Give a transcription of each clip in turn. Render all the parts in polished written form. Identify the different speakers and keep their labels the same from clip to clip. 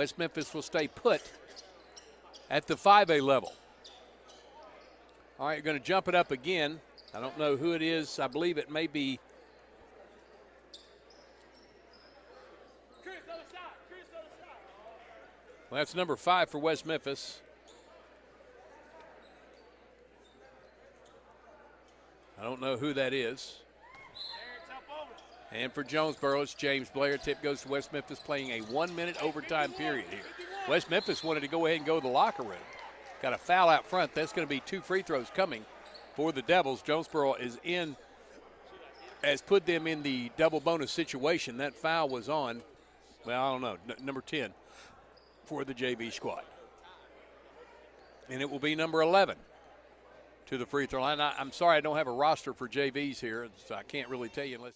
Speaker 1: West Memphis will stay put at the 5A level. All right, you're going to jump it up again. I don't know who it is. I believe it may be well, that's number 5 for West Memphis. I don't know who that is. And for Jonesboro, it's James Blair. Tip goes to West Memphis, playing a 1-minute overtime period here. West Memphis wanted to go ahead and go to the locker room. Got a foul out front. That's going to be 2 free throws coming for the Devils. Jonesboro has put them in the double bonus situation. That foul was on, well, I don't know, number 10 for the JV squad. And it will be number 11 to the free throw line. I'm sorry I don't have a roster for JVs here, so I can't really tell you unless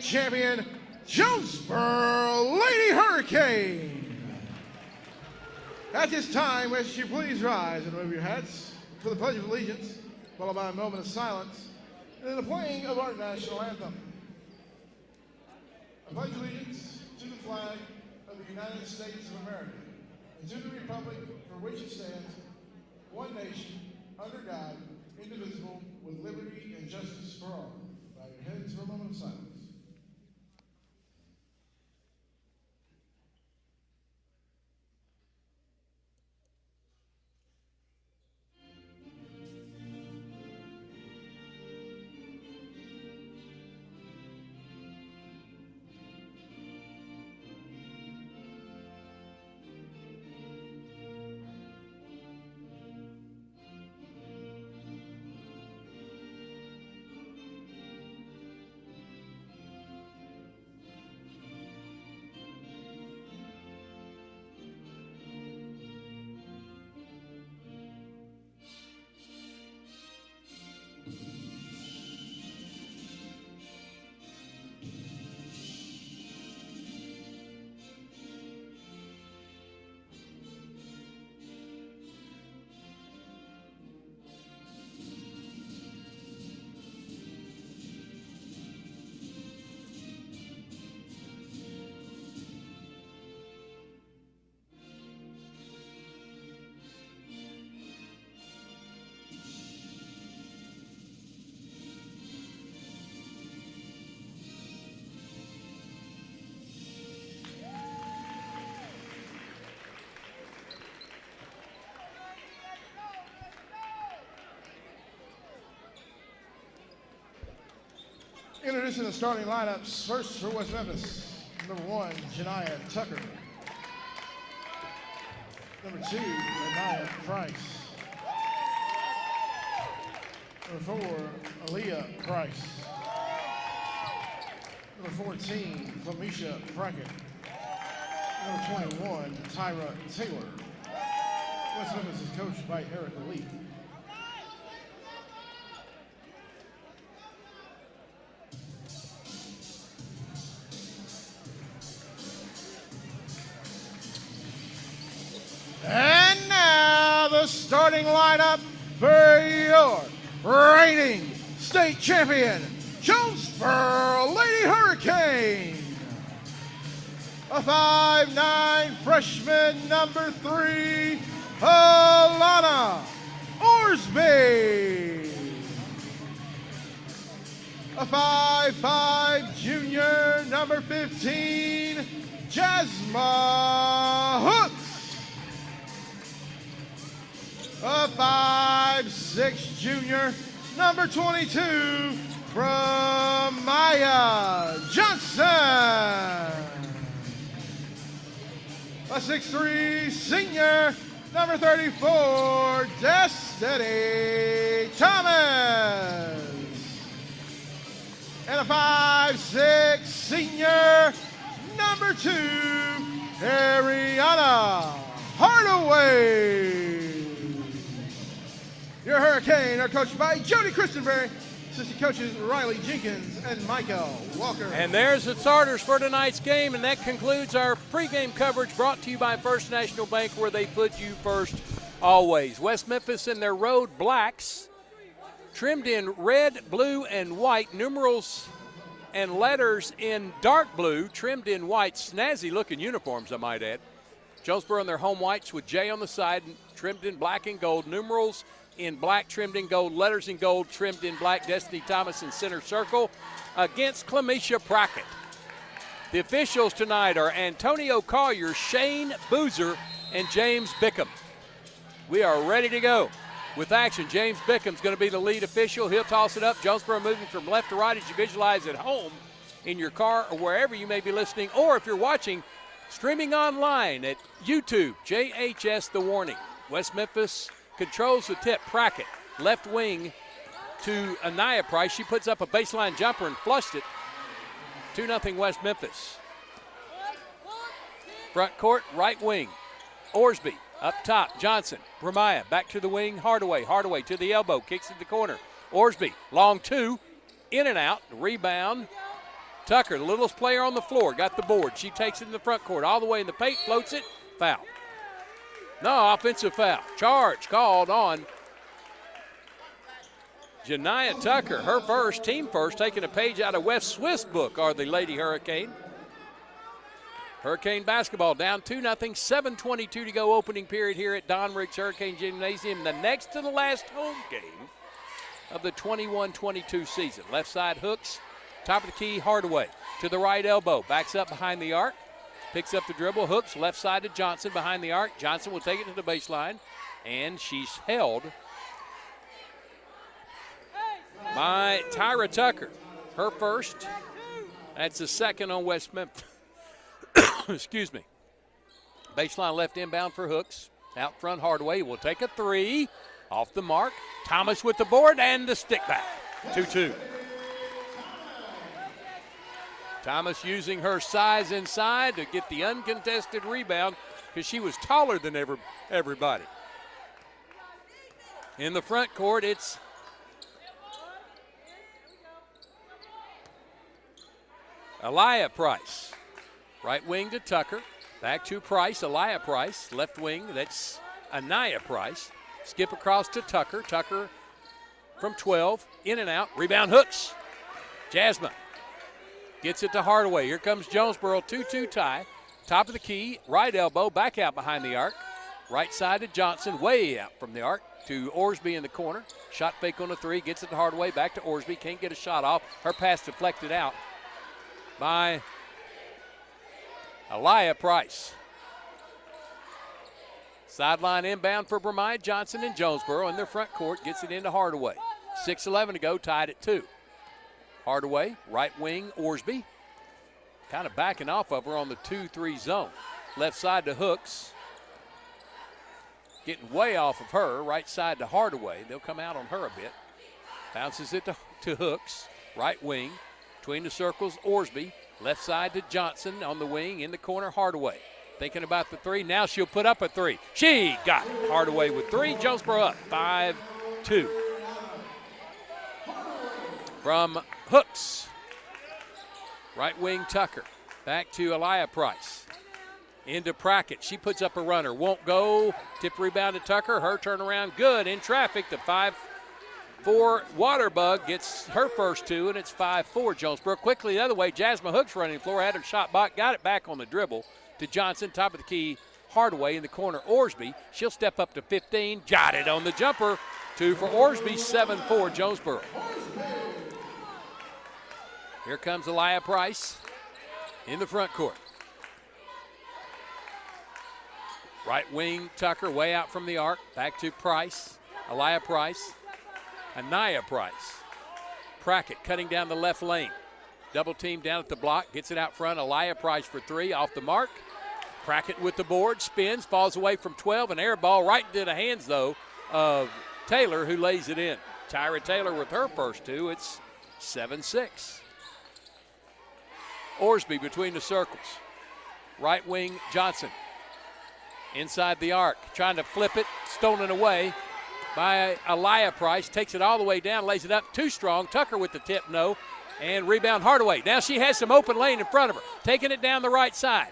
Speaker 2: state champion, Jonesboro Lady Hurricane. At this time, would you please rise and remove your hats for the Pledge of Allegiance, followed by a moment of silence, and then the playing of our national anthem. I pledge allegiance to the flag of the United States of America and to the republic for which it stands, one nation, under God, indivisible, with liberty and justice for all. Bow your heads for a moment of silence. Introducing the starting lineups. First for West Memphis, number 1, Janiah Tucker. Number 2, Anaya Price. Number 4, Aaliyah Price. Number 14, Flamisha Brackett. Number 21, Tyra Taylor. West Memphis is coached by Eric Lee. And now the starting lineup for your reigning state champion, Jonesboro Lady Hurricane. A 5'9" freshman, number 3, Alana Orsby. A 5'5" junior, number 15, Jasma Hooks. A 5'6" junior, number 22, from Maya Johnson. A 6'3" senior, number 34, Destiny Thomas. And a 5'6" senior, number 2, Ariana Hardaway. Your Hurricane are coached by Jody Christenberry, assistant coaches Riley Jenkins and Michael Walker.
Speaker 1: And there's the starters for tonight's game, and that concludes our pregame coverage brought to you by First National Bank, where they put you first always. West Memphis in their road blacks, trimmed in red, blue, and white, numerals and letters in dark blue, trimmed in white, snazzy-looking uniforms, I might add. Jonesboro in their home whites with J on the side, trimmed in black and gold, numerals in black, trimmed in gold, letters in gold, trimmed in black, Destiny Thomas in center circle against Flamisha Brackett. The officials tonight are Antonio Collier, Shane Boozer, and James Bickham. We are ready to go with action. James Bickham's going to be the lead official. He'll toss it up. Jonesboro moving from left to right as you visualize at home in your car or wherever you may be listening, or if you're watching streaming online at YouTube, JHS The Warning. West Memphis controls the tip. Brackett, left wing to Anaya Price. She puts up a baseline jumper and flushed it. 2-0 West Memphis. Front court, right wing. Orsby up top. Johnson, Bramiah back to the wing. Hardaway to the elbow, kicks it to the corner. Orsby, long 2, in and out, rebound Tucker, the littlest player on the floor, got the board. She takes it in the front court, all the way in the paint, floats it, foul. No, offensive foul. Charge called on Janiah Tucker. Her first, team first, taking a page out of Wes Swift's book, are the Lady Hurricane. Hurricane basketball down 2-0, 7:22 to go opening period here at Don Riggs Hurricane Gymnasium, the next to the last home game of the 21-22 season. Left side hooks, top of the key, Hardaway to the right elbow, backs up behind the arc, picks up the dribble, hooks left side to Johnson behind the arc. Johnson will take it to the baseline, and she's held by Tyra Tucker. Her first. That's the second on West Memphis. Excuse me. Baseline left inbound for hooks. Out front, Hardaway will take a three. Off the mark. Thomas with the board and the stick back. 2-2. Thomas using her size inside to get the uncontested rebound because she was taller than everybody. In the front court, it's Aliyah Price. Right wing to Tucker. Back to Price, Aliyah Price. Left wing, that's Anaya Price. Skip across to Tucker. Tucker from 12, in and out. Rebound hooks. Jasmine gets it to Hardaway. Here comes Jonesboro, 2-2 tie. Top of the key, right elbow, back out behind the arc. Right side to Johnson, way out from the arc to Orsby in the corner. Shot fake on the three, gets it to Hardaway, back to Orsby. Can't get a shot off. Her pass deflected out by Aliyah Price. Sideline inbound for Bromide, Johnson, and Jonesboro in their front court. Gets it into Hardaway. 6:11 to go, tied at 2. Hardaway, right wing, Orsby. Kind of backing off of her on the 2-3 zone. Left side to Hooks. Getting way off of her. Right side to Hardaway. They'll come out on her a bit. Bounces it to Hooks. Right wing. Between the circles, Orsby. Left side to Johnson on the wing. In the corner, Hardaway. Thinking about the three. Now she'll put up a three. She got it. Hardaway with three. Jonesboro up 5-2. From Hooks. Right wing, Tucker. Back to Aliyah Price. Into Prackett. She puts up a runner. Won't go. Tip rebound to Tucker. Her turnaround good. In traffic. The 5-4 Waterbug gets her first two, and it's 5-4 Jonesboro. Quickly the other way, Jasmine Hooks running the floor, had her shot back, got it back on the dribble to Johnson, top of the key, Hardaway in the corner, Orsby. She'll step up to 15, got it on the jumper. 2 for Orsby, 7-4 Jonesboro. Here comes Aliyah Price in the front court. Right wing, Tucker, way out from the arc, back to Price, Aliyah Price. Anaya Price. Prackett cutting down the left lane. Double team down at the block. Gets it out front. Aliyah Price for three. Off the mark. Prackett with the board. Spins. Falls away from 12. An air ball right into the hands, though, of Taylor, who lays it in. Tyra Taylor with her first two. It's 7-6. Orsby between the circles. Right wing, Johnson. Inside the arc. Trying to flip it. Stolen away by Aliyah Price. Takes it all the way down, lays it up too strong. Tucker with the tip, no. And rebound Hardaway. Now she has some open lane in front of her. Taking it down the right side.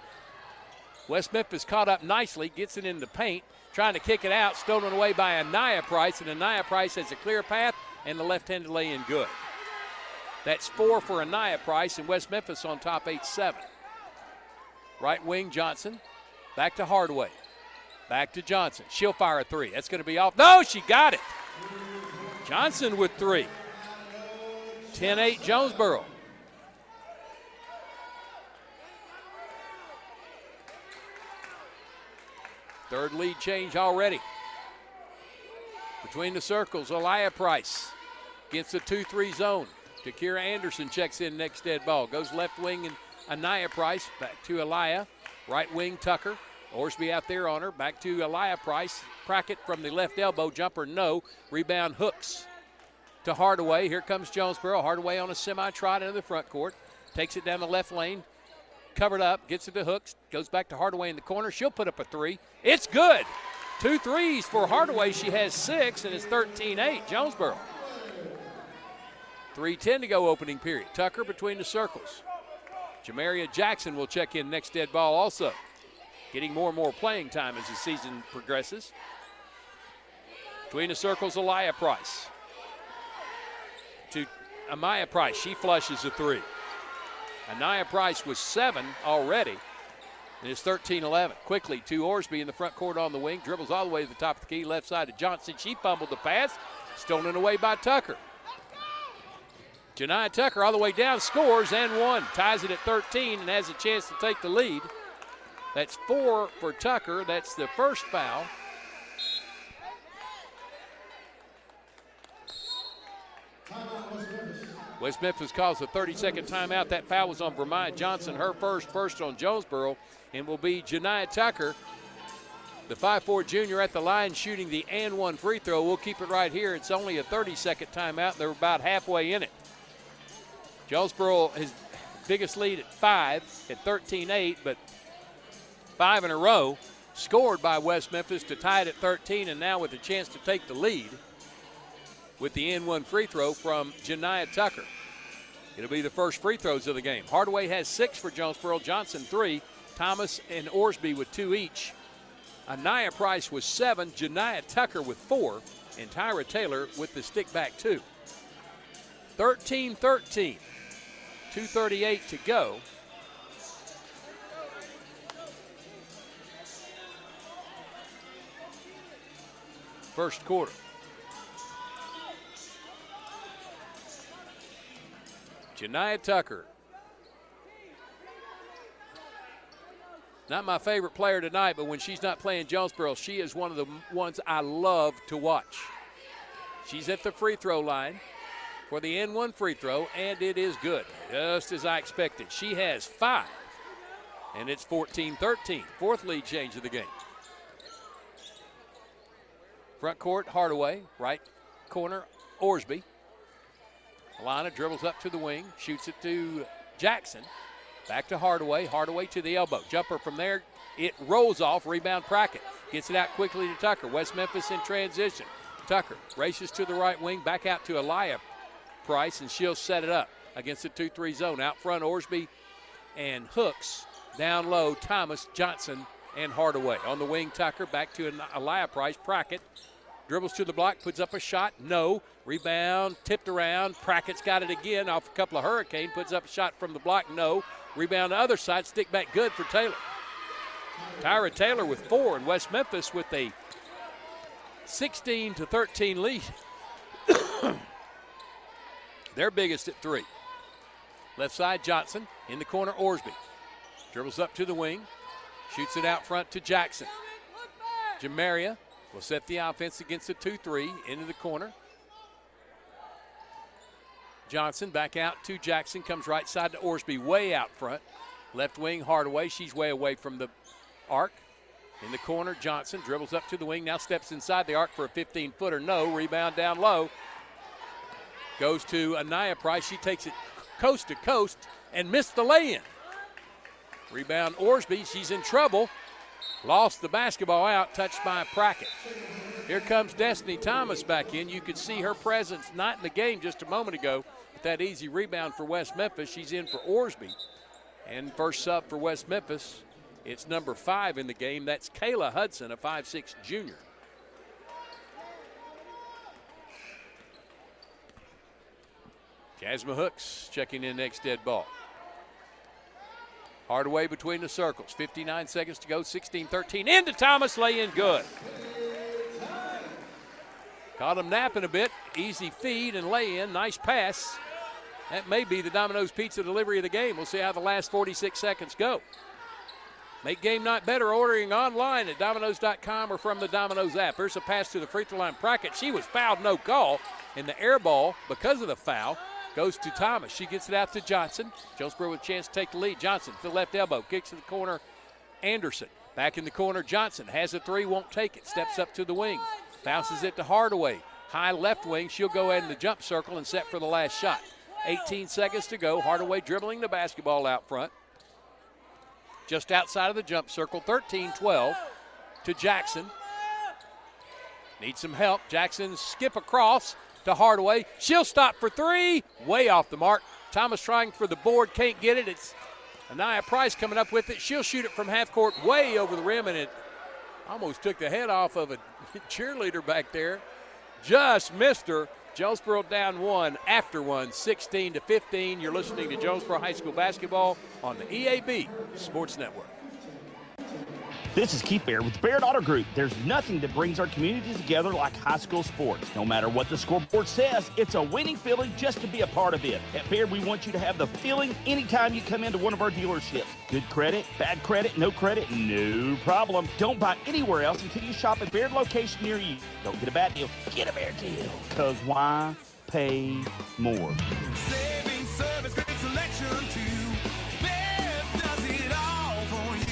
Speaker 1: West Memphis caught up nicely, gets it in the paint. Trying to kick it out, stolen away by Anaya Price. And Anaya Price has a clear path and the left-handed lay in good. That's 4 for Anaya Price, and West Memphis on top 8-7. Right wing Johnson. Back to Hardaway. Back to Johnson. She'll fire a three. That's going to be off. No, she got it. Johnson with three. 10-8 Jonesboro. Third lead change already. Between the circles, Aliyah Price against the 2-3 zone. Takira Anderson checks in next dead ball. Goes left wing and Anaya Price. Back to Aliyah. Right wing Tucker. Orsby out there on her. Back to Aliyah Price. Prackett from the left elbow. Jumper, no. Rebound Hooks to Hardaway. Here comes Jonesboro. Hardaway on a semi-trot into the front court. Takes it down the left lane. Covered up. Gets it to Hooks. Goes back to Hardaway in the corner. She'll put up a three. It's good. 2 threes for Hardaway. She has 6, and it's 13-8 Jonesboro. 3:10 to go opening period. Tucker between the circles. Jamaria Jackson will check in next dead ball also, getting more and more playing time as the season progresses. Between the circles, Aliyah Price. To Amaya Price, she flushes a three. Anaya Price was 7 already, and it's 13-11. Quickly to Orsby in the front court on the wing, dribbles all the way to the top of the key, left side to Johnson. She fumbled the pass, stolen away by Tucker. Janiah Tucker all the way down, scores and one. Ties it at 13 and has a chance to take the lead. That's 4 for Tucker. That's the first foul. West Memphis calls a 30-second timeout. That foul was on Vermont Johnson, her first on Jonesboro, and will be Janiah Tucker, the 5'4 junior at the line shooting the and one free throw. We'll keep it right here. It's only a 30-second timeout. They're about halfway in it. Jonesboro, his biggest lead at 5 at 13-8, but 5 in a row scored by West Memphis to tie it at 13, and now with a chance to take the lead with the N1 free throw from Janiah Tucker. It'll be the first free throws of the game. Hardaway has 6 for Jonesboro, Johnson 3, Thomas and Orsby with 2 each. Anaya Price with 7, Janiah Tucker with 4, and Tyra Taylor with the stick back 2. 13-13, 2:38 to go. First quarter. Janiah Tucker. Not my favorite player tonight, but when she's not playing Jonesboro, she is one of the ones I love to watch. She's at the free throw line for the N1 free throw, and it is good, just as I expected. She has 5, and it's 14-13. Fourth lead change of the game. Front court, Hardaway. Right corner, Orsby. Alana dribbles up to the wing, shoots it to Jackson. Back to Hardaway. Hardaway to the elbow. Jumper from there. It rolls off. Rebound Prackett. Gets it out quickly to Tucker. West Memphis in transition. Tucker races to the right wing. Back out to Aliyah Price, and she'll set it up against the 2-3 zone. Out front, Orsby and Hooks. Down low, Thomas, Johnson, and Hardaway. On the wing, Tucker. Back to Aliyah Price. Prackett dribbles to the block. Puts up a shot. No. Rebound. Tipped around. Prackett's got it again off a couple of Hurricane. Puts up a shot from the block. No. Rebound the other side. Stick back good for Taylor. Tyra Taylor with 4, and West Memphis with a 16-13 lead. Their biggest at 3. Left side, Johnson. In the corner, Orsby. Dribbles up to the wing. Shoots it out front to Jackson. Jamaria will set the offense against the 2-3. Into the corner. Johnson back out to Jackson. Comes right side to Orsby. Way out front. Left wing, Hardaway. She's way away from the arc. In the corner, Johnson dribbles up to the wing. Now steps inside the arc for a 15-footer. No. Rebound down low. Goes to Anaya Price. She takes it coast to coast and missed the lay-in. Rebound Orsby. She's in trouble. Lost the basketball out. Touched by Prackett. Here comes Destiny Thomas back in. You could see her presence not in the game just a moment ago with that easy rebound for West Memphis. She's in for Orsby. And first sub for West Memphis, it's number 5 in the game. That's Kayla Hudson, a 5'6 junior. Jasmine Hooks checking in next dead ball. Hardaway between the circles. 59 seconds to go. 16-13. Into Thomas. Lay in good. Caught him napping a bit. Easy feed and lay in. Nice pass. That may be the Domino's Pizza delivery of the game. We'll see how the last 46 seconds go. Make game night better ordering online at Domino's.com or from the Domino's app. Here's a pass to the free throw line. Prackett, she was fouled, no call. And the air ball, because of the foul, goes to Thomas. She gets it out to Johnson. Jonesboro with a chance to take the lead. Johnson to the left elbow. Kicks to the corner. Anderson. Back in the corner. Johnson has a 3, won't take it. Steps up to the wing. Bounces it to Hardaway. High left wing. She'll go in the jump circle and set for the last shot. 18 seconds to go. Hardaway dribbling the basketball out front. Just outside of the jump circle. 13-12 to Jackson. Needs some help. Jackson skip across to Hardaway. She'll stop for 3. Way off the mark. Thomas trying for the board. Can't get it. It's Anaya Price coming up with it. She'll shoot it from half court way over the rim, and it almost took the head off of a cheerleader back there. Just missed her. Jonesboro down one after one, 16-15. You're listening to Jonesboro High School basketball on the EAB Sports Network.
Speaker 3: This is Keith Baird with Baird Auto Group. There's nothing that brings our communities together like high school sports. No matter what the scoreboard says, it's a winning feeling just to be a part of it. At Baird, we want you to have the feeling anytime you come into one of our dealerships. Good credit, bad credit, no problem. Don't buy anywhere else until you shop at Baird location near you. Don't get a bad deal, get a Baird deal. Because why pay more?
Speaker 4: Saving service, great selection too. Baird does it all for you.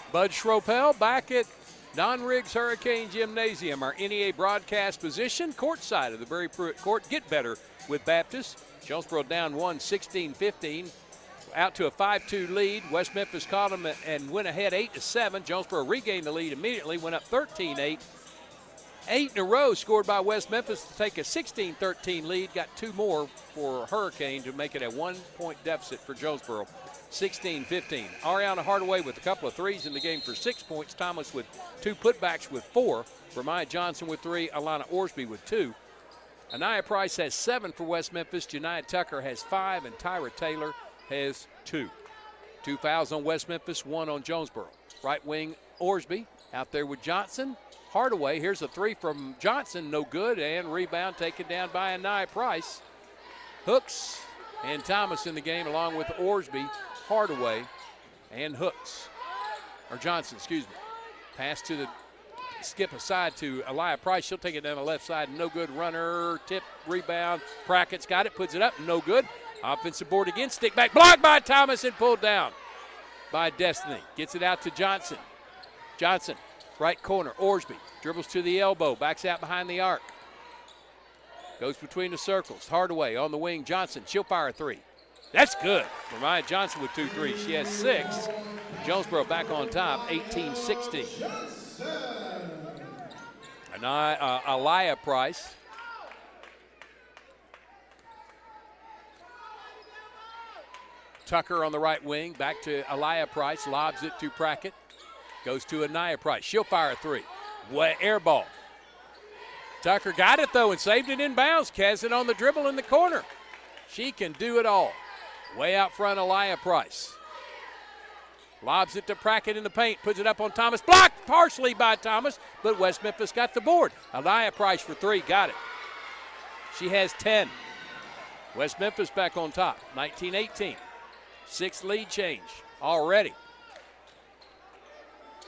Speaker 1: Bud Schropel back at Don Riggs Hurricane Gymnasium, our NEA broadcast position, courtside of the Barry Pruitt Court. Get better with Baptist. Jonesboro down one, 16-15, out to a 5-2 lead. West Memphis caught them and went ahead 8-7. Jonesboro regained the lead immediately, went up 13-8. 8 in a row scored by West Memphis to take a 16-13 lead. Got two more for Hurricane to make it a 1-point deficit for Jonesboro. 16-15. Ariana Hardaway with a couple of threes in the game for 6 points. Thomas with two putbacks with 4. Remiah Johnson with 3. Alana Orsby with 2. Anaya Price has 7 for West Memphis. Janiah Tucker has 5, and Tyra Taylor has 2. 2 fouls on West Memphis, 1 on Jonesboro. Right wing Orsby out there with Johnson. Hardaway, here's a 3 from Johnson, no good, and rebound taken down by Anaya Price. Hooks and Thomas in the game along with Orsby, Hardaway, and Hooks. Or Johnson, excuse me. Pass to the skip aside to Elia Price. She'll take it down the left side. No good. Runner, tip, rebound. Brackett's got it, puts it up. No good. Offensive board again. Stick back. Blocked by Thomas and pulled down by Destiny. Gets it out to Johnson. Johnson, right corner. Orsby dribbles to the elbow. Backs out behind the arc. Goes between the circles. Hardaway on the wing. Johnson. She'll fire a 3. That's good. Remiah Johnson with 2 threes. She has 6. Jonesboro back on top, 18-16. And Elia Price. Tucker on the right wing. Back to Elia Price. Lobs it to Prackett. Goes to Anaya Price. She'll fire a 3. Air ball. Tucker got it, though, and saved it in bounds. Kazan on the dribble in the corner. She can do it all. Way out front, Elia Price. Lobs it to Prackett in the paint. Puts it up on Thomas. Blocked partially by Thomas, but West Memphis got the board. Elia Price for 3. Got it. She has 10. West Memphis back on top, 19-18. 6th lead change already.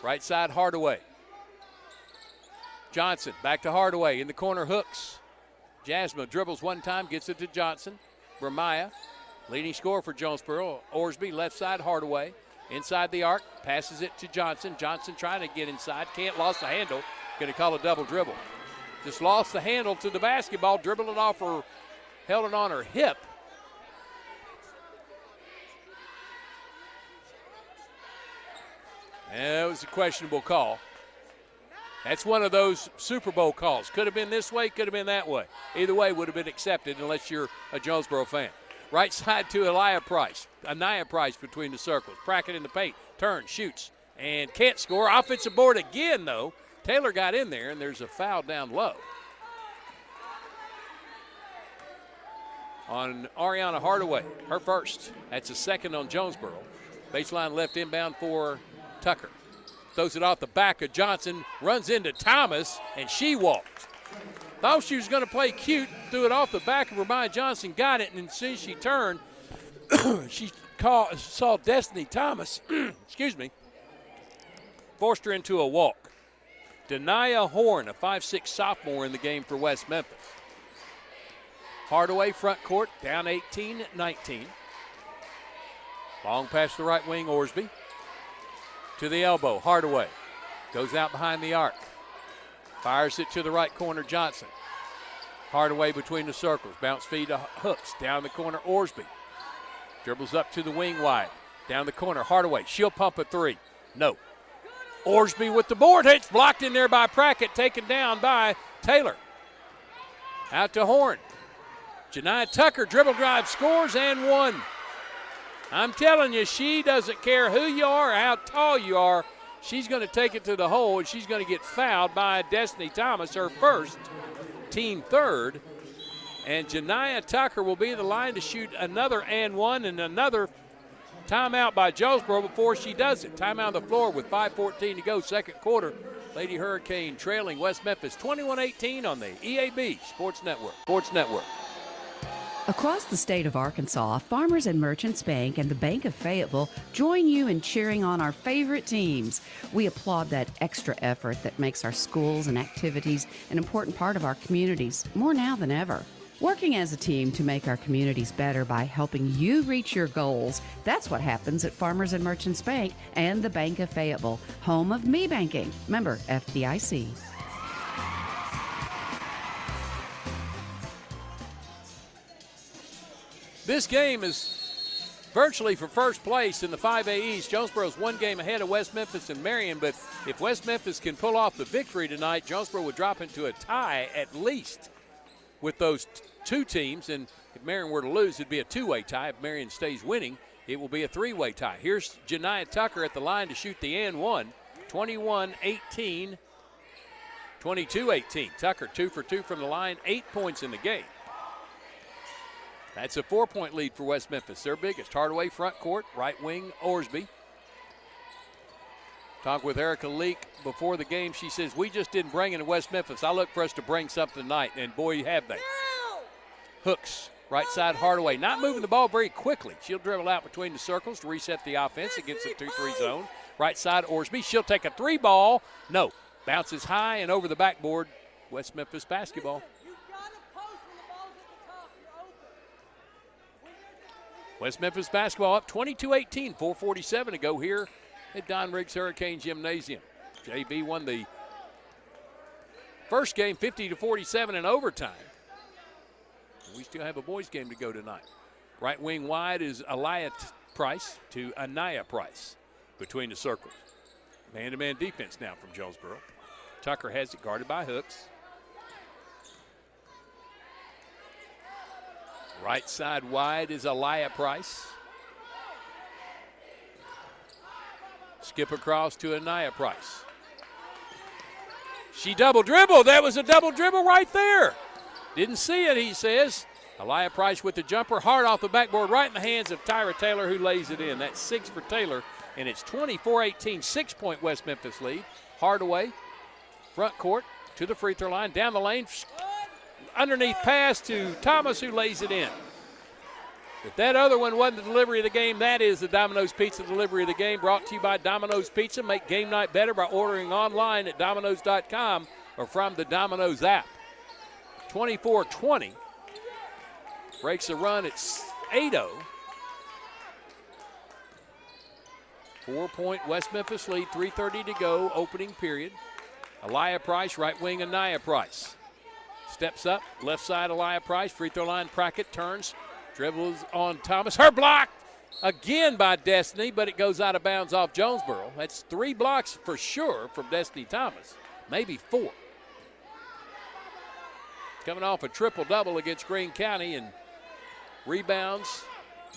Speaker 1: Right side, Hardaway. Johnson back to Hardaway in the corner. Hooks. Jasmine dribbles one time, gets it to Johnson. Remiah, leading scorer for Jonesboro. Orsby, left side, Hardaway. Inside the arc, passes it to Johnson. Johnson trying to get inside, can't, lost the handle. Going to call a double dribble. Just lost the handle to the basketball, dribbled it off her, held it on her hip. And it was a questionable call. That's one of those Super Bowl calls. Could have been this way, could have been that way. Either way would have been accepted unless you're a Jonesboro fan. Right side to Anaya Price between the circles. Prackett in the paint, turns, shoots, and can't score. Offensive board again, though. Taylor got in there, and there's a foul down low on Ariana Hardaway, her first. That's a second on Jonesboro. Baseline left inbound for Tucker. Throws it off the back of Johnson, runs into Thomas, and she walked. Thought she was going to play cute, threw it off the back of Remiah Johnson, got it, and as soon as she turned, she saw Destiny Thomas, excuse me, forced her into a walk. Denia Horn, a 5'6" sophomore in the game for West Memphis. Hardaway front court, down 18-19. Long pass to the right wing, Orsby. To the elbow, Hardaway. Goes out behind the arc. Fires it to the right corner, Johnson. Hardaway between the circles. Bounce feed to Hooks. Down the corner, Orsby. Dribbles up to the wing wide. Down the corner, Hardaway. She'll pump a 3. No. Orsby with the board. It's blocked in there by Prackett. Taken down by Taylor. Out to Horn. Janiah Tucker dribble drive scores and one. I'm telling you, she doesn't care who you are or how tall you are. She's going to take it to the hole, and she's going to get fouled by Destiny Thomas, her first, team third. And Janiah Tucker will be the line to shoot another and one, and another timeout by Jonesboro before she does it. Timeout on the floor with 5:14 to go, second quarter. Lady Hurricane trailing West Memphis 21-18 on the EAB Sports Network.
Speaker 5: Across the state of Arkansas, Farmers and Merchants Bank and the Bank of Fayetteville join you in cheering on our favorite teams. We applaud that extra effort that makes our schools and activities an important part of our communities, more now than ever. Working as a team to make our communities better by helping you reach your goals, that's what happens at Farmers and Merchants Bank and the Bank of Fayetteville, home of me banking. Member FDIC.
Speaker 1: This game is virtually for first place in the 5A East. Jonesboro's one game ahead of West Memphis and Marion, but if West Memphis can pull off the victory tonight, Jonesboro would drop into a tie at least with those two teams, and if Marion were to lose, it'd be a two-way tie. If Marion stays winning, it will be a three-way tie. Here's Janiah Tucker at the line to shoot the and one, 21-18, 22-18. Tucker 2 for 2 from the line, 8 points in the game. That's a 4-point lead for West Memphis, their biggest. Hardaway front court, right wing Orsby. Talked with Erica Leak before the game. She says, we just didn't bring it in West Memphis. I look for us to bring something tonight, and boy, have they. Hooks, right side Hardaway. Not moving the ball very quickly. She'll dribble out between the circles to reset the offense against the 2-3 zone. Right side Orsby. She'll take a three ball. No. Bounces high and over the backboard. West Memphis basketball. West Memphis basketball up 22-18, 4:47 to go here at Don Riggs Hurricane Gymnasium. JV won the first game 50-47 in overtime. We still have a boys game to go tonight. Right wing wide is Aliyah Price to Anaya Price between the circles. Man-to-man defense now from Jonesboro. Tucker has it guarded by Hooks. Right side wide is Aliyah Price. Skip across to Anaya Price. She double dribbled. That was a double dribble right there. Didn't see it, he says. Aliyah Price with the jumper, hard off the backboard, right in the hands of Tyra Taylor, who lays it in. That's 6 for Taylor, and it's 24-18, 6-point West Memphis lead. Hardaway, front court to the free throw line, down the lane, underneath pass to Thomas, who lays it in. If that other one wasn't the delivery of the game, that is the Domino's Pizza delivery of the game, brought to you by Domino's Pizza. Make game night better by ordering online at Domino's.com or from the Domino's app. 24-20. Breaks a run at 8-0. 4-point West Memphis lead, 3:30 to go, opening period. Aliyah Price, right wing Anaya Price. Steps up, left side Aliyah Price, free throw line, Prackett turns, dribbles on Thomas. Her block again by Destiny, but it goes out of bounds off Jonesboro. That's 3 blocks for sure from Destiny Thomas, maybe 4. Coming off a triple-double against Greene County in rebounds,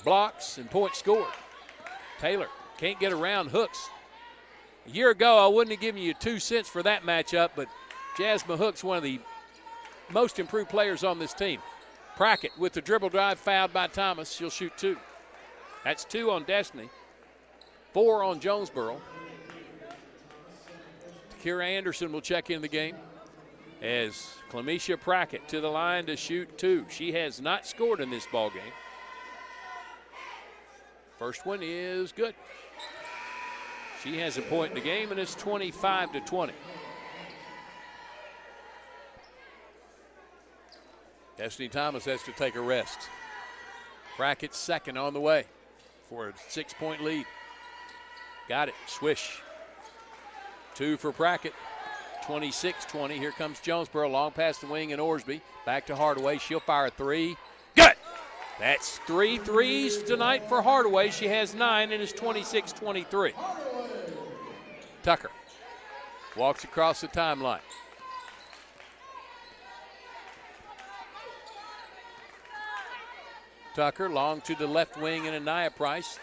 Speaker 1: blocks, and points scored. Taylor can't get around Hooks. A year ago, I wouldn't have given you 2 cents for that matchup, but Jasmine Hooks, one of the most improved players on this team. Prackett with the dribble drive, fouled by Thomas. She'll shoot 2. That's 2 on Destiny, 4 on Jonesboro. Kira Anderson will check in the game as Clemisha Prackett to the line to shoot 2. She has not scored in this ball game. First one is good. She has a point in the game, and it's 25-20. Destiny Thomas has to take a rest. Brackett's second on the way for a 6-point lead. Got it, swish. 2 for Brackett, 26-20. Here comes Jonesboro, long past the wing and Orsby. Back to Hardaway, she'll fire a 3. Good! That's 3 threes tonight for Hardaway. She has 9 and it's 26-23. Tucker walks across the timeline. Tucker long to the left wing, and Anaya Price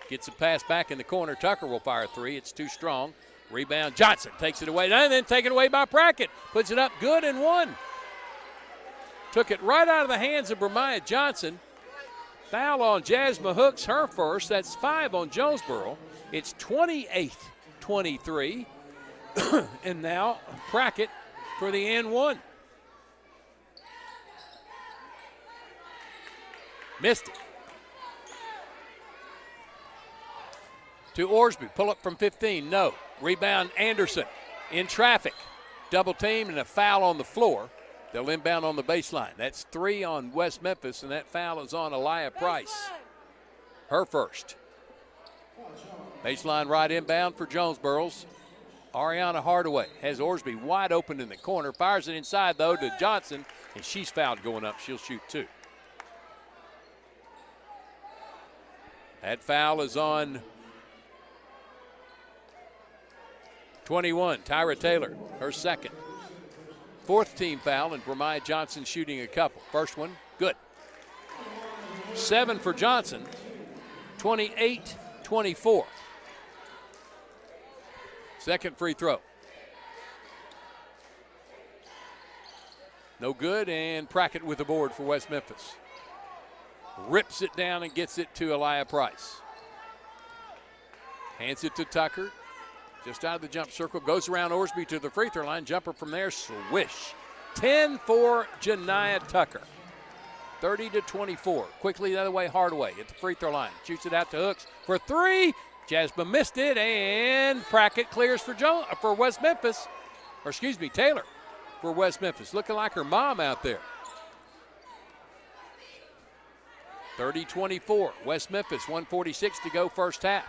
Speaker 1: gets a pass back in the corner. Tucker will fire a three. It's too strong. Rebound, Johnson takes it away, and then taken away by Prackett. Puts it up good and one. Took it right out of the hands of Bremiah Johnson. Foul on Jasmine Hooks, her first. That's 5 on Jonesboro. It's 28-23. And now Prackett for the N1. Missed it. To Orsby, pull up from 15, no. Rebound, Anderson in traffic. Double team and a foul on the floor. They'll inbound on the baseline. That's 3 on West Memphis, and that foul is on Aliyah Price. Her first. Baseline right inbound for Jonesboro's. Ariana Hardaway has Orsby wide open in the corner. Fires it inside, though, to Johnson, and she's fouled going up. She'll shoot 2. That foul is on 21, Tyra Taylor, her second. 4th team foul, and Bremiah Johnson shooting a couple. First one, good. 7 for Johnson, 28-24. Second free throw. No good, and Prackett with the board for West Memphis. Rips it down and gets it to Aliyah Price. Hands it to Tucker. Just out of the jump circle. Goes around Orsby to the free throw line. Jumper from there. Swish. 10 for Janiyah Tucker. 30-24. Quickly the other way, Hardaway at the free throw line. Shoots it out to Hooks for 3. Jasmine missed it, and Prackett clears for West Memphis. Or excuse me, Taylor for West Memphis. Looking like her mom out there. 30-24. West Memphis, 1:46 to go first half.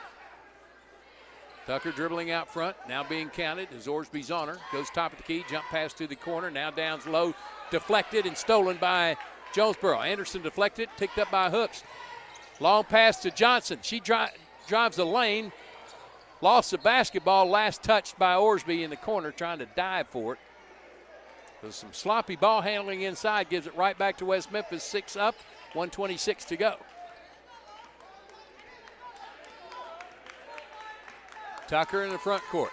Speaker 1: Tucker dribbling out front, now being counted as Orsby's on her. Goes top of the key, jump pass to the corner, now downs low, deflected and stolen by Jonesboro. Anderson deflected, picked up by Hooks. Long pass to Johnson. She drives the lane, lost the basketball, last touched by Orsby in the corner, trying to dive for it. There's some sloppy ball handling inside, gives it right back to West Memphis, 6 up, 1:26 to go. Tucker in the front court.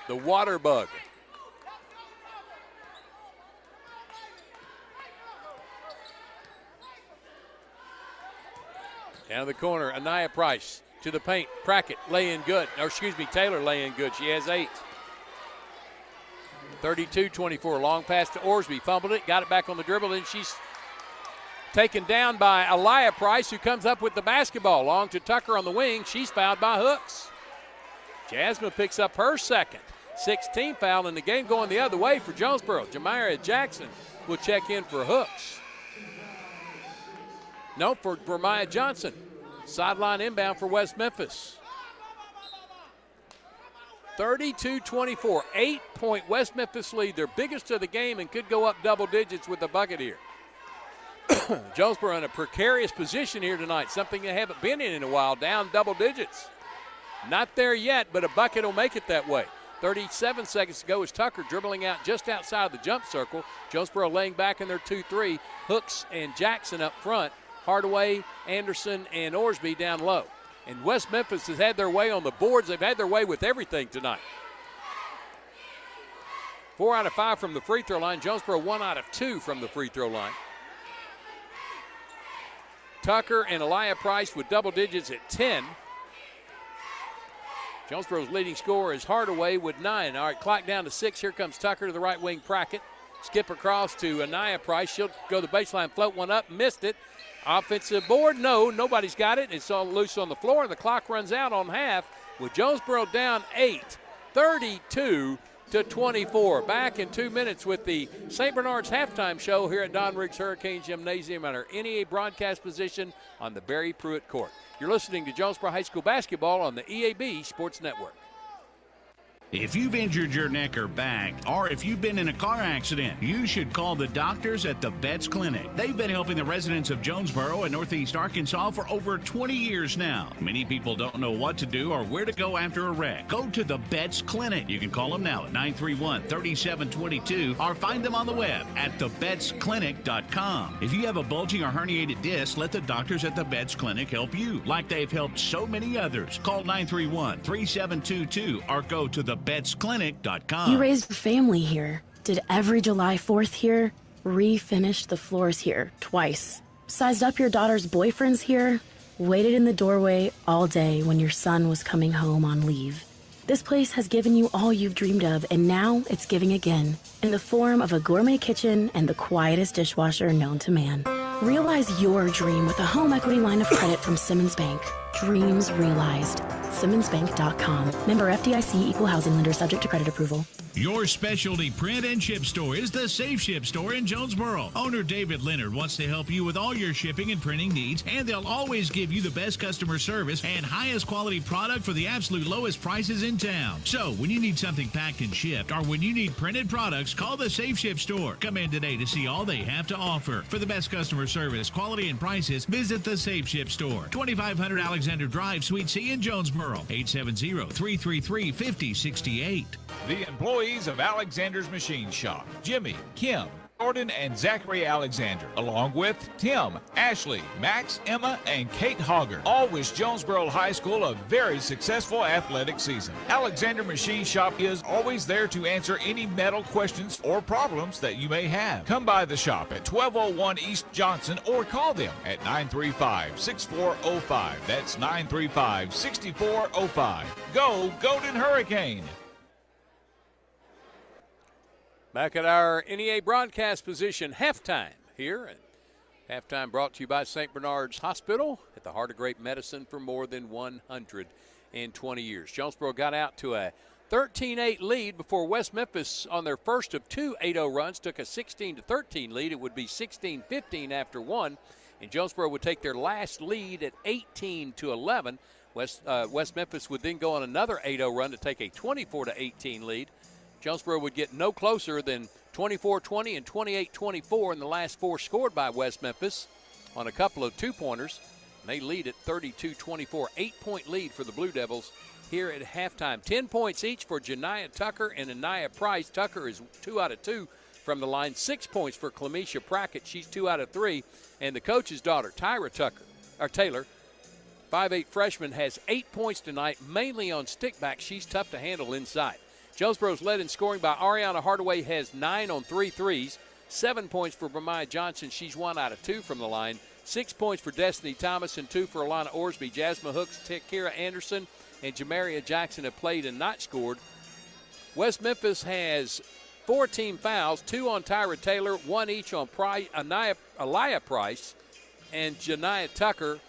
Speaker 1: The water bug. Down the corner, Anaya Price to the paint. Prackett laying good. Or excuse me, Taylor laying good. She has 8. 32-24. Long pass to Orsby. Fumbled it, got it back on the dribble, and she's taken down by Aliyah Price, who comes up with the basketball. Long to Tucker on the wing. She's fouled by Hooks. Jasmine picks up her second. 16th foul, and the game going the other way for Jonesboro. Jamira Jackson will check in for Hooks. No, for Bremiah Johnson. Sideline inbound for West Memphis. 32-24. 8-point West Memphis lead. Their biggest of the game and could go up double digits with a bucket here. Jonesboro in a precarious position here tonight, something they haven't been in a while, down double digits. Not there yet, but a bucket will make it that way. 37 seconds to go as Tucker dribbling out just outside the jump circle. Jonesboro laying back in their 2-3. Hooks and Jackson up front. Hardaway, Anderson, and Orsby down low. And West Memphis has had their way on the boards. They've had their way with everything tonight. 4 out of 5 from the free throw line. Jonesboro 1 out of 2 from the free throw line. Tucker and Aliyah Price with double digits at 10. Jonesboro's leading scorer is Hardaway with 9. All right, clock down to 6. Here comes Tucker to the right wing, Prackett. Skip across to Anaya Price. She'll go to the baseline, float one up, missed it. Offensive board, no, nobody's got it. It's all loose on the floor, and the clock runs out on half with Jonesboro down 8, 32-24. Back in 2 minutes with the St. Bernard's halftime show here at Don Riggs Hurricane Gymnasium at our NEA broadcast position on the Barry Pruitt Court. You're listening to Jonesboro High School basketball on the EAB Sports Network.
Speaker 6: If you've injured your neck or back, or if you've been in a car accident, you should call the doctors at the Betts Clinic. They've been helping the residents of Jonesboro and Northeast Arkansas for over 20 years now. Many people don't know what to do or where to go after a wreck. Go to the Betts Clinic. You can call them now at 931-3722 or find them on the web at thebettsclinic.com. If you have a bulging or herniated disc, let the doctors at the Betts Clinic help you, like they've helped so many others. Call 931-3722 or go to thebettsclinic.com.
Speaker 7: You raised your family here, did every July 4th here, refinished the floors here twice, sized up your daughter's boyfriends here, waited in the doorway all day when your son was coming home on leave. This place has given you all you've dreamed of, and now it's giving again in the form of a gourmet kitchen and the quietest dishwasher known to man. Realize your dream with a home equity line of credit from Simmons Bank. Dreams realized. SimmonsBank.com. Member FDIC, equal housing lender, subject to credit approval.
Speaker 6: Your specialty print and ship store is the Safe Ship Store in Jonesboro. Owner David Leonard wants to help you with all your shipping and printing needs, and they'll always give you the best customer service and highest quality product for the absolute lowest prices in town. So when you need something packed and shipped, or when you need printed products, call the Safe Ship Store. Come in today to see all they have to offer. For the best customer service, quality, and prices, visit the Safe Ship Store, 2500 Alexander Drive, Suite C in Jonesboro, 870-333-5068.
Speaker 8: The employees of Alexander's Machine Shop, Jimmy, Kim, Jordan, and Zachary Alexander, along with Tim, Ashley, Max, Emma, and Kate Hogger, all wish Jonesboro High School a very successful athletic season. Alexander Machine Shop is always there to answer any metal questions or problems that you may have. Come by the shop at 1201 East Johnson or call them at 935-6405. That's 935-6405. Go Golden Hurricane!
Speaker 1: Back at our NEA broadcast position, halftime here. And halftime brought to you by St. Bernard's Hospital at the heart of great medicine for more than 120 years. Jonesboro got out to a 13-8 lead before West Memphis, on their first of two 8-0 runs, took a 16-13 lead. It would be 16-15 after one, and Jonesboro would take their last lead at 18-11. West Memphis would then go on another 8-0 run to take a 24-18 lead. Jonesboro would get no closer than 24-20 and 28-24 in the last four scored by West Memphis on a couple of two-pointers. And they lead at 32-24, 8-point lead for the Blue Devils here at halftime. 10 points each for Janiah Tucker and Anaya Price. Tucker is 2 out of 2 from the line. 6 points for Clemisha Prackett. She's 2 out of 3. And the coach's daughter, Tyra Taylor, 5'8" freshman, has 8 points tonight, mainly on stickback. She's tough to handle inside. Jonesboro's led in scoring by Ariana Hardaway, has 9 on 3 threes. 7 points for Bramiah Johnson. She's 1 out of 2 from the line. 6 points for Destiny Thomas and 2 for Alana Orsby. Jasmine Hooks, Kira Anderson, and Jamaria Jackson have played and not scored. West Memphis has 4 team fouls, 2 on Tyra Taylor, 1 each on Aliyah Price and Janiah Tucker.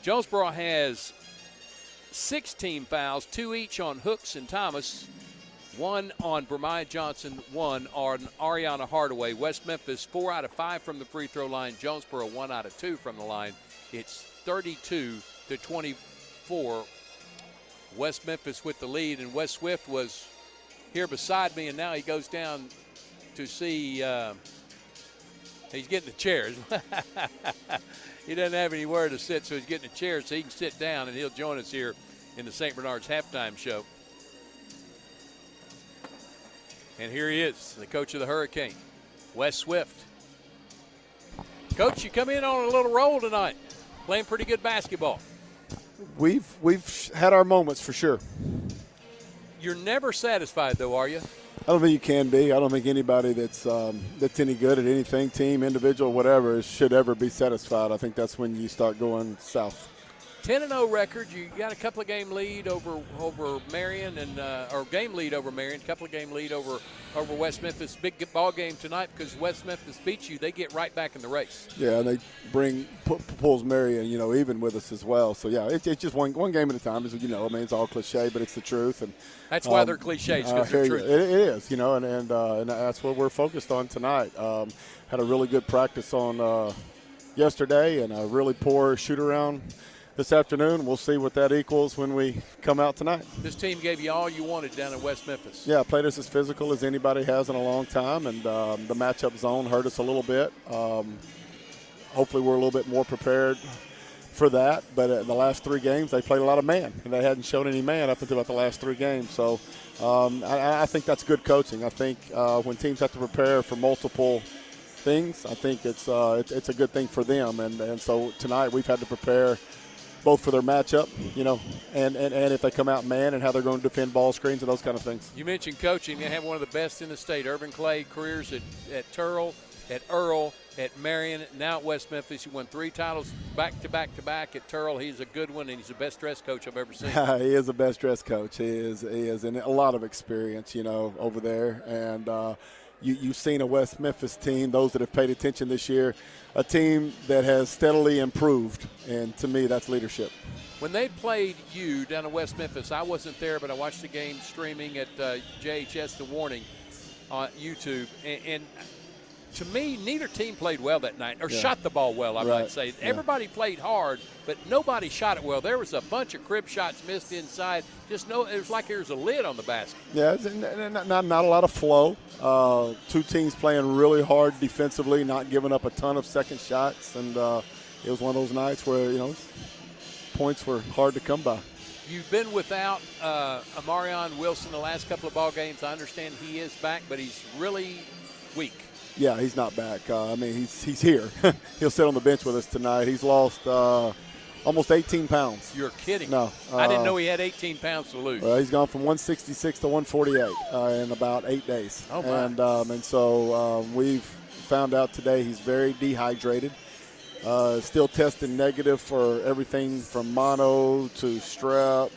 Speaker 1: Jonesboro has 6 team fouls, 2 each on Hooks and Thomas, 1 on Bramiah Johnson, 1 on Ariana Hardaway. West Memphis 4 out of 5 from the free throw line. Jonesboro 1 out of 2 from the line. It's 32-24. West Memphis with the lead, and Wes Swift was here beside me, and now he goes down to see he's getting the chairs. He doesn't have anywhere to sit, so he's getting a chair so he can sit down, and he'll join us here in the St. Bernard's halftime show. And here he is, the coach of the Hurricane, Wes Swift. Coach, you come in on a little roll tonight, playing pretty good basketball.
Speaker 9: We've had our moments for sure.
Speaker 1: You're never satisfied, though, are you?
Speaker 9: I don't think you can be. I don't think anybody that's any good at anything, team, individual, whatever, should ever be satisfied. I think that's when you start going south.
Speaker 1: 10-0 record. You got a couple of game lead over Marion, and or game lead over Marion. Couple of game lead over West Memphis. Big ball game tonight because West Memphis beats you. They get right back in the race.
Speaker 9: Yeah, and they pulls Marion, even with us as well. So yeah, it's just one game at a time. As it's all cliche, but it's the truth. And
Speaker 1: that's why they're cliches, because they're true.
Speaker 9: It is, and that's what we're focused on tonight. Had a really good practice on yesterday, and a really poor shoot around this afternoon. We'll see what that equals when we come out tonight.
Speaker 1: This team gave you all you wanted down in West Memphis.
Speaker 9: Yeah, played us as physical as anybody has in a long time, and the matchup zone hurt us a little bit. Hopefully we're a little bit more prepared for that, but in the last 3 games they played a lot of man, and they hadn't shown any man up until about the last 3 games. So I think that's good coaching. I think when teams have to prepare for multiple things, I think it's a good thing for them. And so tonight we've had to prepare both for their matchup, and if they come out man and how they're going to defend ball screens and those kind of things.
Speaker 1: You mentioned coaching. They have one of the best in the state. Irvin Clay, careers at Turl, at Earl, at Marion, now at West Memphis. He won 3 titles back to back to back at Turl. He's a good one, and he's the best dressed coach I've ever seen.
Speaker 9: He is the best dressed coach. He is, and a lot of experience, over there. And you've seen a West Memphis team, those that have paid attention this year, a team that has steadily improved, and to me that's leadership.
Speaker 1: When they played you down in West Memphis, I wasn't there, but I watched the game streaming at JHS The Warning on YouTube, and to me, neither team played well that night, or shot the ball well, I might say. Everybody played hard, but nobody shot it well. There was a bunch of crib shots missed inside. It was like there was a lid on the basket.
Speaker 9: Yeah, not a lot of flow. 2 teams playing really hard defensively, not giving up a ton of second shots, and it was one of those nights where, points were hard to come by.
Speaker 1: You've been without Amarion Wilson the last couple of ball games. I understand he is back, but he's really weak.
Speaker 9: Yeah, he's not back. He's here. He'll sit on the bench with us tonight. He's lost almost 18 pounds.
Speaker 1: You're kidding.
Speaker 9: No.
Speaker 1: I didn't know he had 18 pounds to lose.
Speaker 9: He's gone from 166 to 148 in about 8 days.
Speaker 1: Oh, my.
Speaker 9: And so we've found out today he's very dehydrated. Still testing negative for everything from mono to strep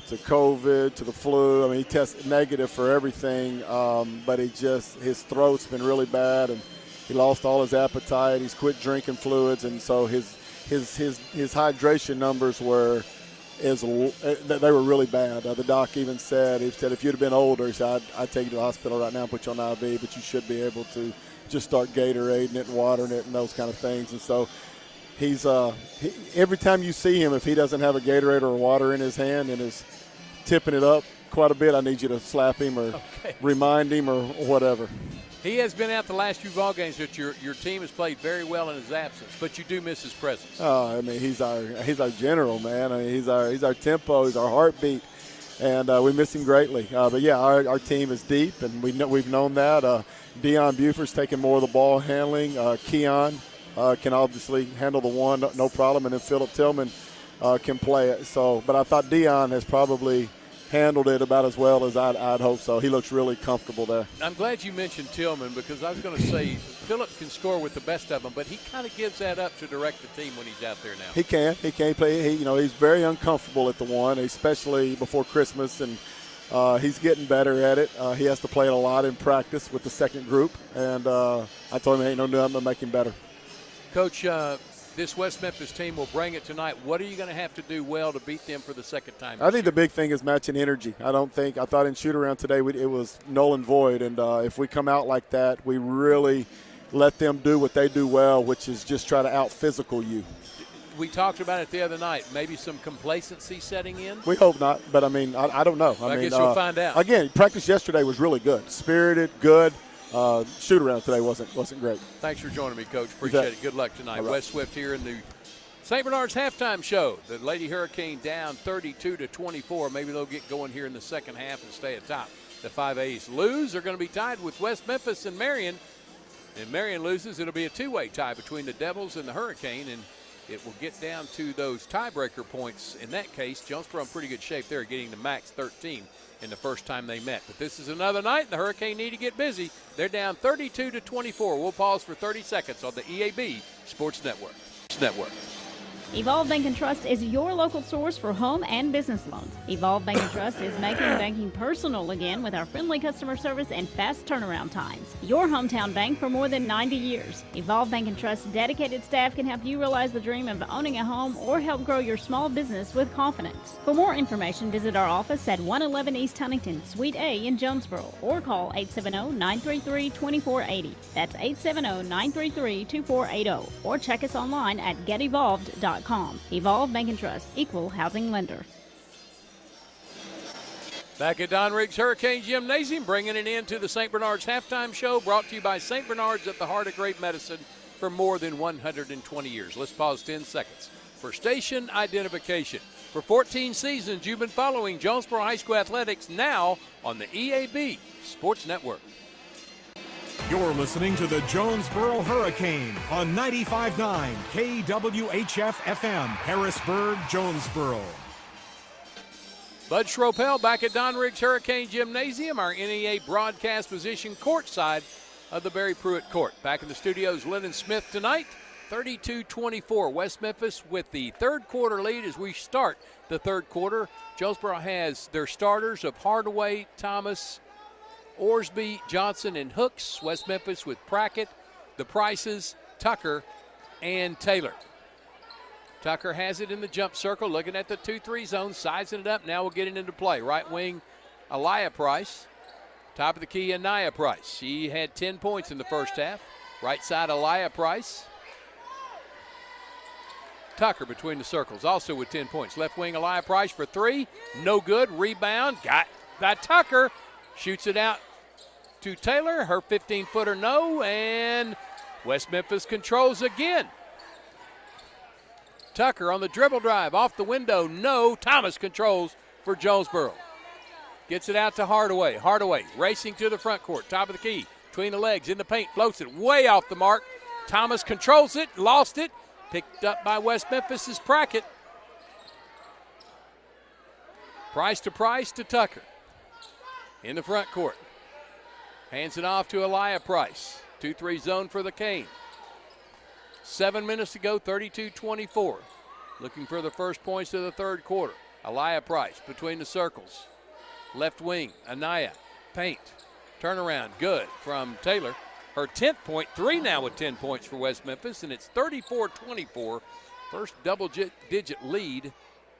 Speaker 9: to COVID to the flu. He tests negative for everything, but his throat's been really bad, and he lost all his appetite. He's quit drinking fluids, and so his hydration numbers were really bad. The doc even said, if you'd have been older, he said, I'd take you to the hospital right now and put you on IV, but you should be able to just start Gatorading it and watering it and those kind of things. And so he's every time you see him, if he doesn't have a Gatorade or water in his hand and is tipping it up quite a bit, I need you to slap him or remind him or whatever.
Speaker 1: He has been out the last few ball games that your team has played very well in his absence, but you do miss his presence.
Speaker 9: Oh, he's our general, man. He's our tempo, he's our heartbeat, and we miss him greatly. But yeah, our team is deep, and we've known that. Deion Buford's taking more of the ball handling. Keon can obviously handle the one, no problem, and then Philip Tillman can play it. So, but I thought Deion has probably handled it about as well as I'd hope so. He looks really comfortable there. I'm
Speaker 1: glad you mentioned Tillman, because I was going to say Philip can score with the best of them, but he kind of gives that up to direct the team when he's out there now.
Speaker 9: He can play. He's very uncomfortable at the one, especially before Christmas, and he's getting better at it. He has to play it a lot in practice with the second group, and I told him, ain't no nothing to make him better.
Speaker 1: Coach, this West Memphis team will bring it tonight. What are you going to have to do well to beat them for the second time?
Speaker 9: I think the big thing is matching energy. I thought in shoot-around today it was null and void, and if we come out like that, we really let them do what they do well, which is just try to out-physical you.
Speaker 1: We talked about it the other night, maybe some complacency setting in?
Speaker 9: We hope not, but I don't know.
Speaker 1: I guess you'll find out.
Speaker 9: Again, practice yesterday was really good. Spirited, good. Shoot-around today wasn't great.
Speaker 1: Thanks for joining me, Coach. Appreciate it. Good luck tonight. Right. Wes Swift here in the St. Bernard's halftime show. The Lady Hurricane down 32-24. Maybe they'll get going here in the second half and stay atop. The 5A's lose. They're going to be tied with West Memphis and Marion. If Marion loses, it'll be a two-way tie between the Devils and the Hurricane, and it will get down to those tiebreaker points. In that case, Jonesboro in pretty good shape there, getting the max 13 in the first time they met. But this is another night, and the Hurricane need to get busy. They're down 32-24. We'll pause for 30 seconds on the EAB Sports Network.
Speaker 10: Evolve Bank & Trust is your local source for home and business loans. Evolve Bank & Trust is making banking personal again with our friendly customer service and fast turnaround times. Your hometown bank for more than 90 years. Evolve Bank & Trust's dedicated staff can help you realize the dream of owning a home or help grow your small business with confidence. For more information, visit our office at 111 East Huntington, Suite A in Jonesboro, or call 870-933-2480. That's 870-933-2480. Or check us online at getevolved.com. evolvebank.com. Evolve Bank and Trust, equal housing lender.
Speaker 1: Back at Don Riggs Hurricane Gymnasium, bringing it into the St. Bernard's halftime show, brought to you by St. Bernard's at the heart of great medicine for more than 120 years. Let's pause 10 seconds for station identification. For 14 seasons, you've been following Jonesboro High School athletics, now on the EAB Sports Network.
Speaker 11: You're listening to the Jonesboro Hurricane on 95.9 KWHF FM, Harrisburg, Jonesboro.
Speaker 1: Bud Schropel back at Don Riggs Hurricane Gymnasium, our NEA broadcast position courtside of the Barry Pruitt Court. Back in the studios, Lennon Smith tonight, 32-24. West Memphis with the third quarter lead as we start the third quarter. Jonesboro has their starters of Hardaway, Thomas, Orsby, Johnson, and Hooks. West Memphis with Prackett, the Prices, Tucker, and Taylor. Tucker has it in the jump circle, looking at the 2-3 zone, sizing it up. Now we'll get it into play. Right wing, Aliyah Price. Top of the key, Anaya Price. She had 10 points in the first half. Right side, Aliyah Price. Tucker between the circles, also with 10 points. Left wing, Aliyah Price for three. No good. Rebound. Got by Tucker. Shoots it out to Taylor. Her 15-footer, no. And West Memphis controls again. Tucker on the dribble drive, off the window, no. Thomas controls for Jonesboro. Gets it out to Hardaway. Hardaway racing to the front court, top of the key, between the legs, in the paint, floats it way off the mark. Thomas controls it, lost it, picked up by West Memphis' Prackett. Price to Tucker. In the front court. Hands it off to Aliyah Price. 2-3 zone for the Cane. 7 minutes to go, 32-24. Looking for the first points of the third quarter. Aliyah Price between the circles. Left wing, Anaya, paint. Turnaround, good from Taylor. Her 10th point, three now with 10 points for West Memphis, and it's 34-24. First double-digit lead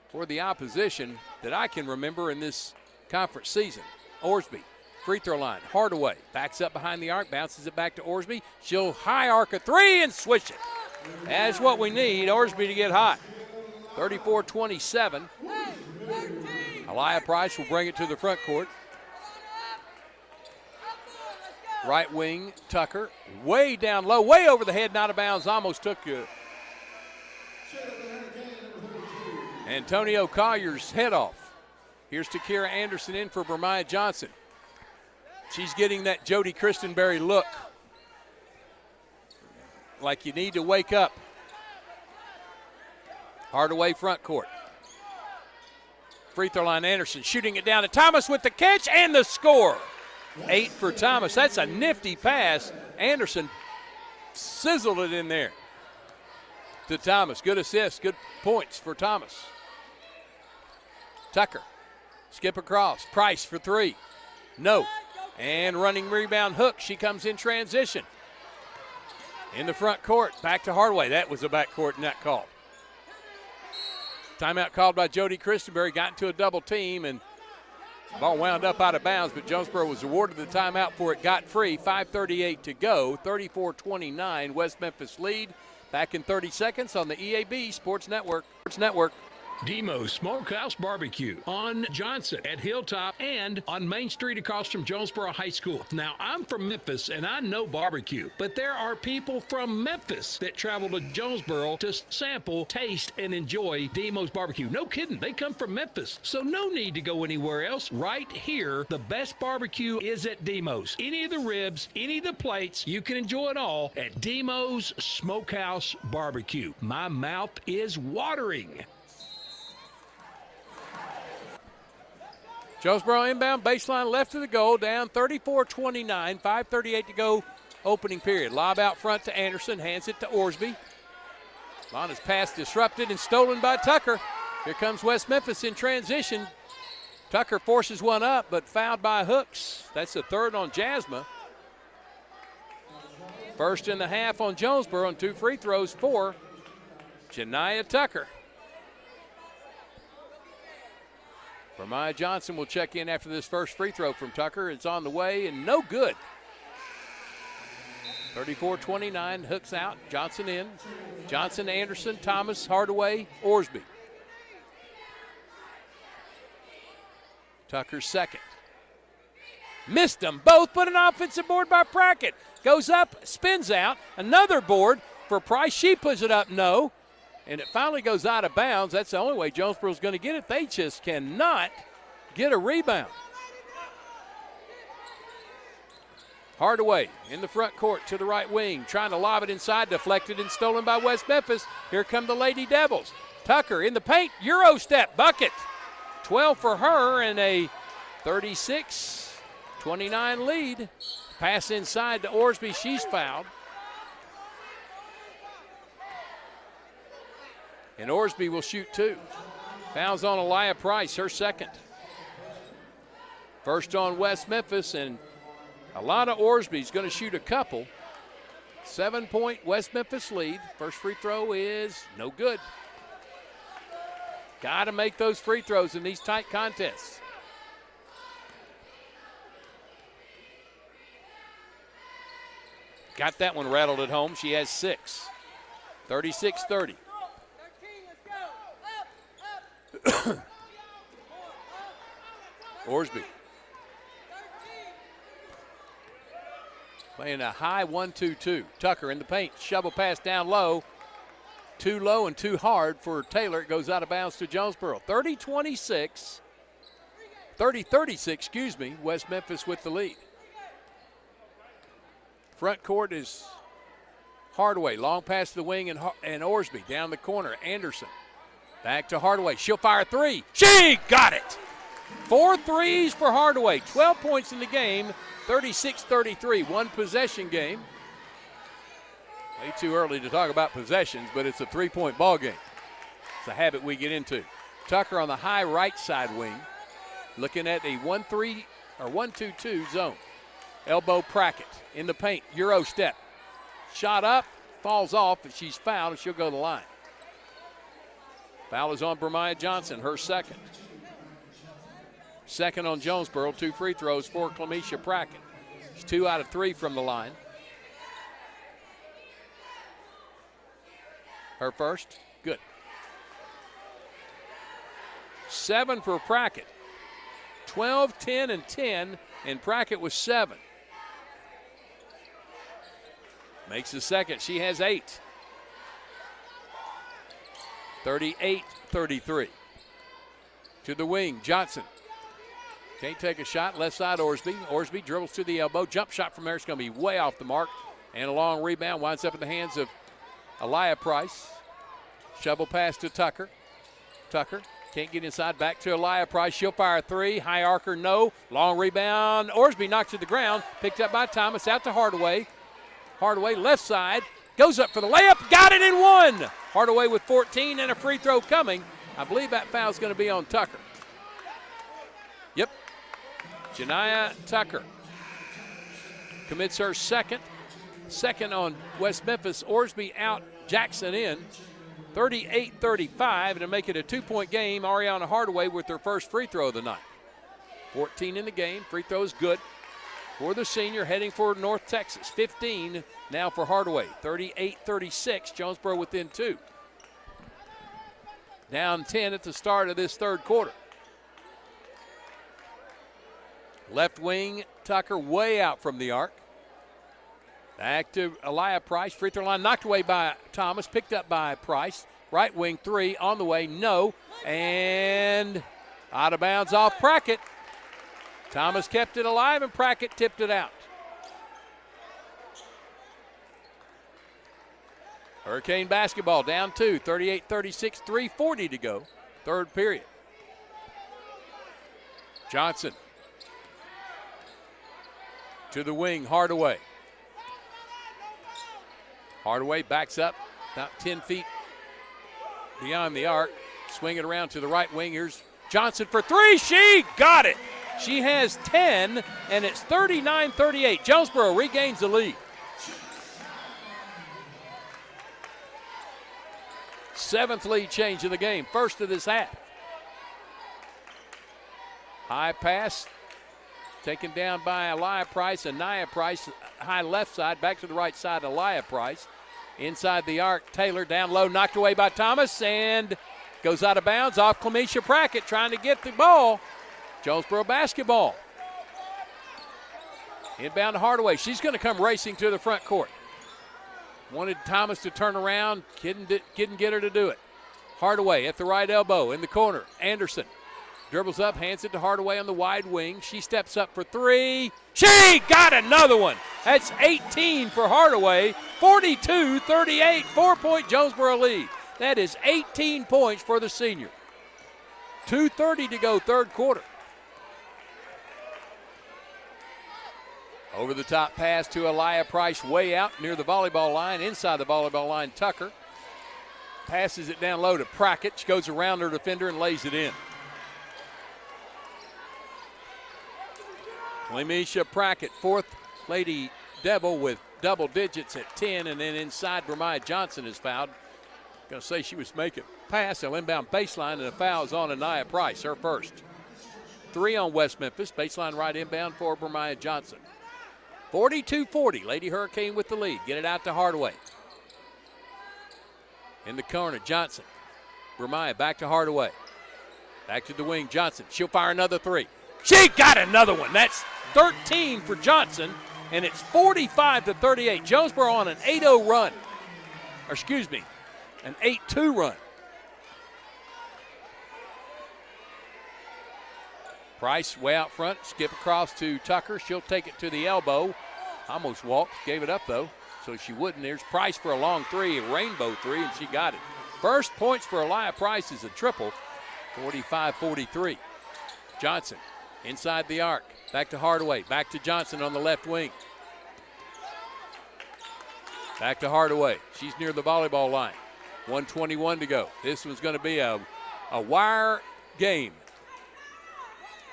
Speaker 1: for the opposition that I can remember in this conference season. Orsby, free throw line. Hardaway backs up behind the arc, bounces it back to Orsby. She'll high arc a three and swish it. That's what we need, Orsby to get hot. 34-27. Aliyah Price will bring it to the front court. Right wing, Tucker, way down low, way over the head, not out of bounds, almost took Antonio Collier's head off. Here's Takira Anderson in for Bermiah Johnson. She's getting that Jody Christenberry look. Like you need to wake up. Hardaway front court. Free throw line, Anderson shooting it down to Thomas with the catch and the score. 8 for Thomas. That's a nifty pass. Anderson sizzled it in there to Thomas. Good assist, good points for Thomas. Tucker, skip across. Price for three. No. And running rebound, Hook. She comes in transition. In the front court, back to Hardaway. That was a backcourt net call. Timeout called by Jody Christenberry. Got into a double team, and ball wound up out of bounds, but Jonesboro was awarded the timeout for it. Got free. 5:38 to go. 34-29. West Memphis lead. Back in 30 seconds on the EAB Sports Network.
Speaker 12: Demo's Smokehouse Barbecue on Johnson at Hilltop and on Main Street across from Jonesboro High School. Now, I'm from Memphis and I know barbecue, but there are people from Memphis that travel to Jonesboro to sample, taste, and enjoy Demo's Barbecue. No kidding, they come from Memphis, so no need to go anywhere else. Right here, the best barbecue is at Demo's. Any of the ribs, any of the plates, you can enjoy it all at Demo's Smokehouse Barbecue. My mouth is watering.
Speaker 1: Jonesboro inbound, baseline left of the goal, down 34-29, 5:38 to go, opening period. Lob out front to Anderson, hands it to Orsby. Lana's pass disrupted and stolen by Tucker. Here comes West Memphis in transition. Tucker forces one up, but fouled by Hooks. That's the third on Jasmine. First in the half on Jonesboro, and 2 free throws for Janiyah Tucker. Bermiah Johnson will check in after this first free throw from Tucker. It's on the way and no good. 34-29, hooks out, Johnson in. Johnson, Anderson, Thomas, Hardaway, Orsby. Tucker second. Missed them both, but an offensive board by Prackett. Goes up, spins out. Another board for Price. She puts it up, no. And it finally goes out of bounds. That's the only way Jonesboro's going to get it. They just cannot get a rebound. Hardaway in the front court to the right wing, trying to lob it inside, deflected and stolen by West Memphis. Here come the Lady Devils. Tucker in the paint, Euro step, bucket. 12 for her and a 36-29 lead. Pass inside to Orsby, she's fouled. And Orsby will shoot two. Fouls on Elia Price, her second. First on West Memphis, and Alana Orsby's going to shoot a couple. 7-point West Memphis lead. First free throw is no good. Got to make those free throws in these tight contests. Got that one rattled at home. She has 6. 36-30. Orsby playing a high 1-2-2. Tucker in the paint. Shovel pass down low. Too low and too hard for Taylor. It goes out of bounds to Jonesboro. 30-36. 30-36, excuse me. West Memphis with the lead. Front court is Hardaway. Long pass to the wing and Orsby. Down the corner, Anderson. Back to Hardaway. She'll fire three. She got it. 4 threes for Hardaway. 12 points in the game. 36-33. One possession game. Way too early to talk about possessions, but it's a 3-point ball game. It's a habit we get into. Tucker on the high right side wing. Looking at a 1-3 or 1-2-2 zone. Elbow Prackett in the paint. Euro step. Shot up. Falls off, but she's fouled, and she'll go to the line. Foul is on Bremiah Johnson, her second. Second on Jonesboro, 2 free throws for Clemetia Prackett. She's 2 out of 3 from the line. Her first, good. 7 for Prackett. 12, 10, and 10, and Prackett was 7. Makes the second, she has 8. 38-33. To the wing, Johnson. Can't take a shot, left side Orsby. Orsby dribbles to the elbow. Jump shot from there is going to be way off the mark. And a long rebound winds up in the hands of Elia Price. Shovel pass to Tucker. Tucker can't get inside, back to Elia Price. She'll fire 3. High arcer, no. Long rebound. Orsby knocked to the ground. Picked up by Thomas, out to Hardaway. Hardaway left side. Goes up for the layup. Got it in 1. Hardaway with 14 and a free throw coming. I believe that foul's going to be on Tucker. Yep. Janiah Tucker commits her second. Second on West Memphis. Orsby out, Jackson in. 38-35, and to make it a 2-point game, Ariana Hardaway with her first free throw of the night. 14 in the game. Free throw is good for the senior heading for North Texas. 15 now for Hardaway. 38-36, Jonesboro within 2. Down 10 at the start of this third quarter. Left wing, Tucker way out from the arc. Back to Elia Price. Free throw line knocked away by Thomas, picked up by Price. Right wing 3 on the way, no. And out of bounds off Prackett. Thomas kept it alive and Prackett tipped it out. Hurricane basketball down 2, 38-36, 3:40 to go. Third period. Johnson to the wing, Hardaway. Hardaway backs up about 10 feet beyond the arc. Swing it around to the right wing. Here's Johnson for 3. She got it. She has 10, and it's 39-38. Jonesboro regains the lead. 7th lead change of the game, first of this half. High pass taken down by Elia Price and Nia Price high left side, back to the right side, Elia Price. Inside the arc, Taylor down low, knocked away by Thomas, and goes out of bounds off Clemetia Prackett trying to get the ball. Jonesboro basketball. Inbound to Hardaway. She's going to come racing to the front court. Wanted Thomas to turn around, couldn't get her to do it. Hardaway at the right elbow in the corner. Anderson dribbles up, hands it to Hardaway on the wide wing. She steps up for three. She got another one. That's 18 for Hardaway. 42-38, 4-point Jonesboro lead. That is 18 points for the senior. 2:30 to go, third quarter. Over the top pass to Elia Price, way out near the volleyball line. Inside the volleyball line, Tucker passes it down low to Prackett. She goes around her defender and lays it in. Clemetia Prackett, fourth Lady Devil with double digits at 10, and then inside Bremiah Johnson is fouled. Going to say she was making a pass. They'll inbound baseline, and the foul is on Anaya Price, her first. 3 on West Memphis. Baseline right inbound for Bremiah Johnson. 42-40, Lady Hurricane with the lead. Get it out to Hardaway. In the corner, Johnson. Bremiah back to Hardaway. Back to the wing, Johnson. She'll fire another three. She got another one. That's 13 for Johnson, and it's 45-38. Jonesboro on an 8-0 run. Or excuse me, an 8-2 run. Price way out front, skip across to Tucker. She'll take it to the elbow. Almost walked, gave it up though, so she wouldn't. There's Price for a long three, a rainbow three, and she got it. First points for Elia Price is a triple, 45-43. Johnson inside the arc, back to Hardaway, back to Johnson on the left wing. Back to Hardaway, she's near the volleyball line. 1:21 to go. This one's going to be a wire game.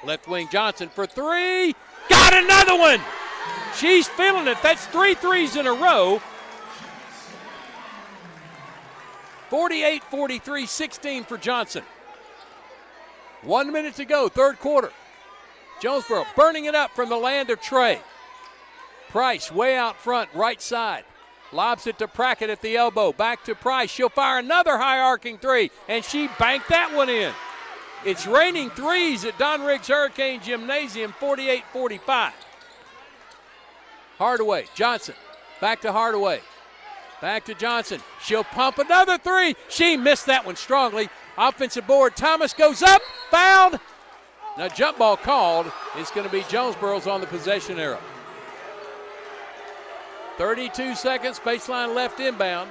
Speaker 1: Left wing Johnson for three. Got another one. She's feeling it. That's 3 threes in a row. 48-43, 16 for Johnson. 1 minute to go, third quarter. Jonesboro burning it up from the land of Trey. Price way out front, right side. Lobs it to Prackett at the elbow. Back to Price. She'll fire another high arcing three, and she banked that one in. It's raining threes at Don Riggs Hurricane Gymnasium, 48-45. Hardaway, Johnson, back to Hardaway. Back to Johnson. She'll pump another three. She missed that one strongly. Offensive board. Thomas goes up, fouled. Now jump ball called. It's going to be Jonesboro's on the possession arrow. 32 seconds, baseline left inbound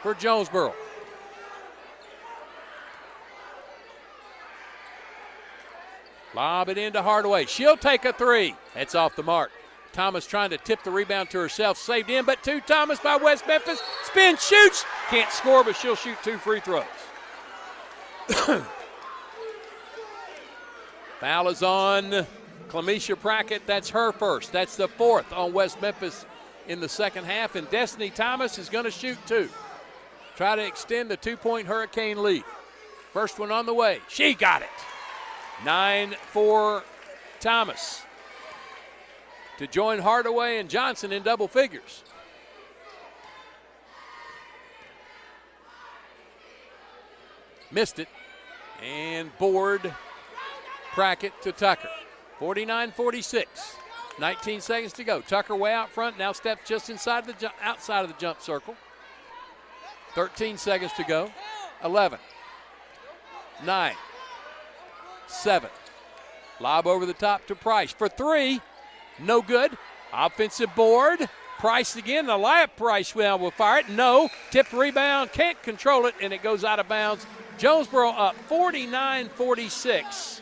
Speaker 1: for Jonesboro. Lob it into Hardaway. She'll take a three. That's off the mark. Thomas trying to tip the rebound to herself. Saved in, but two. Thomas by West Memphis. Spin, shoots. Can't score, but she'll shoot 2 free throws. Foul is on Clemetia Prackett. That's her first. That's the 4th on West Memphis in the second half. And Destiny Thomas is going to shoot 2. Try to extend the 2-point Hurricane lead. First one on the way. She got it. 9 for Thomas to join Hardaway and Johnson in double figures. Missed it. And board Prackett to Tucker. 49-46. 19 seconds to go. Tucker way out front. Now steps just inside outside of the jump circle. 13 seconds to go. 11. 9. 7. Lob over the top to Price for 3. No good. Offensive board. Price again. Elia Price will fire it. No. Tipped rebound. Can't control it, and it goes out of bounds. Jonesboro up 49-46.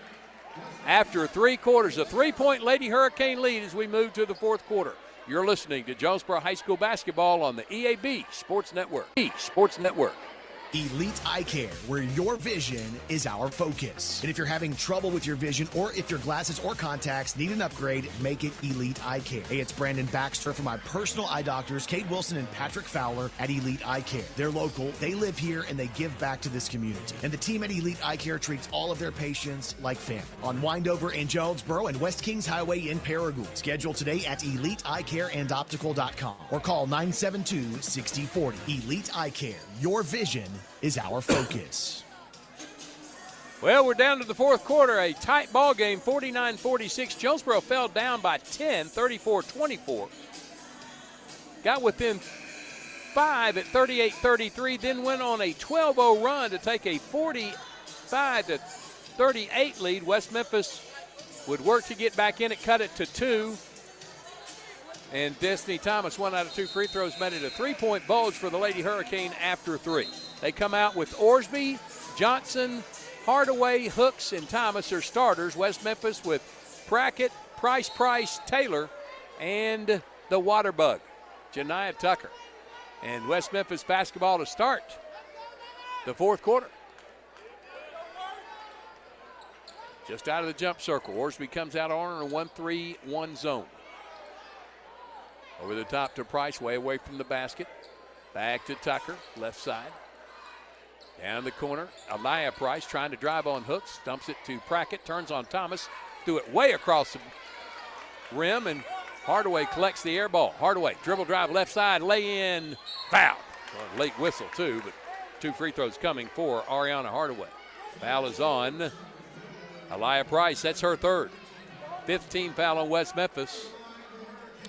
Speaker 1: After 3 quarters, a 3-point Lady Hurricane lead as we move to the 4th quarter. You're listening to Jonesboro High School Basketball on the EAB Sports Network. Sports Network.
Speaker 13: Elite Eye Care, where your vision is our focus. And if you're having trouble with your vision, or if your glasses or contacts need an upgrade, make it Elite Eye Care. Hey, it's Brandon Baxter from my personal eye doctors, Kate Wilson and Patrick Fowler at Elite Eye Care. They're local, they live here, and they give back to this community. And the team at Elite Eye Care treats all of their patients like family. On Windover in Jonesboro and West Kings Highway in Paragould. Schedule today at EliteEyeCareAndOptical.com or call 972-6040. Elite Eye Care, your vision is our focus.
Speaker 1: Well, we're down to the fourth quarter, a tight ball game, 49-46. Jonesboro fell down by 10, 34-24. Got within 5 at 38-33, then went on a 12-0 run to take a 45-38 lead. West Memphis would work to get back in it, cut it to 2. And Destiny Thomas, 1 out of 2 free throws, made it a 3-point bulge for the Lady Hurricane after 3. They come out with Orsby, Johnson, Hardaway, Hooks, and Thomas are starters. West Memphis with Prackett, Price, Taylor, and the Waterbug, Janiah Tucker. And West Memphis basketball to start the fourth quarter. Just out of the jump circle. Orsby comes out on a 1-3-1 zone. Over the top to Price, way away from the basket. Back to Tucker, left side. Down the corner, Aliyah Price trying to drive on Hooks. Dumps it to Prackett, turns on Thomas. Threw it way across the rim, and Hardaway collects the air ball. Hardaway, dribble drive, left side, lay in, foul. Well, late whistle too, but 2 free throws coming for Ariana Hardaway. Foul is on Aliyah Price, that's her third. 15 foul on West Memphis.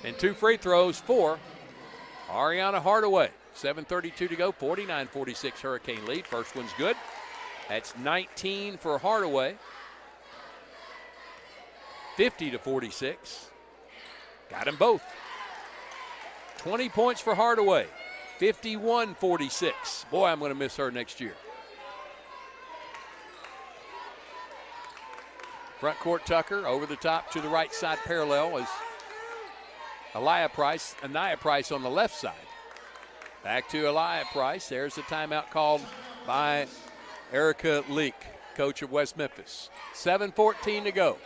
Speaker 1: And 2 free throws for Ariana Hardaway. 7:32 to go, 49-46 Hurricane lead. First one's good. That's 19 for Hardaway. 50-46. Got them both. 20 points for Hardaway. 51-46. Boy, I'm going to miss her next year. Front court Tucker, over the top to the right side parallel is Anaya Price on the left side. Back to Aliyah Price. There's the timeout called by Erica Leak, coach of West Memphis. 7:14 to go.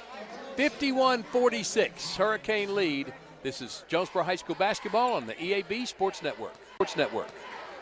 Speaker 1: 51-46, Hurricane lead. This is Jonesboro High School basketball on the EAB Sports Network.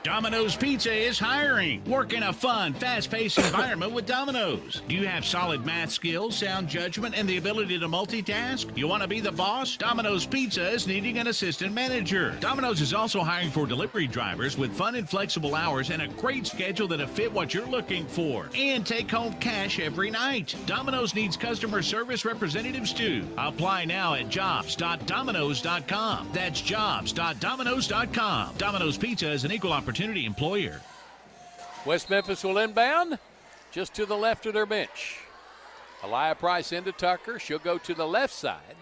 Speaker 6: Domino's Pizza is hiring. Work in a fun, fast-paced environment with Domino's. Do you have solid math skills, sound judgment, and the ability to multitask? You want to be the boss? Domino's Pizza is needing an assistant manager. Domino's is also hiring for delivery drivers with fun and flexible hours and a great schedule that'll fit what you're looking for. And take home cash every night. Domino's needs customer service representatives too. Apply now at jobs.domino's.com. That's jobs.domino's.com. Domino's Pizza is an equal opportunity employer.
Speaker 1: West Memphis will inbound just to the left of their bench. Aliyah Price into Tucker. She'll go to the left side.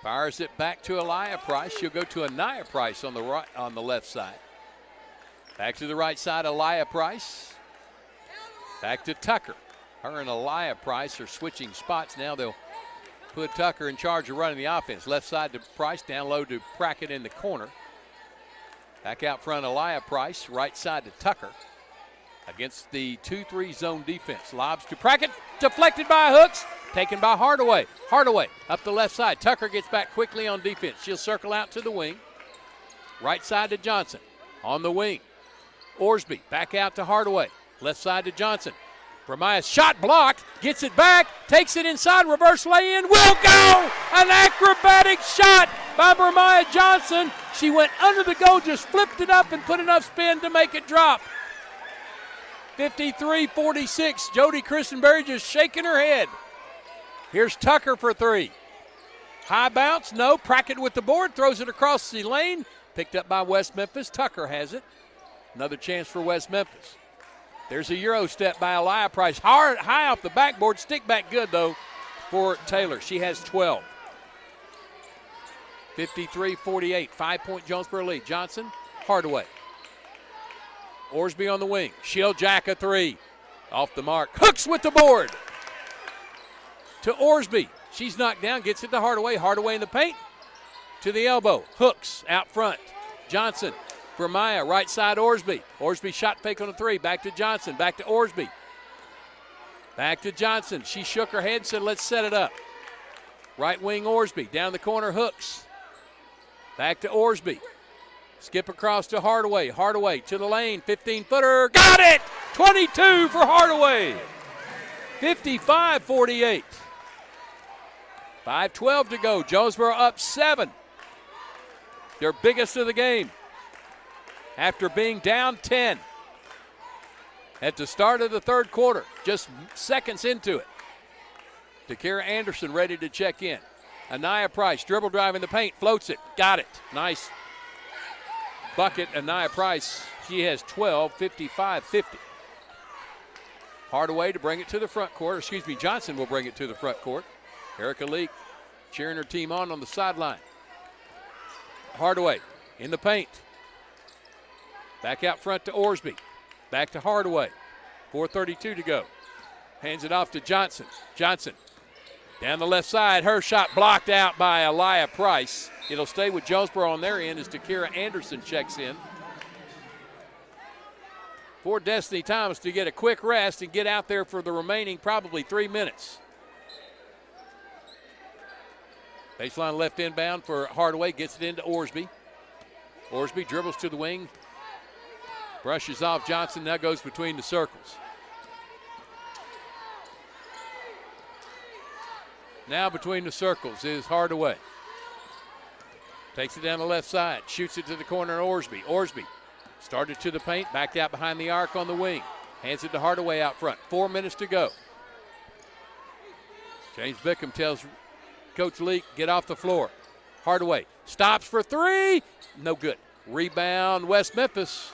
Speaker 1: Fires it back to Aliyah Price. She'll go to Anaya Price on the left side. Back to the right side, Aliyah Price. Back to Tucker. Her and Aliyah Price are switching spots. Now they'll put Tucker in charge of running the offense. Left side to Price, down low to Prackett in the corner. Back out front, Aliyah Price, right side to Tucker. Against the 2-3 zone defense. Lobs to Prackett, deflected by Hooks, taken by Hardaway. Hardaway up the left side. Tucker gets back quickly on defense. She'll circle out to the wing. Right side to Johnson. On the wing, Orsby back out to Hardaway. Left side to Johnson. Bramia's shot blocked, gets it back, takes it inside, reverse lay-in, will go! An acrobatic shot by Bramia Johnson. She went under the goal, just flipped it up and put enough spin to make it drop. 53-46, Jody Christenberry just shaking her head. Here's Tucker for 3. High bounce, no, Prackett with the board, throws it across the lane, picked up by West Memphis. Tucker has it. Another chance for West Memphis. There's a Euro step by Aliyah Price. High off the backboard. Stick back good, though, for Taylor. She has 12. 53-48. 5-point Jonesboro lead. Johnson, Hardaway. Orsby on the wing. She'll jack a 3. Off the mark. Hooks with the board. To Orsby. She's knocked down. Gets it to Hardaway. Hardaway in the paint. To the elbow. Hooks out front. Johnson for Maya. Right side, Orsby. Orsby shot fake on a three. Back to Johnson. Back to Orsby. Back to Johnson. She shook her head and said, let's set it up. Right wing, Orsby. Down the corner, Hooks. Back to Orsby. Skip across to Hardaway. Hardaway to the lane. 15-footer. Got it! 22 for Hardaway. 55-48. 5:12 to go. Jonesboro up 7. Their biggest of the game. After being down 10 at the start of the third quarter, just seconds into it. Takira Anderson ready to check in. Anaya Price, dribble drive in the paint, floats it, got it. Nice bucket, Anaya Price. She has 12, 55-50. Hardaway to bring it to the front court. Johnson will bring it to the front court. Erica Leak cheering her team on the sideline. Hardaway in the paint. Back out front to Orsby. Back to Hardaway. 4:32 to go. Hands it off to Johnson. Johnson down the left side. Her shot blocked out by Elia Price. It'll stay with Jonesboro on their end as Takira Anderson checks in. For Destiny Thomas to get a quick rest and get out there for the remaining probably 3 minutes. Baseline left inbound for Hardaway. Gets it into Orsby. Orsby dribbles to the wing. Brushes off Johnson. Now goes between the circles. Now between the circles is Hardaway. Takes it down the left side. Shoots it to the corner of Orsby. Orsby started to the paint. Backed out behind the arc on the wing. Hands it to Hardaway out front. 4 minutes to go. James Bickham tells Coach Leak, get off the floor. Hardaway stops for three. No good. Rebound, West Memphis.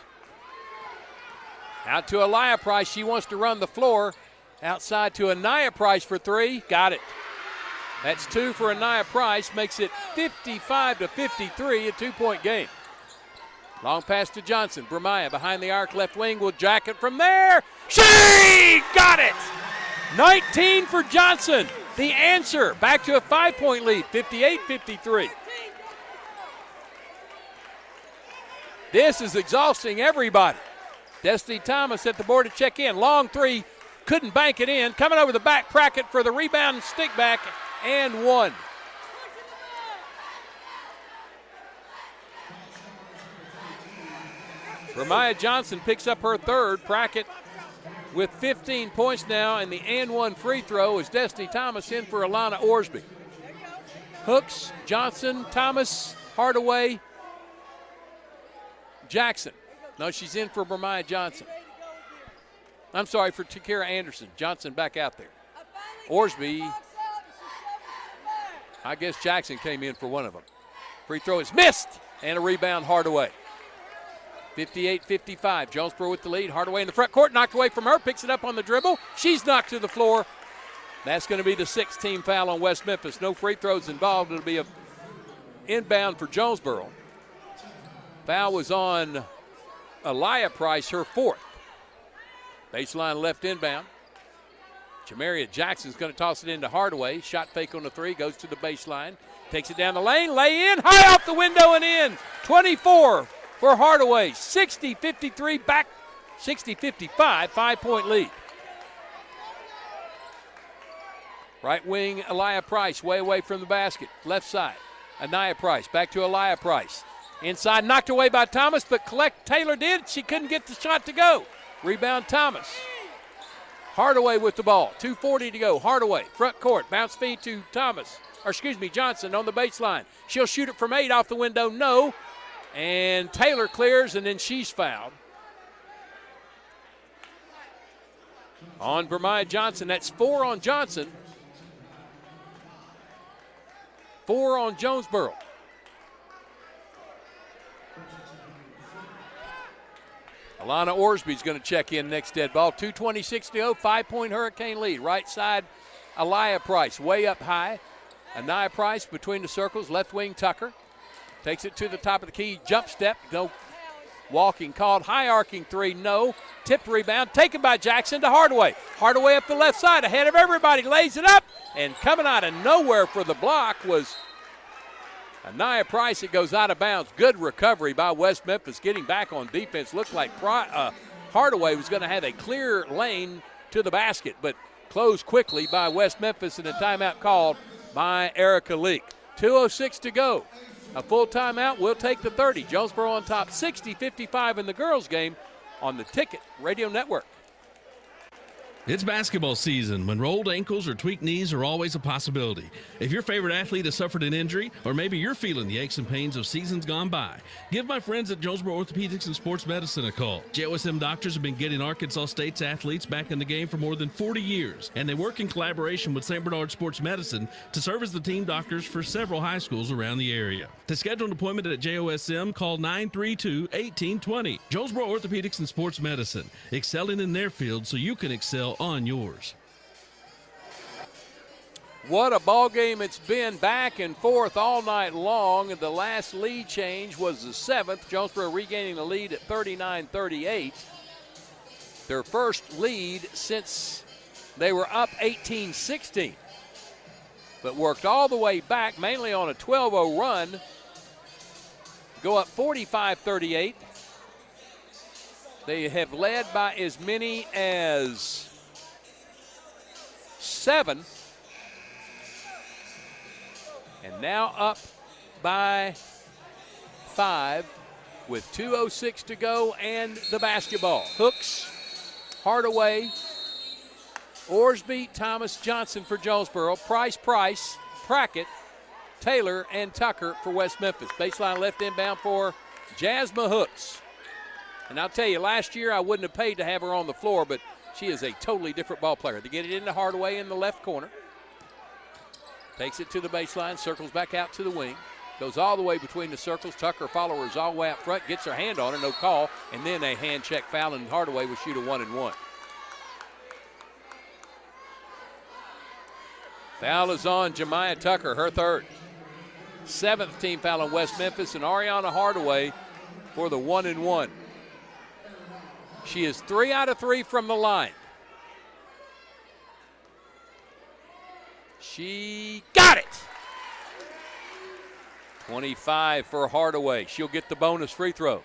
Speaker 1: Out to Elia Price. She wants to run the floor. Outside to Anaya Price for three. Got it. That's 2 for Anaya Price. Makes it 55-53, a 2-point game. Long pass to Johnson. Brumaya behind the arc, left wing will jack it from there. She got it! 19 for Johnson. The answer. Back to a 5-point lead, 58-53. This is exhausting everybody. Destiny Thomas at the board to check in. Long three, couldn't bank it in. Coming over the back bracket for the rebound and stick back, and one. Ramaya Johnson picks up her third. Brackett with 15 points now, and the and one free throw is Destiny Thomas in for Alana Orsby. Hooks, Johnson, Thomas, Hardaway, Jackson. No, she's in for Ramaya Johnson. I'm sorry, for Takira Anderson. Johnson back out there. Orsby, I guess Jackson came in for one of them. Free throw is missed, and a rebound Hardaway. 58-55, Jonesboro with the lead. Hardaway in the front court, knocked away from her, picks it up on the dribble. She's knocked to the floor. That's going to be the 6th team foul on West Memphis. No free throws involved. It'll be a inbound for Jonesboro. Foul was on Elia Price, her 4th. Baseline left inbound. Jamaria Jackson's going to toss it into Hardaway. Shot fake on the three, goes to the baseline. Takes it down the lane, lay in, high off the window and in. 24 for Hardaway. 60-53, back 60-55, 5-point lead. Right wing, Elia Price, way away from the basket. Left side, Anaya Price, back to Elia Price. Inside, knocked away by Thomas, but Taylor did. She couldn't get the shot to go. Rebound, Thomas. Hardaway with the ball. 2:40 to go. Hardaway, front court, bounce feed to Johnson on the baseline. She'll shoot it from 8 off the window. No. And Taylor clears, and then she's fouled. On Brumaya Johnson. That's 4 on Johnson. 4 on Jonesboro. Alana Orsby's going to check in next dead ball. 2:26 to go, 5-point Hurricane lead. Right side, Elia Price, way up high. Anaya Price between the circles, left wing Tucker. Takes it to the top of the key, jump step, no walking called. High arcing three, no. Tipped rebound, taken by Jackson to Hardaway. Hardaway up the left side, ahead of everybody, lays it up. And coming out of nowhere for the block was Anaya Price, it goes out of bounds. Good recovery by West Memphis, getting back on defense. Looked like Hardaway was going to have a clear lane to the basket, but closed quickly by West Memphis, and a timeout called by Erica Leak. 2:06 to go. A full timeout. We'll take the 30. Jonesboro on top 60-55 in the girls' game on the Ticket Radio Network.
Speaker 14: It's basketball season when rolled ankles or tweaked knees are always a possibility. If your favorite athlete has suffered an injury, or maybe you're feeling the aches and pains of seasons gone by, give my friends at Jonesboro Orthopedics and Sports Medicine a call. JOSM doctors have been getting Arkansas State's athletes back in the game for more than 40 years, and they work in collaboration with St. Bernard Sports Medicine to serve as the team doctors for several high schools around the area. To schedule an appointment at JOSM, call 932-1820. Jonesboro Orthopedics and Sports Medicine, excelling in their field so you can excel on yours.
Speaker 1: What a ball game it's been, back and forth all night long. The last lead change was the 7th. Jonesboro regaining the lead at 39-38. Their first lead since they were up 18-16. But worked all the way back, mainly on a 12-0 run. Go up 45-38. They have led by as many as 7, and now up by 5 with 2:06 to go and the basketball. Hooks, Hardaway, Orsby, Thomas, Johnson for Jonesboro, Price, Prackett, Taylor, and Tucker for West Memphis. Baseline left inbound for Jasmine Hooks. And I'll tell you, last year I wouldn't have paid to have her on the floor, but she is a totally different ball player. They get it into Hardaway in the left corner. Takes it to the baseline, circles back out to the wing. Goes all the way between the circles. Tucker, followers all the way out front, gets her hand on her, no call. And then a hand check foul, and Hardaway will shoot a 1-and-1. Foul is on Jemiah Tucker, her third. 7th team foul on West Memphis, and Ariana Hardaway for the 1-and-1. She is 3 out of 3 from the line. She got it. 25 for Hardaway. She'll get the bonus free throw.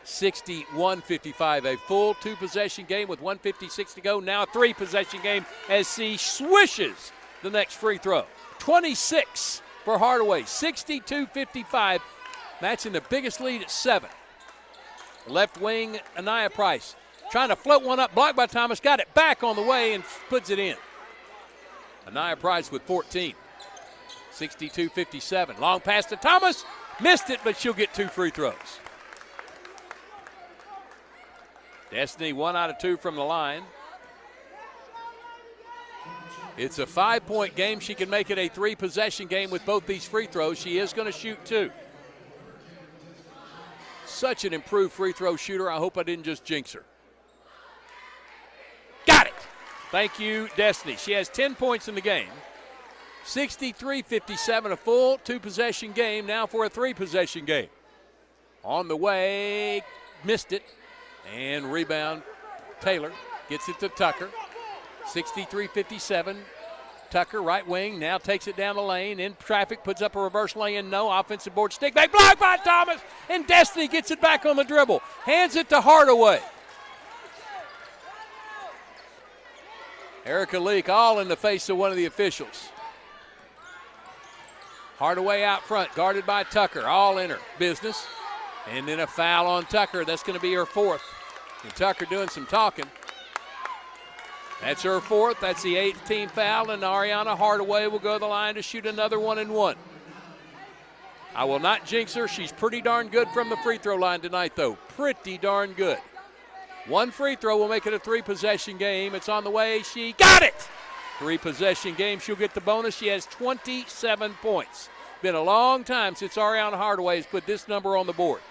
Speaker 1: 61-55, a full 2-possession game with 1:56 to go. Now a 3-possession game as she swishes the next free throw. 26 for Hardaway, 62-55, matching the biggest lead at 7. Left wing, Anaya Price. Trying to float one up, blocked by Thomas, got it back on the way and puts it in. Anaya Price with 14. 62-57. Long pass to Thomas. Missed it, but she'll get 2 free throws. Destiny 1 out of 2 from the line. It's a 5-point game. She can make it a 3-possession game with both these free throws. She is going to shoot 2. Such an improved free throw shooter. I hope I didn't just jinx her. Got it. Thank you, Destiny. She has 10 points in the game. 63-57, a full 2-possession game now for a 3-possession game. On the way, missed it. And rebound, Taylor gets it to Tucker. 63-57. Tucker, right wing, now takes it down the lane. In traffic, puts up a reverse lay-in. No. Offensive board, stick back, blocked by Thomas. And Destiny gets it back on the dribble. Hands it to Hardaway. Erica Leak all in the face of one of the officials. Hardaway out front, guarded by Tucker, all in her business. And then a foul on Tucker. That's going to be her 4th. And Tucker doing some talking. That's her 4th. That's the 8th team foul. And Ariana Hardaway will go to the line to shoot another 1-and-1. I will not jinx her. She's pretty darn good from the free throw line tonight, though. Pretty darn good. 1 free throw will make it a 3-possession game. It's on the way. She got it. 3-possession game. She'll get the bonus. She has 27 points. Been a long time since Ariana Hardaway has put this number on the board.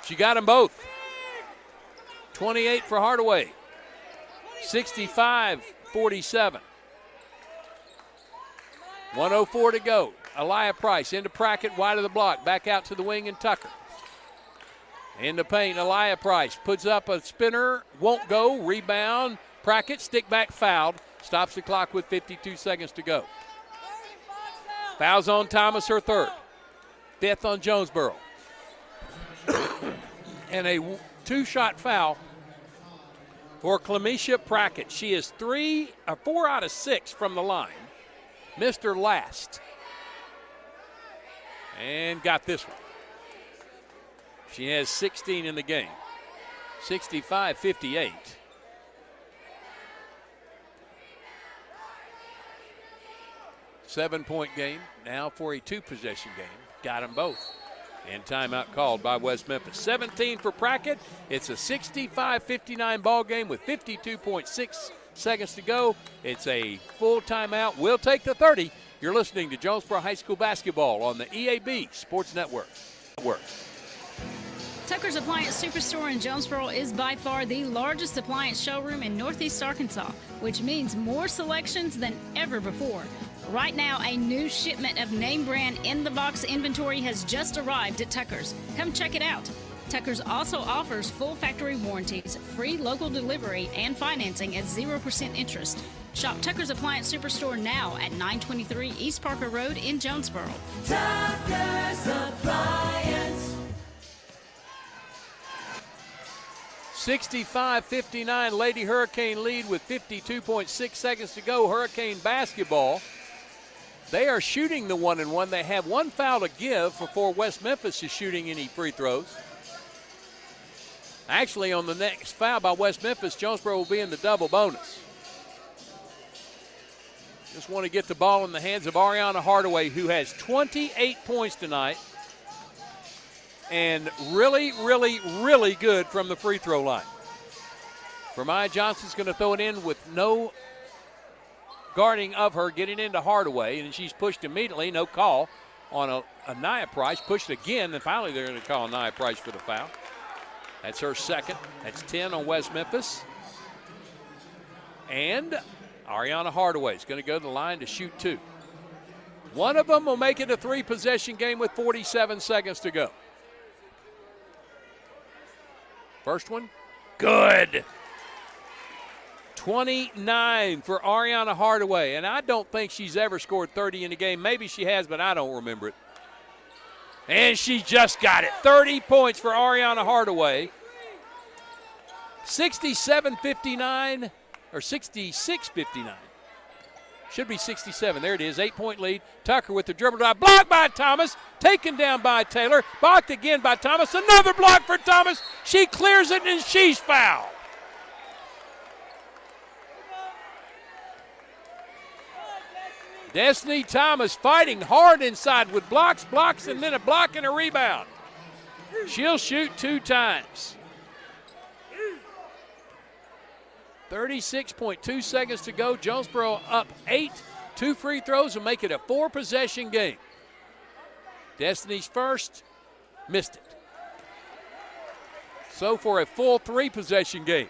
Speaker 1: She got them both. 28 for Hardaway. 65-47. 1:04 to go. Elia Price into Prackett, wide of the block. Back out to the wing and Tucker. In the paint, Elia Price puts up a spinner. Won't go. Rebound. Prackett, stick back fouled. Stops the clock with 52 seconds to go. Fouls on Thomas, her third. Fifth on Jonesboro. And a 2-shot foul for Clemetia Prackett. She is 4 out of 6 from the line. Missed her last. And got this one. She has 16 in the game. 65-58. Seven-point game now for a 2-possession game. Got them both. And timeout called by West Memphis. 17 for Prackett. It's a 65-59 ball game with 52.6 seconds to go. It's a full timeout. We'll take the 30. You're listening to Jonesboro High School basketball on the EAB Sports Network.
Speaker 10: Tucker's Appliance Superstore in Jonesboro is by far the largest appliance showroom in Northeast Arkansas, which means more selections than ever before. Right now, a new shipment of name brand in-the-box inventory has just arrived at Tucker's. Come check it out. Tucker's also offers full factory warranties, free local delivery, and financing at 0% interest. Shop Tucker's Appliance Superstore now at 923 East Parker Road in Jonesboro.
Speaker 4: Tucker's Appliance.
Speaker 1: 65-59, Lady Hurricane lead with 52.6 seconds to go. Hurricane basketball. They are shooting the 1-and-1. They have one foul to give before West Memphis is shooting any free throws. Actually, on the next foul by West Memphis, Jonesboro will be in the double bonus. Just want to get the ball in the hands of Ariana Hardaway, who has 28 points tonight. And really, really, really good from the free throw line. Vermia Johnson's going to throw it in with no guarding of her, getting into Hardaway, and she's pushed immediately. No call on a Nia Price. Pushed again, and finally they're going to call Nia Price for the foul. That's her second. That's 10 on West Memphis. And Ariana Hardaway is going to go to the line to shoot 2. One of them will make it a 3-possession game with 47 seconds to go. First one, good. 29 for Ariana Hardaway, and I don't think she's ever scored 30 in a game. Maybe she has, but I don't remember it. And she just got it. 30 points for Ariana Hardaway. 67-59, or 66-59. Should be 67. There it is, 8-point lead. Tucker with the dribble drive. Blocked by Thomas. Taken down by Taylor. Blocked again by Thomas. Another block for Thomas. She clears it, and she's fouled. Destiny Thomas fighting hard inside with blocks, and then a block and a rebound. She'll shoot 2 times. 36.2 seconds to go. Jonesboro up 8. 2 free throws will make it a 4-possession game. Destiny's first, missed it. So for a full 3-possession game.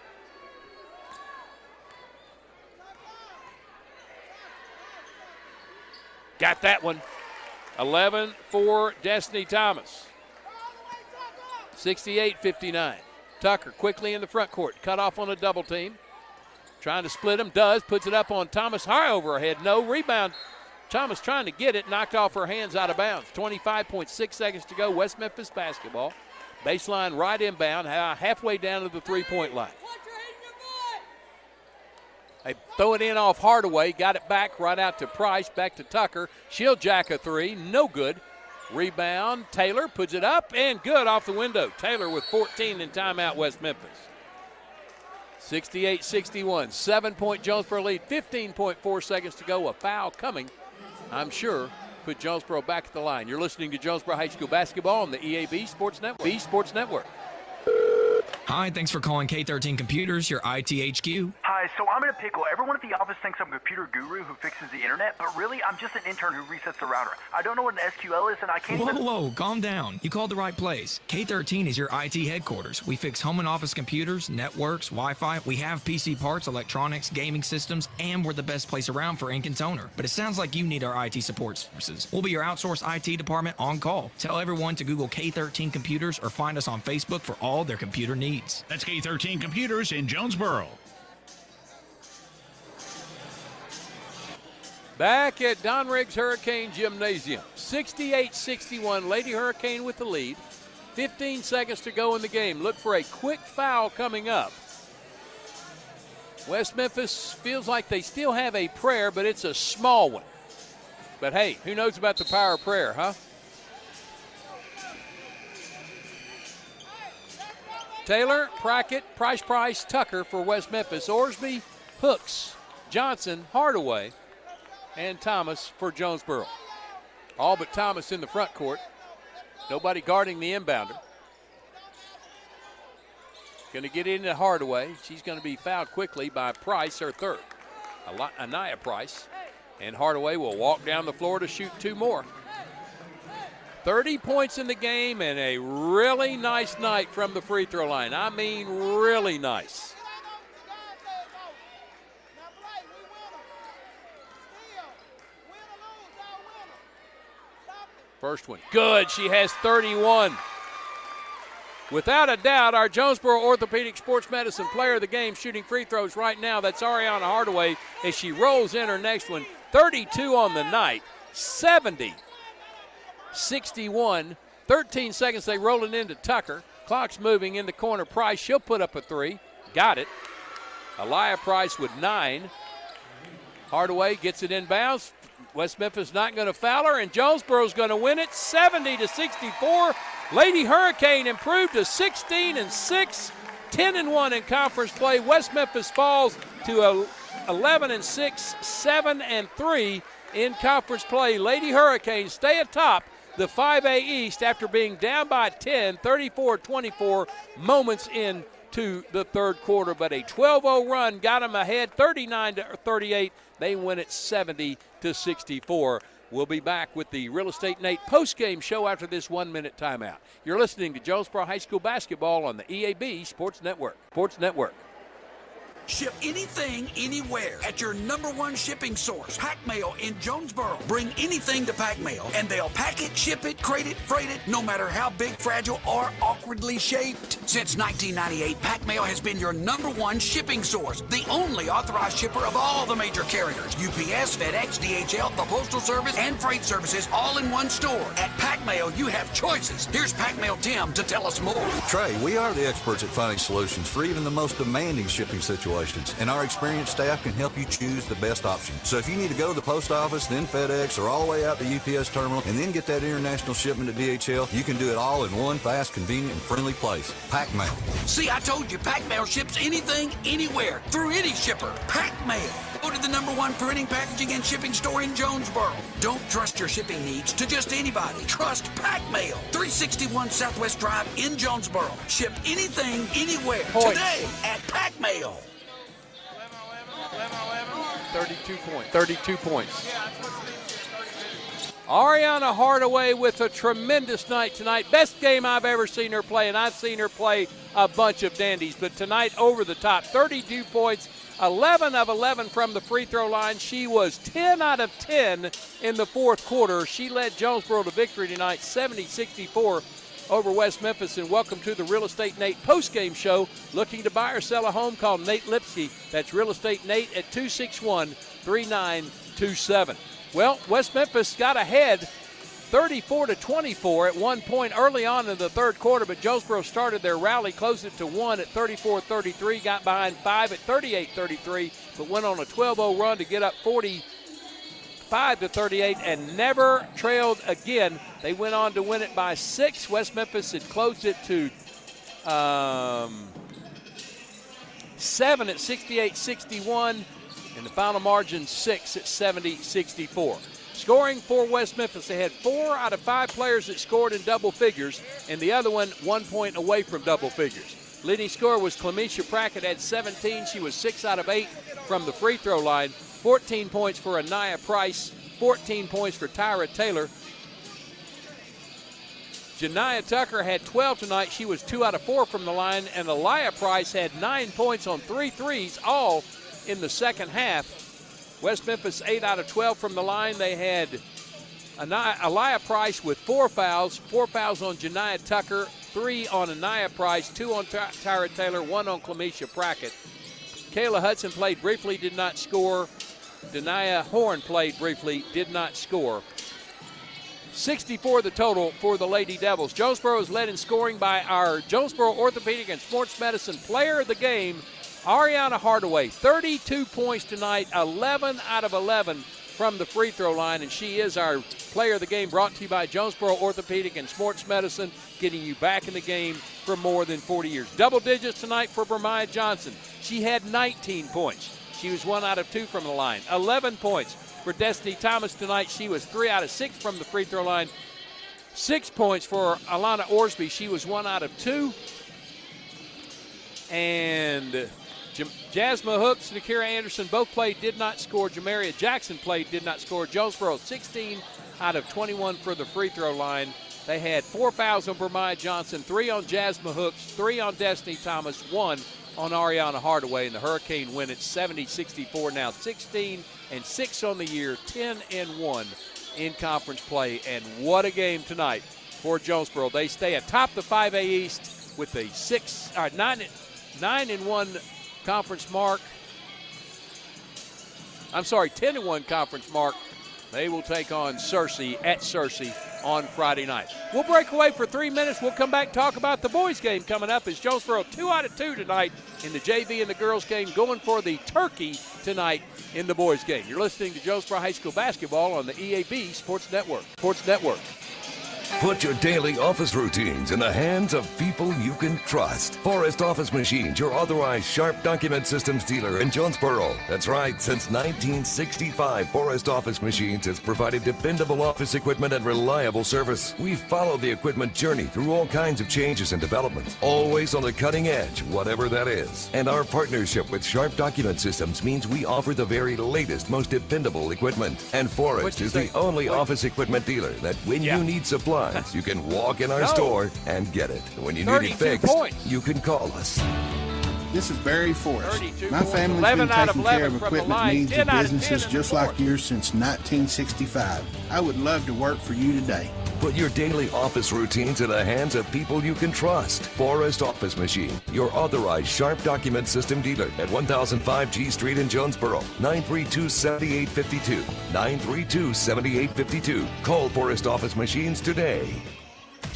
Speaker 1: Got that one. 11 for Destiny Thomas. 68-59. Tucker quickly in the front court. Cut off on a double team. Trying to split him. Does. Puts it up on Thomas. High over her head. No. Rebound. Thomas trying to get it. Knocked off her hands out of bounds. 25.6 seconds to go. West Memphis basketball. Baseline right inbound. Halfway down to the 3-point line. They throw it in off Hardaway. Got it back right out to Price. Back to Tucker. She'll jack a 3. No good. Rebound. Taylor puts it up and good off the window. Taylor with 14 in timeout West Memphis. 68-61. 7-point Jonesboro lead. 15.4 seconds to go. A foul coming, I'm sure, put Jonesboro back at the line. You're listening to Jonesboro High School basketball on the EAB Sports Network.
Speaker 15: Hi, thanks for calling K13 Computers, your IT HQ.
Speaker 16: Hi, so I'm in a pickle. Everyone at the office thinks I'm a computer guru who fixes the internet, but really, I'm just an intern who resets the router. I don't know what an SQL is, and I can't
Speaker 15: Whoa, calm down. You called the right place. K13 is your IT headquarters. We fix home and office computers, networks, Wi-Fi. We have PC parts, electronics, gaming systems, and we're the best place around for ink and toner. But it sounds like you need our IT support services. We'll be your outsourced IT department on call. Tell everyone to Google K13 Computers or find us on Facebook for all their computer needs.
Speaker 6: That's K13 Computers in Jonesboro.
Speaker 1: Back at Don Riggs Hurricane Gymnasium, 68-61, Lady Hurricane with the lead. 15 seconds to go in the game. Look for a quick foul coming up. West Memphis feels like they still have a prayer, but it's a small one. But hey, who knows about the power of prayer, huh? Taylor, Prackett, Price, Tucker for West Memphis. Orsby, Hooks, Johnson, Hardaway, and Thomas for Jonesboro. All but Thomas in the front court. Nobody guarding the inbounder. Going to get into Hardaway. She's going to be fouled quickly by Price, her third. Anaya Price. And Hardaway will walk down the floor to shoot 2 more. 30 points in the game and a really nice night from the free throw line. I mean, really nice. First one, good. She has 31. Without a doubt, our Jonesboro Orthopedic Sports Medicine player of the game shooting free throws right now. That's Ariana Hardaway as she rolls in her next one. 32 on the night, 70, 61, 13 seconds. They roll it into Tucker. Clock's moving in the corner. Price, she'll put up a 3. Got it. Aliyah Price with 9. Hardaway gets it inbounds. West Memphis not going to foul her, and Jonesboro's going to win it 70-64. Lady Hurricane improved to 16-6, 10-1 in conference play. West Memphis falls to 11-6, 7-3 in conference play. Lady Hurricanes stay atop the 5A East after being down by 10, 34-24 moments into the third quarter. But a 12-0 run got them ahead, 39-38. They win it 70-64. We'll be back with the Real Estate Nate postgame show after this 1-minute timeout. You're listening to Jonesboro High School basketball on the EAB Sports Network.
Speaker 17: Ship anything, anywhere at your #1 shipping source, Pack Mail in Jonesboro. Bring anything to Pack Mail, and they'll pack it, ship it, crate it, freight it, no matter how big, fragile, or awkwardly shaped. Since 1998, Pack Mail has been your #1 shipping source, the only authorized shipper of all the major carriers. UPS, FedEx, DHL, the Postal Service, and freight services all in one store. At Pack Mail, you have choices. Here's Pack Mail Tim to tell us more.
Speaker 18: Trey, we are the experts at finding solutions for even the most demanding shipping situations. And our experienced staff can help you choose the best option. So if you need to go to the post office, then FedEx, or all the way out to UPS terminal, and then get that international shipment to DHL, you can do it all in one fast, convenient, and friendly place. Pack Mail.
Speaker 17: See, I told you, Pack Mail ships anything, anywhere, through any shipper. Pack Mail. Go to the #1 printing, packaging, and shipping store in Jonesboro. Don't trust your shipping needs to just anybody. Trust Pack Mail. 361 Southwest Drive in Jonesboro. Ship anything, anywhere. Today at Pack Mail.
Speaker 1: 32 points. Ariana Hardaway with a tremendous night tonight. Best game I've ever seen her play, and I've seen her play a bunch of dandies. But tonight, over the top, 32 points, 11 of 11 from the free throw line. She was 10 out of 10 in the fourth quarter. She led Jonesboro to victory tonight, 70-64 over West Memphis. And welcome to the Real Estate Nate postgame show. Looking to buy or sell a home, call Nate Lipsky. That's Real Estate Nate at 261-3927. Well, West Memphis got ahead 34-24 at one point early on in the third quarter, but Jonesboro started their rally, closed it to 1 at 34-33, got behind 5 at 38-33, but went on a 12-0 run to get up 45-38 and never trailed again. They went on to win it by 6. West Memphis had closed it to 7 at 68-61. And the final margin 6 at 70-64. Scoring for West Memphis, they had 4 out of 5 players that scored in double figures, and the other one 1 point away from double figures. Leading scorer was Clemetia Prackett, had 17. She was 6 out of 8 from the free throw line. 14 points for Anaya Price, 14 points for Tyra Taylor. Janiah Tucker had 12 tonight. She was 2 out of 4 from the line, and Aliyah Price had 9 points on 3 threes, all in the second half. West Memphis 8 out of 12 from the line. They had Aliyah Price with 4 fouls on Janiah Tucker, 3 on Anaya Price, 2 on Tyra Taylor, 1 on Clemetia Prackett. Kayla Hudson played briefly, did not score. Denia Horn played briefly, did not score. 64 the total for the Lady Devils. Jonesboro is led in scoring by our Jonesboro Orthopedic and Sports Medicine Player of the Game, Ariana Hardaway. 32 points tonight, 11 out of 11 from the free throw line, and she is our Player of the Game, brought to you by Jonesboro Orthopedic and Sports Medicine, getting you back in the game for more than 40 years. Double digits tonight for Bermiah Johnson. She had 19 points. She was 1 out of 2 from the line. 11 points for Destiny Thomas tonight. She was 3 out of 6 from the free throw line. 6 points for Alana Orsby. She was 1 out of 2. And Jasmine Hooks and Akira Anderson both played, did not score. Jamaria Jackson played, did not score. Jonesboro 16 out of 21 for the free throw line. They had 4 fouls on Bermiah Johnson, 3 on Jasmine Hooks, 3 on Destiny Thomas, 1 on Ariana Hardaway, and the Hurricane win it 70-64. Now 16-6 on the year, 10-1 in conference play, and what a game tonight for Jonesboro. They stay atop the 5A East with a 9-1 conference mark. 10-1 conference mark. They will take on Searcy at Searcy on Friday night. We'll break away for 3 minutes. We'll come back and talk about the boys game coming up as Jonesboro 2 out of 2 tonight in the JV and the girls game, going for the turkey tonight in the boys game. You're listening to Jonesboro High School basketball on the EAB Sports Network.
Speaker 19: Put your daily office routines in the hands of people you can trust. Forrest Office Machines, your authorized Sharp document systems dealer in Jonesboro. That's right, since 1965, Forrest Office Machines has provided dependable office equipment and reliable service. We follow the equipment journey through all kinds of changes and developments, always on the cutting edge, whatever that is. And our partnership with Sharp document systems means we offer the very latest, most dependable equipment. And Forrest is the only office equipment dealer that when you need supplies, you can walk in our store and get it. When you need it fixed, you can call us.
Speaker 20: This is Barry Forrest. My family's been taking care of equipment needs of businesses just like yours since 1965. I would love to work for you today.
Speaker 19: Put your daily office routines in the hands of people you can trust. Forrest Office Machine, your authorized Sharp document system dealer at 1005 G Street in Jonesboro. 932-7852. 932-7852. Call Forrest Office Machines today.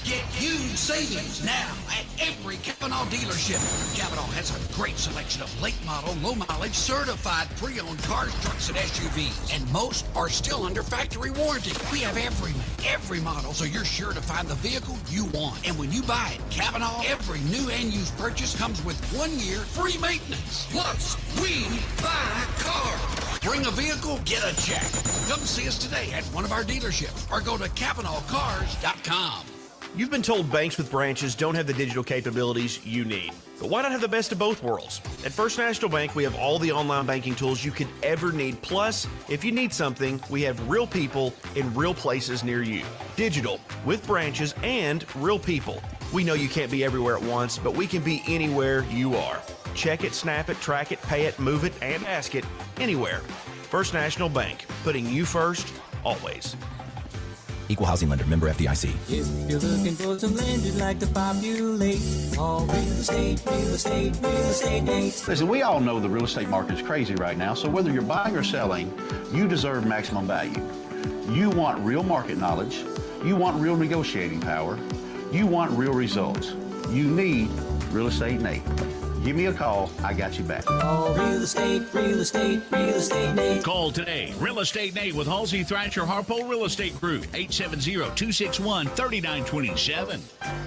Speaker 17: Get huge savings now at every Kavanaugh dealership. Kavanaugh has a great selection of late model, low mileage, certified pre-owned cars, trucks, and SUVs. And most are still under factory warranty. We have every model, so you're sure to find the vehicle you want. And when you buy at Kavanaugh, every new and used purchase comes with 1 year free maintenance. Plus, we buy cars. Bring a vehicle, get a check. Come see us today at one of our dealerships or go to CavanaughCars.com.
Speaker 21: You've been told banks with branches don't have the digital capabilities you need. But why not have the best of both worlds? At First National Bank, we have all the online banking tools you could ever need. Plus, if you need something, we have real people in real places near you. Digital, with branches and real people. We know you can't be everywhere at once, but we can be anywhere you are. Check it, snap it, track it, pay it, move it, and ask it anywhere. First National Bank, putting you first, always.
Speaker 22: Equal housing lender, member FDIC.
Speaker 23: If you're looking for some land you'd like to populate, all real estate needs.
Speaker 24: Listen, we all know the real estate market is crazy right now, so whether you're buying or selling, you deserve maximum value. You want real market knowledge. You want real negotiating power. You want real results. You need Real Estate Nate. Give me a call. I got you back.
Speaker 23: All real estate Nate.
Speaker 6: Call today. Real Estate Nate with Halsey Thrasher Harpole Real Estate Group. 870-261-3927.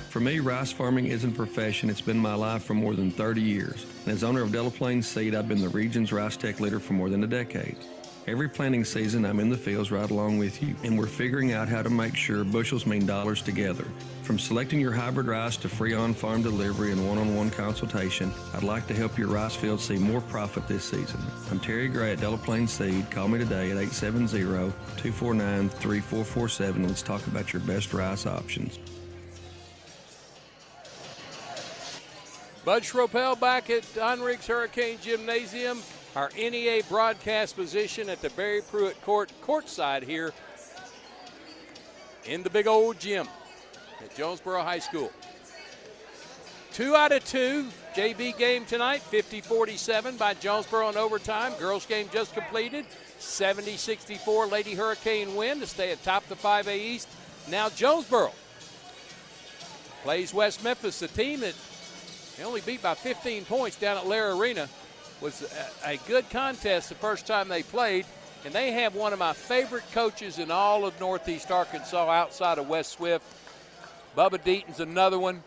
Speaker 25: For me, rice farming isn't a profession. It's been my life for more than 30 years. And as owner of Delaplane Seed, I've been the region's rice tech leader for more than a decade. Every planting season, I'm in the fields right along with you, and we're figuring out how to make sure bushels mean dollars together. From selecting your hybrid rice to free on-farm delivery and one-on-one consultation, I'd like to help your rice field see more profit this season. I'm Terry Gray at Delaplane Seed. Call me today at 870-249-3447. Let's talk about your best rice options.
Speaker 1: Bud Schropel back at Heinrichs Hurricane Gymnasium. Our NEA broadcast position at the Barry Pruitt courtside here in the big old gym at Jonesboro High School. 2 out of 2 JV game tonight, 50-47 by Jonesboro in overtime. Girls game just completed, 70-64 Lady Hurricane win to stay atop the 5A East. Now Jonesboro plays West Memphis, a team that they only beat by 15 points down at Lair Arena. Was a good contest the first time they played, and they have one of my favorite coaches in all of Northeast Arkansas outside of West Swift. Bubba Deaton's another one.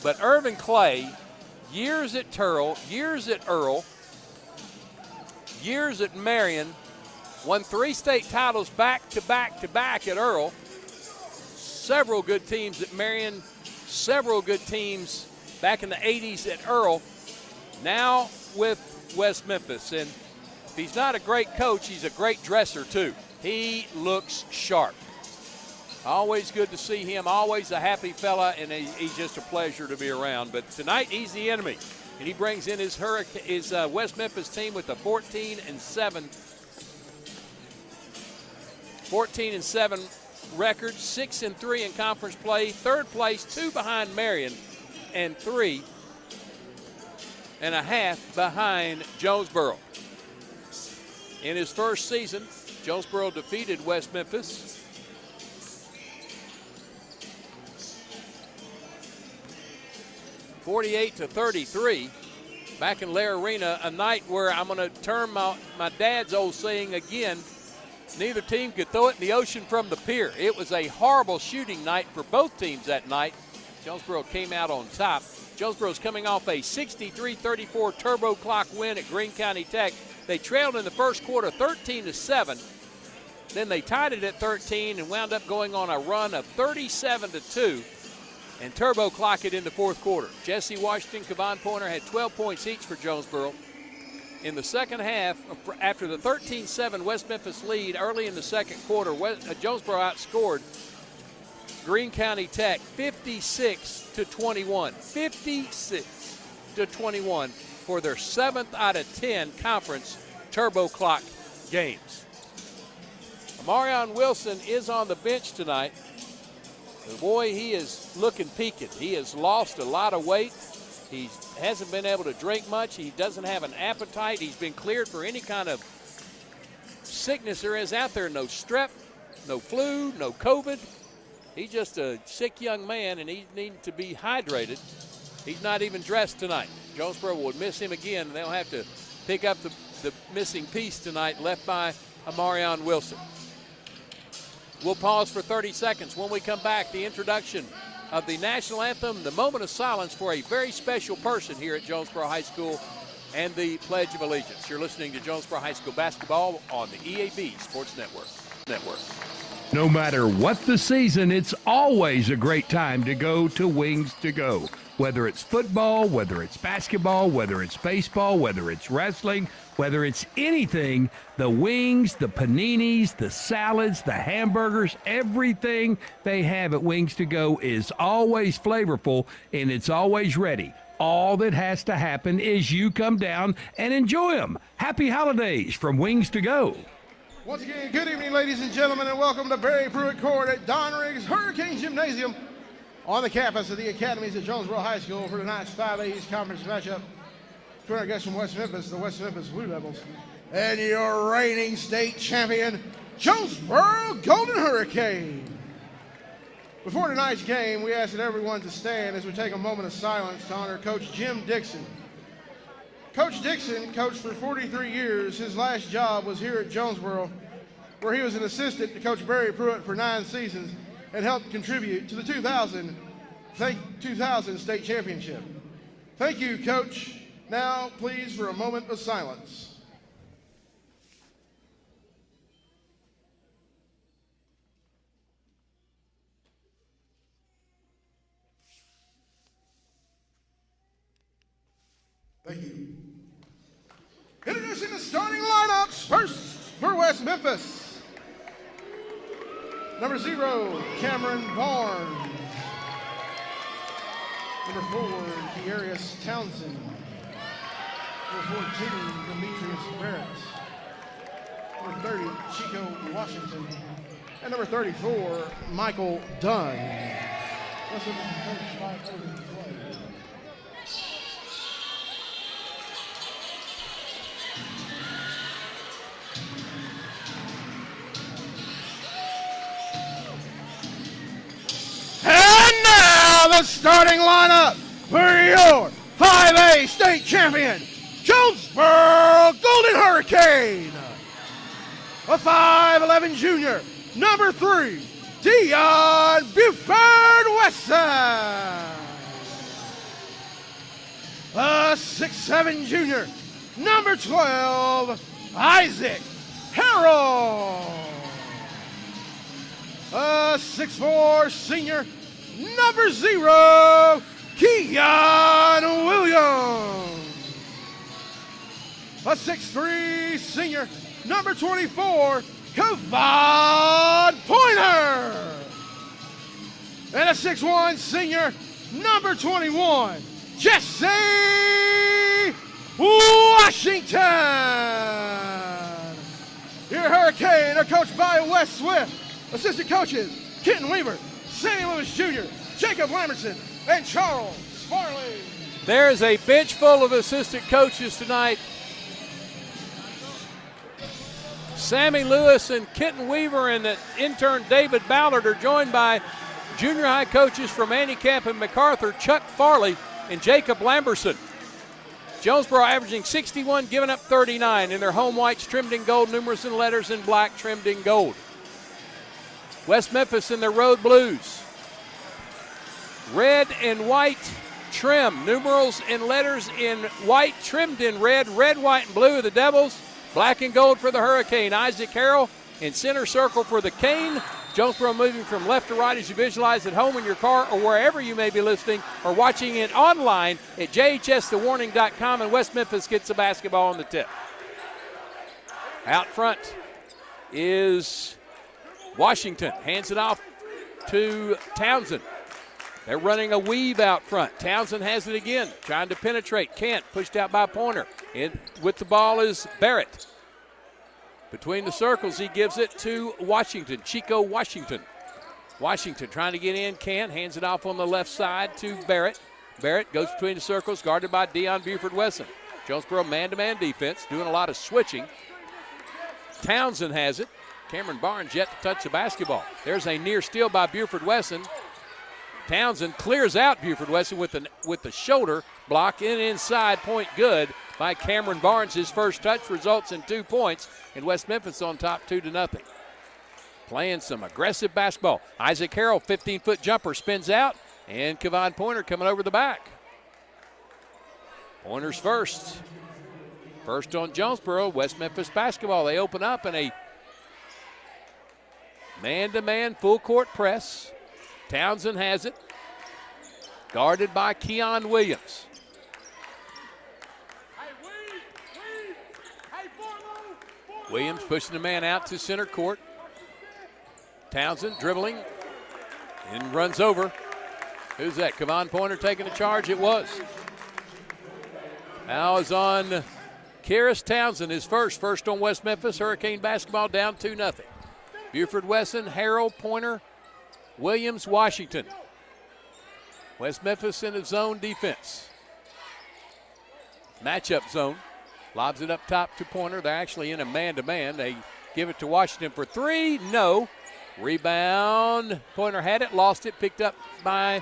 Speaker 1: But Irvin Clay, years at Turl, years at Earl, years at Marion, won 3 state titles back to back to back at Earl. Several good teams at Marion, several good teams back in the 80s at Earl. Now with West Memphis. And if he's not a great coach, he's a great dresser too. He looks sharp. Always good to see him, always a happy fella, and he's just a pleasure to be around. But tonight he's the enemy, and he brings in his West Memphis team with a 14-7 record, 6-3 in conference play, third place, 2 behind Marion, and 3.5 behind Jonesboro. In his first season, Jonesboro defeated West Memphis 48-33 back in Lair Arena, a night where I'm going to term my dad's old saying again, neither team could throw it in the ocean from the pier. It was a horrible shooting night for both teams that night. Jonesboro came out on top. Jonesboro's coming off a 63-34 turbo clock win at Greene County Tech. They trailed in the first quarter 13-7. Then they tied it at 13 and wound up going on a run of 37-2 and turbo clock it in the fourth quarter. Jesse Washington, Kevon Pointer had 12 points each for Jonesboro. In the second half, after the 13-7 West Memphis lead early in the second quarter, Jonesboro outscored Greene County Tech 56-21. 56-21 for their 7th out of 10 conference turbo clock games. Marion Wilson is on the bench tonight. Boy, he is looking peaked. He has lost a lot of weight. He hasn't been able to drink much. He doesn't have an appetite. He's been cleared for any kind of sickness there is out there. No strep, no flu, no COVID. He's just a sick young man, and he needs to be hydrated. He's not even dressed tonight. Jonesboro will miss him again, and they'll have to pick up the missing piece tonight left by Amarion Wilson. We'll pause for 30 seconds. When we come back, the introduction of the national anthem, the moment of silence for a very special person here at Jonesboro High School, and the Pledge of Allegiance. You're listening to Jonesboro High School basketball on the EAB Sports Network.
Speaker 2: No matter what the season, it's always a great time to go to Wings to Go. Whether it's football, whether it's basketball, whether it's baseball, whether it's wrestling, whether it's anything, the wings, the paninis, the salads, the hamburgers, everything they have at Wings to Go is always flavorful and it's always ready. All that has to happen is you come down and enjoy them. Happy holidays from Wings to Go.
Speaker 3: Once again, good evening, ladies and gentlemen, and welcome to Barry Pruitt Court at Don Riggs Hurricane Gymnasium on the campus of the Academies at Jonesboro High School for tonight's 5A East Conference matchup. To our guests from West Memphis, the West Memphis Blue Devils, and your reigning state champion, Jonesboro Golden Hurricane. Before tonight's game, we ask that everyone to stand as we take a moment of silence to honor Coach Jim Dixon. Coach Dixon coached for 43 years. His last job was here at Jonesboro, where he was an assistant to Coach Barry Pruitt for 9 seasons and helped contribute to the 2000 state championship. Thank you, Coach. Now, please, for a moment of silence. Thank you. Introducing the starting lineups. First, for West Memphis, number 0, Cameron Barnes. Number 4, Kiarius Townsend. Number 14, Demetrius Barrett. Number 30, Chico Washington. And number 34, Michael Dunn. starting lineup for your 5A state champion, Jonesboro Golden Hurricane. A 5'11 junior, number 3, Dion Buford Westside. A 6'7 junior, number 12, Isaac Harrell. A 6'4 senior, number 0, Keon Williams. A 6'3 senior, number 24, Kavon Pointer. And a 6'1 senior, number 21, Jesse Washington. Your Hurricane are coached by Wes Swift. Assistant coaches, Kenton Weaver, Sammy Lewis Jr., Jacob Lambertson, and Charles Farley.
Speaker 1: There's a bench full of assistant coaches tonight. Sammy Lewis and Kenton Weaver and the intern David Ballard are joined by junior high coaches from Handicap and MacArthur, Chuck Farley and Jacob Lamberson. Jonesboro averaging 61, giving up 39 in their home whites trimmed in gold, numerals and letters in black trimmed in gold. West Memphis in their road blues. Red and white trim, numerals and letters in white trimmed in red, red, white, and blue are the Devils. Black and gold for the Hurricane. Isaac Harrell in center circle for the Cane. Jonesboro moving from left to right as you visualize at home in your car or wherever you may be listening or watching it online at jhsthewarning.com, and West Memphis gets the basketball on the tip. Out front is Washington. Hands it off to Townsend. They're running a weave out front. Townsend has it again, trying to penetrate. Can't. Pushed out by Pointer. In with the ball is Barrett. Between the circles, he gives it to Washington, Chico Washington. Washington trying to get in, can't. Hands it off on the left side to Barrett. Barrett goes between the circles, guarded by Dion Buford Wesson. Jonesboro man-to-man defense, doing a lot of switching. Townsend has it. Cameron Barnes yet to touch the basketball. There's a near steal by Buford Wesson. Townsend clears out Buford Wesson with the shoulder block and inside, point good by Cameron Barnes. His first touch results in 2 points, and West Memphis on top 2-0. Playing some aggressive basketball. Isaac Harrell, 15-foot jumper, spins out, and Kavon Pointer coming over the back. Pointer's first. First on Jonesboro, West Memphis basketball. They open up in a man-to-man full court press. Townsend has it, guarded by Keon Williams. Williams pushing the man out to center court. Townsend dribbling and runs over. Who's that? Kavon Pointer taking the charge? It was. Now is on Karis Townsend, his first on West Memphis. Hurricane basketball down 2-0. Buford Wesson, Harrell, Pointer, Williams, Washington. West Memphis in a zone defense. Matchup zone. Lobs it up top to Pointer. They're actually in a man-to-man. They give it to Washington for 3. No. Rebound. Pointer had it, lost it, picked up by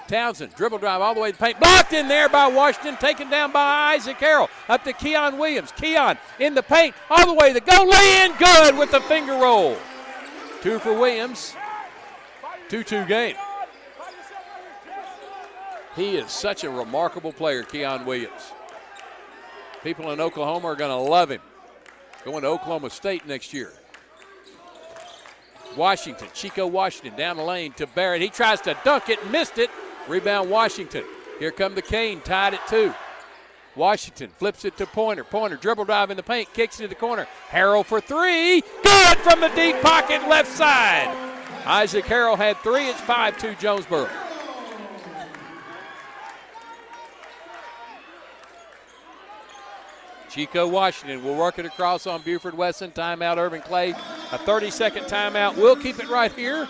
Speaker 1: Townsend. Dribble drive all the way to the paint. Blocked in there by Washington, taken down by Isaac Harrell. Up to Keon Williams. Keon in the paint all the way to the goal. Lay in good with the finger roll. 2 for Williams. 2-2 game. He is such a remarkable player, Keon Williams. People in Oklahoma are going to love him. Going to Oklahoma State next year. Washington, Chico Washington down the lane to Barrett. He tries to dunk it, missed it. Rebound Washington. Here come the Cane, tied at 2. Washington flips it to Pointer. Pointer dribble drive in the paint, kicks into the corner. Harrell for 3. Good from the deep pocket left side. Isaac Harrell had 3. It's 5-2 Jonesboro. Chico Washington will work it across on Buford Wesson. Timeout, Irvin Clay. A 30-second timeout. We'll keep it right here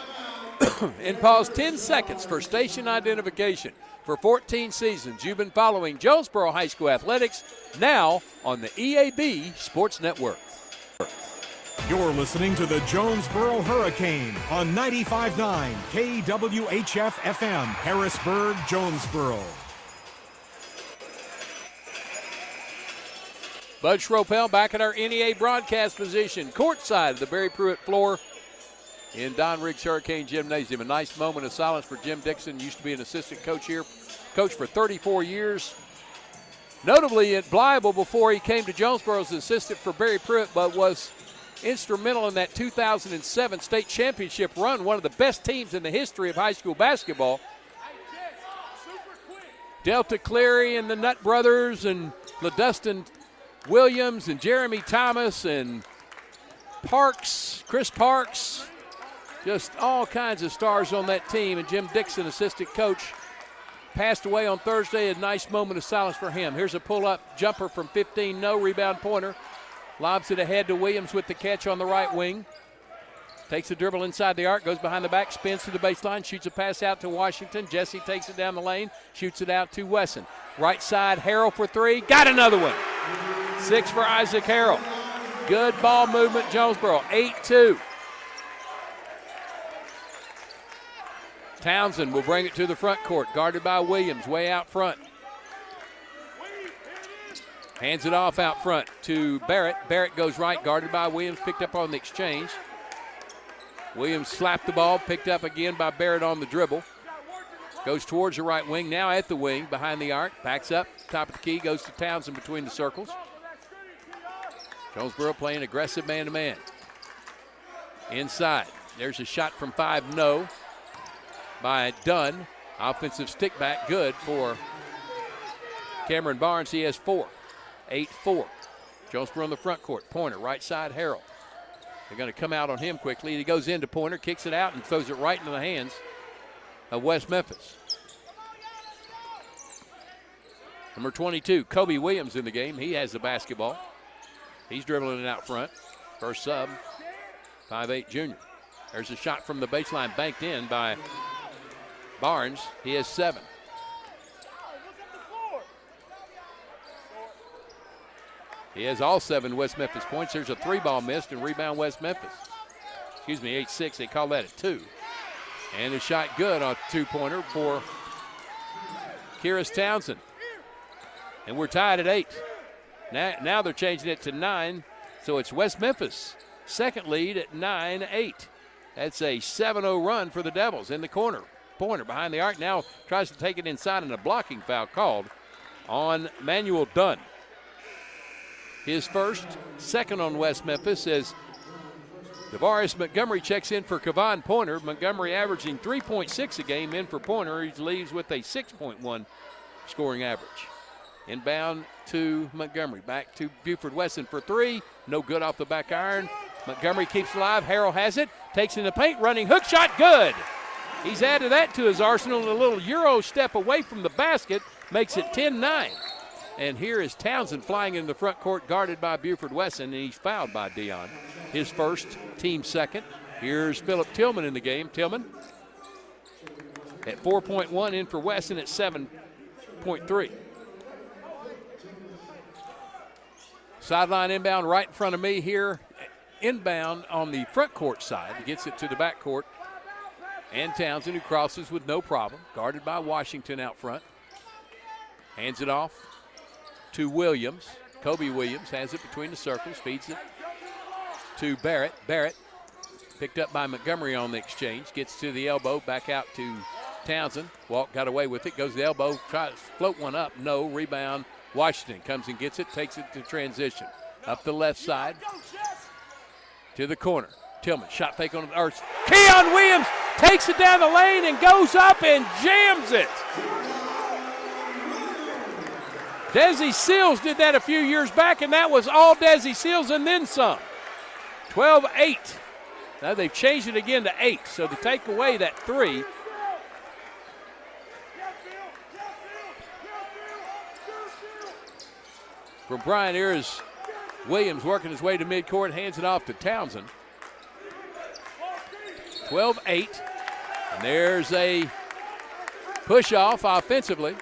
Speaker 1: and pause 10 seconds for station identification. For 14 seasons, you've been following Jonesboro High School athletics, now on the EAB Sports Network.
Speaker 5: You're listening to the Jonesboro Hurricane on 95.9 KWHF FM, Harrisburg, Jonesboro.
Speaker 1: Bud Schropel back at our NEA broadcast position, courtside of the Barry Pruitt floor in Don Riggs Hurricane Gymnasium. A nice moment of silence for Jim Dixon. Used to be an assistant coach here, coached for 34 years. Notably at Blyable before he came to Jonesboro as assistant for Barry Pruitt, but was instrumental in that 2007 state championship run, one of the best teams in the history of high school basketball. Delta Cleary and the Nutt brothers and LaDustin Williams and Jeremy Thomas and Parks, Chris Parks, just all kinds of stars on that team. And Jim Dixon, assistant coach, passed away on Thursday. A nice moment of silence for him. Here's a pull-up jumper from 15, no rebound Pointer. Lobs it ahead to Williams with the catch on the right wing. Takes a dribble inside the arc, goes behind the back, spins to the baseline, shoots a pass out to Washington. Jesse takes it down the lane, shoots it out to Wesson. Right side, Harrell for three. Got another one. 6 for Isaac Harrell. Good ball movement, Jonesboro. 8-2. Townsend will bring it to the front court, guarded by Williams, way out front. Hands it off out front to Barrett. Barrett goes right, guarded by Williams, picked up on the exchange. Williams slapped the ball, picked up again by Barrett on the dribble. Goes towards the right wing, now at the wing, behind the arc. Backs up, top of the key, goes to Townsend between the circles. Jonesboro playing aggressive man-to-man. Inside, there's a shot from 5, no, by Dunn. Offensive stick back, good for Cameron Barnes. He has 4. 8-4. Jonesboro on the front court. Pointer, right side, Harrell. They're going to come out on him quickly. He goes into Pointer, kicks it out, and throws it right into the hands of West Memphis. Number 22, Kobe Williams in the game. He has the basketball. He's dribbling it out front. First sub, 5'8" junior. There's a shot from the baseline, banked in by Barnes. He has 7. He has all 7 West Memphis points. There's a 3-ball missed and rebound West Memphis. Excuse me, 8-6. They call that a 2. And a shot good on a 2-pointer for Kyrus Townsend. And we're tied at 8. Now they're changing it to 9. So it's West Memphis. Second lead at 9-8. That's a 7-0 run for the Devils in the corner. Pointer behind the arc now tries to take it inside, and a blocking foul called on Manuel Dunn. His first, second on West Memphis as Devarius Montgomery checks in for Kevon Pointer. Montgomery averaging 3.6 a game in for Pointer. He leaves with a 6.1 scoring average. Inbound to Montgomery. Back to Buford Wesson for 3. No good off the back iron. Montgomery keeps alive. Harrell has it. Takes in the paint. Running hook shot. Good. He's added that to his arsenal. A little Euro step away from the basket. Makes it 10-9. And here is Townsend flying in the front court, guarded by Buford Wesson, and he's fouled by Dion. His first, team second. Here's Philip Tillman in the game. Tillman at 4.1, in for Wesson at 7.3. Sideline inbound right in front of me here. Inbound on the front court side. He gets it to the back court. And Townsend, who crosses with no problem, guarded by Washington out front. Hands it off to Williams. Kobe Williams has it between the circles, feeds it to Barrett. Barrett picked up by Montgomery on the exchange, gets to the elbow, back out to Townsend. Walk got away with it, goes to the elbow, tries to float one up, no, rebound. Washington comes and gets it, takes it to transition. Up the left side to the corner. Tillman, shot fake on the arch. Keon Williams takes it down the lane and goes up and jams it. Desi Seals did that a few years back, and that was all Desi Seals and then some. 12-8. Now they've changed it again to 8, so to take away that 3. From Bryant, here's Williams working his way to midcourt, hands it off to Townsend. 12-8. And there's a push-off offensively.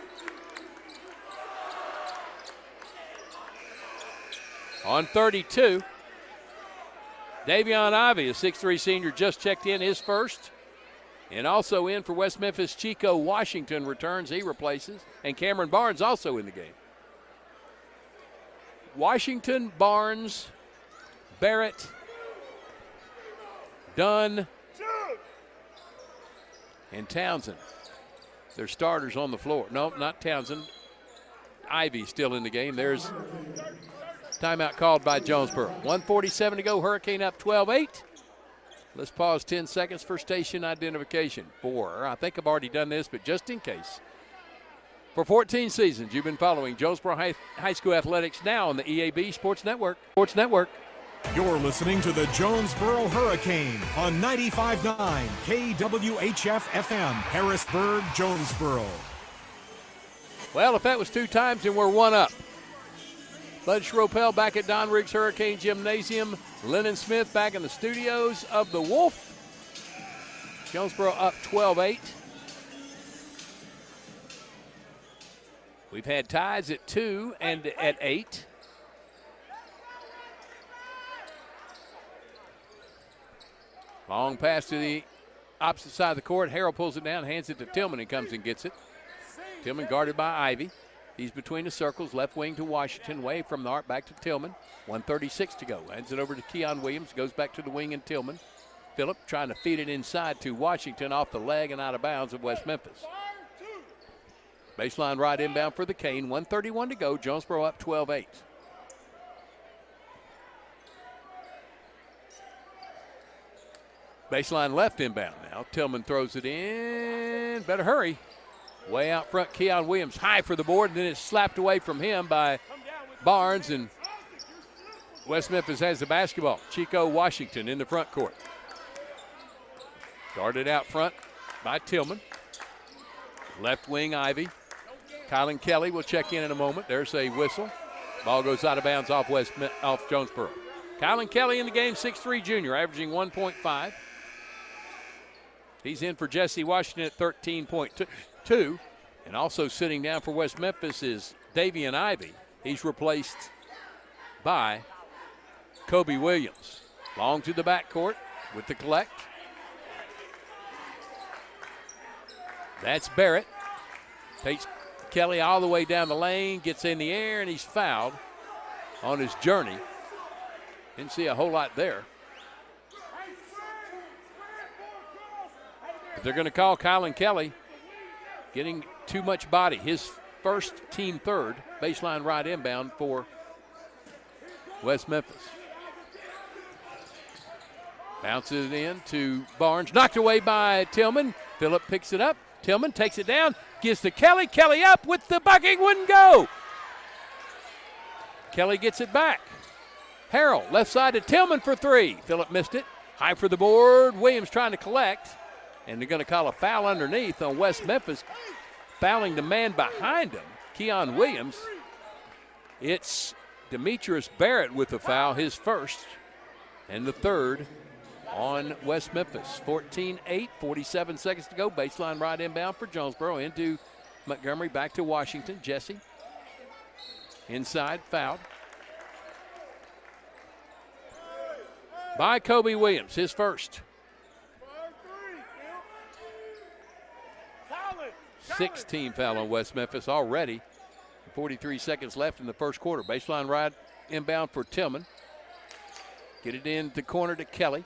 Speaker 1: On 32. Davion Ivey, a 6'3 senior, just checked in, his first. And also in for West Memphis, Chico Washington returns. He replaces. And Cameron Barnes also in the game. Washington, Barnes, Barrett, Dunn, and Townsend. They're starters on the floor. No, not Townsend. Ivy still in the game. There's timeout called by Jonesboro. 1:47 to go. Hurricane up 12-8. Let's pause 10 seconds for station identification. I think I've already done this, but just in case. For 14 seasons, you've been following Jonesboro High School athletics now on the EAB Sports Network.
Speaker 5: You're listening to the Jonesboro Hurricane on 95.9 KWHF FM, Harrisburg, Jonesboro.
Speaker 1: Well, if that was 2 times, then we're 1 up. Bud Schropel back at Don Riggs Hurricane Gymnasium. Lennon Smith back in the studios of the Wolf. Jonesboro up 12-8. We've had ties at 2 and at 8. Long pass to the opposite side of the court. Harrell pulls it down, hands it to Tillman, and comes and gets it. Tillman guarded by Ivy. He's between the circles, left wing to Washington, away from the arc, back to Tillman. 1:36 to go. Hands it over to Keon Williams, goes back to the wing and Tillman. Phillip trying to feed it inside to Washington off the leg and out of bounds of West Memphis. Baseline right inbound for the Cane. 1:31 to go. Jonesboro up 12-8. Baseline left inbound now. Tillman throws it in. Better hurry. Way out front, Keon Williams high for the board, and then it's slapped away from him by Barnes, and West Memphis has the basketball. Chico Washington in the front court. Guarded out front by Tillman. Left wing, Ivy. Kylan Kelly will check in a moment. There's a whistle. Ball goes out of bounds off Jonesboro. Kylan Kelly in the game, 6'3 junior, averaging 1.5. He's in for Jesse Washington at 13.2. And also sitting down for West Memphis is Davion Ivey. He's replaced by Kobe Williams. Long to the backcourt with the collect. That's Barrett. Takes Kelly all the way down the lane, gets in the air, and he's fouled on his journey. Didn't see a whole lot there. But they're going to call Kylan Kelly getting too much body. His first, team third, baseline right inbound for West Memphis. Bounces it in to Barnes. Knocked away by Tillman. Phillip picks it up. Tillman takes it down. Gives to Kelly. Kelly up with the bucket. Wouldn't go. Kelly gets it back. Harrell left side to Tillman for 3. Phillip missed it. High for the board. Williams trying to collect. And they're going to call a foul underneath on West Memphis, fouling the man behind him, Keon Williams. It's Demetrius Barrett with the foul, his first, and the third on West Memphis. 14-8, 47 seconds to go. Baseline right inbound for Jonesboro into Montgomery, back to Washington. Jesse inside, fouled by Kobe Williams, his first. 16 foul on West Memphis already. 43 seconds left in the first quarter. Baseline right inbound for Tillman. Get it in the corner to Kelly.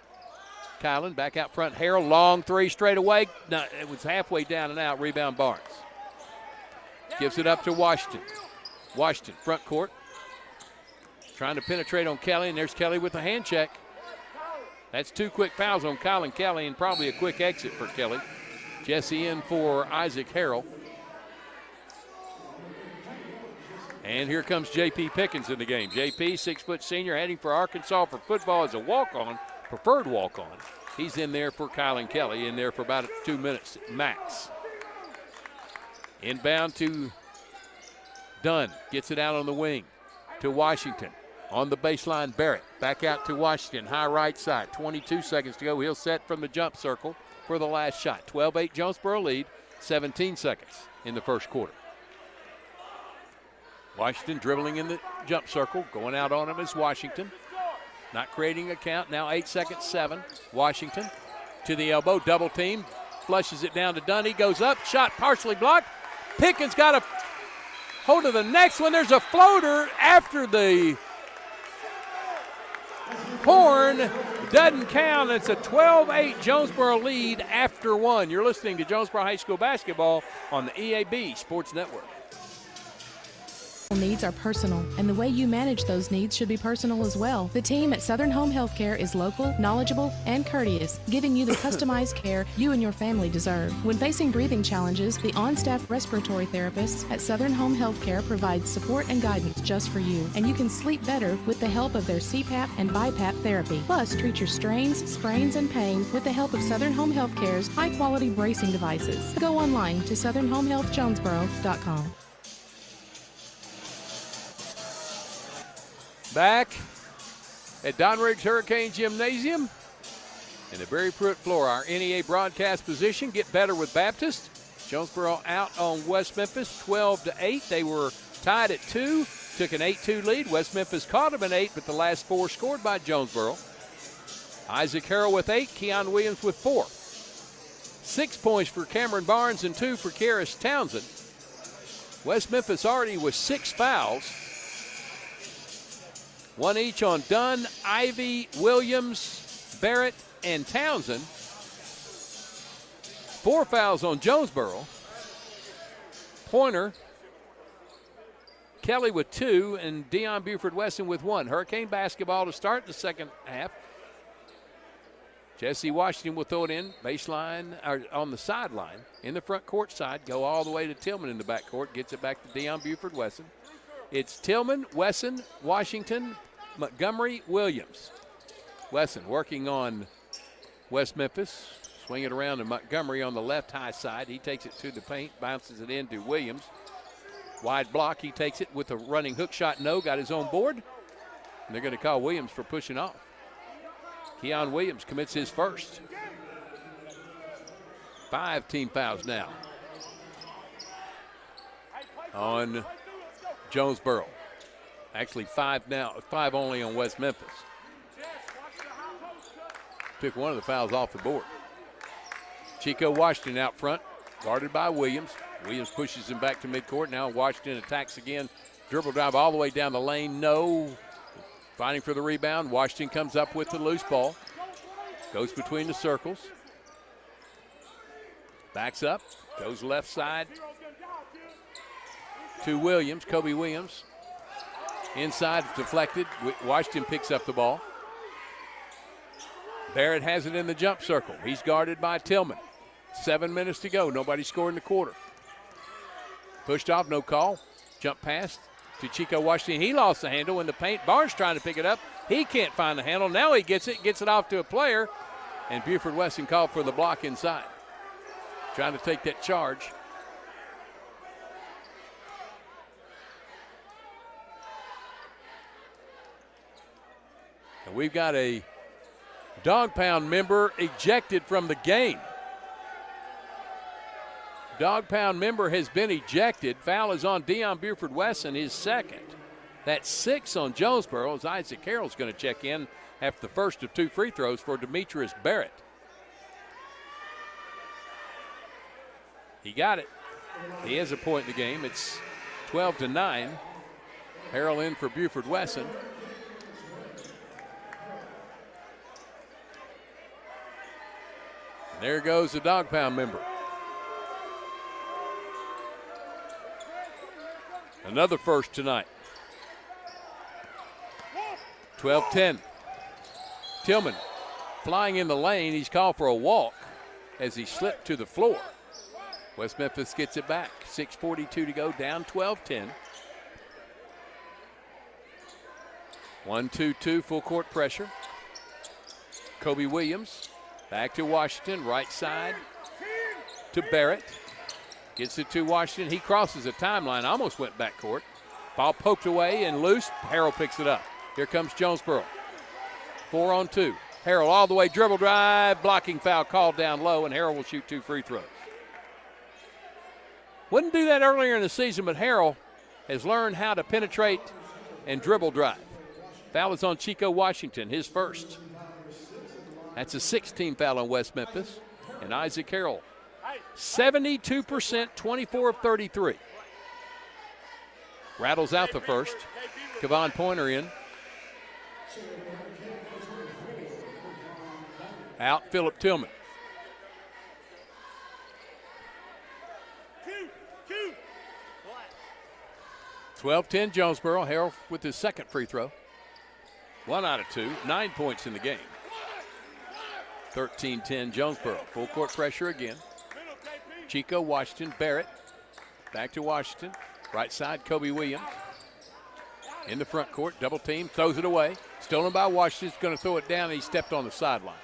Speaker 1: Kylan back out front. Harrell, long 3 straight away. No, it was halfway down and out. Rebound Barnes. Gives it up to Washington. Washington, front court. Trying to penetrate on Kelly, and there's Kelly with a hand check. That's 2 quick fouls on Kylan Kelly and probably a quick exit for Kelly. Jesse in for Isaac Harrell. And here comes J.P. Pickens in the game. J.P., 6-foot senior, heading for Arkansas for football as a walk-on, preferred walk-on. He's in there for Kylan Kelly, in there for about 2 minutes max. Inbound to Dunn. Gets it out on the wing to Washington. On the baseline, Barrett. Back out to Washington, high right side. 22 seconds to go. He'll set from the jump circle for the last shot. 12-8 Jonesboro lead, 17 seconds in the first quarter. Washington dribbling in the jump circle. Going out on him is Washington. Not creating a count. Now 8 seconds, 7. Washington to the elbow. Double team. Flushes it down to Dunn. He goes up. Shot partially blocked. Pickens got a hold of the next one. There's a floater after the horn. Doesn't count. It's a 12-8 Jonesboro lead after one. You're listening to Jonesboro High School basketball on the EAB Sports Network.
Speaker 7: Needs are personal, and the way you manage those needs should be personal as well. The team at Southern Home Healthcare is local, knowledgeable, and courteous, giving you the customized care you and your family deserve. When facing breathing challenges, the on-staff respiratory therapists at Southern Home Healthcare provide support and guidance just for you, and you can sleep better with the help of their CPAP and BiPAP therapy. Plus, treat your strains, sprains, and pain with the help of Southern Home Healthcare's high-quality bracing devices. Go online to southernhomehealthjonesboro.com.
Speaker 1: Back at Don Riggs Hurricane Gymnasium in the Barry Pruitt floor. Our NEA broadcast position, get better with Baptist. Jonesboro out on West Memphis 12-8. They were tied at 2, took an 8-2 lead. West Memphis caught them at 8, but the last 4 scored by Jonesboro. Isaac Harrell with 8, Keon Williams with 4. 6 points for Cameron Barnes and 2 for Karis Townsend. West Memphis already with 6 fouls. 1 each on Dunn, Ivy, Williams, Barrett, and Townsend. 4 fouls on Jonesboro. Pointer, Kelly with 2, and Deion Buford-Wesson with 1. Hurricane basketball to start the second half. Jesse Washington will throw it in baseline, or on the sideline, in the front court side, go all the way to Tillman in the back court, gets it back to Deion Buford-Wesson. It's Tillman, Wesson, Washington, Montgomery, Williams. Wesson working on West Memphis. Swing it around to Montgomery on the left high side. He takes it to the paint, bounces it into Williams. Wide block, he takes it with a running hook shot. No, got his own board. And they're going to call Williams for pushing off. Keon Williams commits his first. 5 team fouls now on Jonesboro. Actually 5 now, 5 only on West Memphis. Took one of the fouls off the board. Chico Washington out front, guarded by Williams. Williams pushes him back to midcourt. Now Washington attacks again. Dribble drive all the way down the lane. No. Fighting for the rebound. Washington comes up with the loose ball. Goes between the circles. Backs up. Goes left side to Williams. Kobe Williams. Inside, deflected. Washington picks up the ball. Barrett has it in the jump circle. He's guarded by Tillman. 7 minutes to go. Nobody scored in the quarter. Pushed off, no call. Jump pass to Chico Washington. He lost the handle in the paint. Barnes trying to pick it up. He can't find the handle. Now he gets it off to a player. And Buford-Wesson called for the block inside. Trying to take that charge. And we've got a Dog Pound member ejected from the game. Dog Pound member has been ejected. Foul is on Deion Buford-Wesson, his second. That's 6 on Jonesboro, as Isaac Carroll's going to check in after the first of 2 free throws for Demetrius Barrett. He got it. He has a point in the game. It's 12-9. Harrell in for Buford-Wesson. There goes the Dog Pound member. Another first tonight. 12-10. Tillman flying in the lane. He's called for a walk as he slipped to the floor. West Memphis gets it back. 6:42 to go, down 12-10. 1-2-2, full court pressure. Kobe Williams back to Washington, right side to Barrett. Gets it to Washington. He crosses the timeline, almost went backcourt. Ball poked away and loose. Harrell picks it up. Here comes Jonesboro. 4-on-2. Harrell all the way, dribble drive, blocking foul called down low, and Harrell will shoot 2 free throws. Wouldn't do that earlier in the season, but Harrell has learned how to penetrate and dribble drive. Foul is on Chico Washington, his first. That's a 16 foul on West Memphis. And Isaac Carroll, 72%, 24 of 33. Rattles out the first. Kevon Pointer in. Out, Phillip Tillman.
Speaker 4: Two.
Speaker 1: 12-10 Jonesboro. Harrell with his second free throw. 1 out of 2, 9 points in the game. 13-10 Jonesboro. Full court pressure again. Chico, Washington, Barrett. Back to Washington. Right side, Kobe Williams. In the front court, double team, throws it away. Stolen by Washington, going to throw it down, and he stepped on the sideline.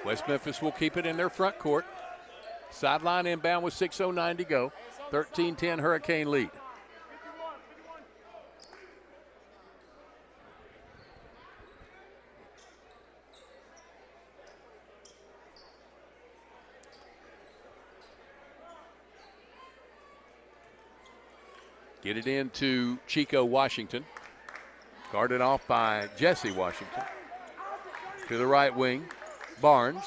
Speaker 1: West Memphis will keep it in their front court. Sideline inbound with 6:09 to go. 13-10 Hurricane lead. Get it into Chico Washington. Guarded off by Jesse Washington. To the right wing, Barnes.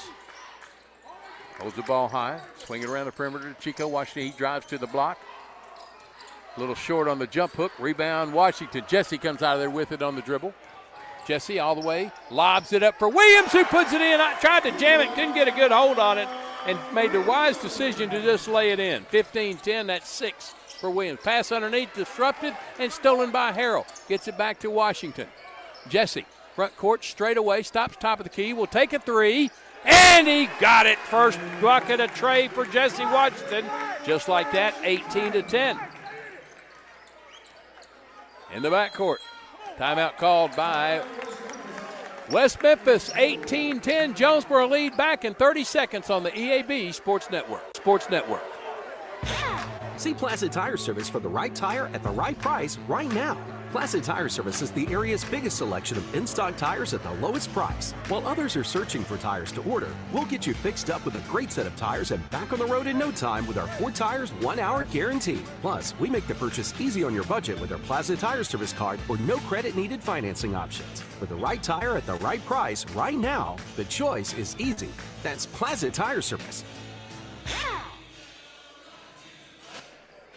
Speaker 1: Holds the ball high, swing it around the perimeter to Chico Washington. He drives to the block. A little short on the jump hook. Rebound, Washington. Jesse comes out of there with it on the dribble. Jesse all the way, lobs it up for Williams, who puts it in. I tried to jam it, couldn't get a good hold on it, and made the wise decision to just lay it in. 15-10, that's 6 for Williams. Pass underneath, disrupted, and stolen by Harrell. Gets it back to Washington. Jesse, front court, straight away, stops top of the key, will take a three, and he got it. First bucket of Trey for Jesse Washington. Just like that, 18-10. In the backcourt. Timeout called by West Memphis. 18-10. Jonesboro lead back in 30 seconds on the EAB Sports Network.
Speaker 8: See Placid Tire Service for the right tire at the right price right now. Placid Tire Service is the area's biggest selection of in-stock tires at the lowest price. While others are searching for tires to order, we'll get you fixed up with a great set of tires and back on the road in no time with our 4 tires, 1 hour guarantee. Plus, we make the purchase easy on your budget with our Placid Tire Service card or no credit needed financing options. For the right tire at the right price right now, the choice is easy. That's Placid Tire Service.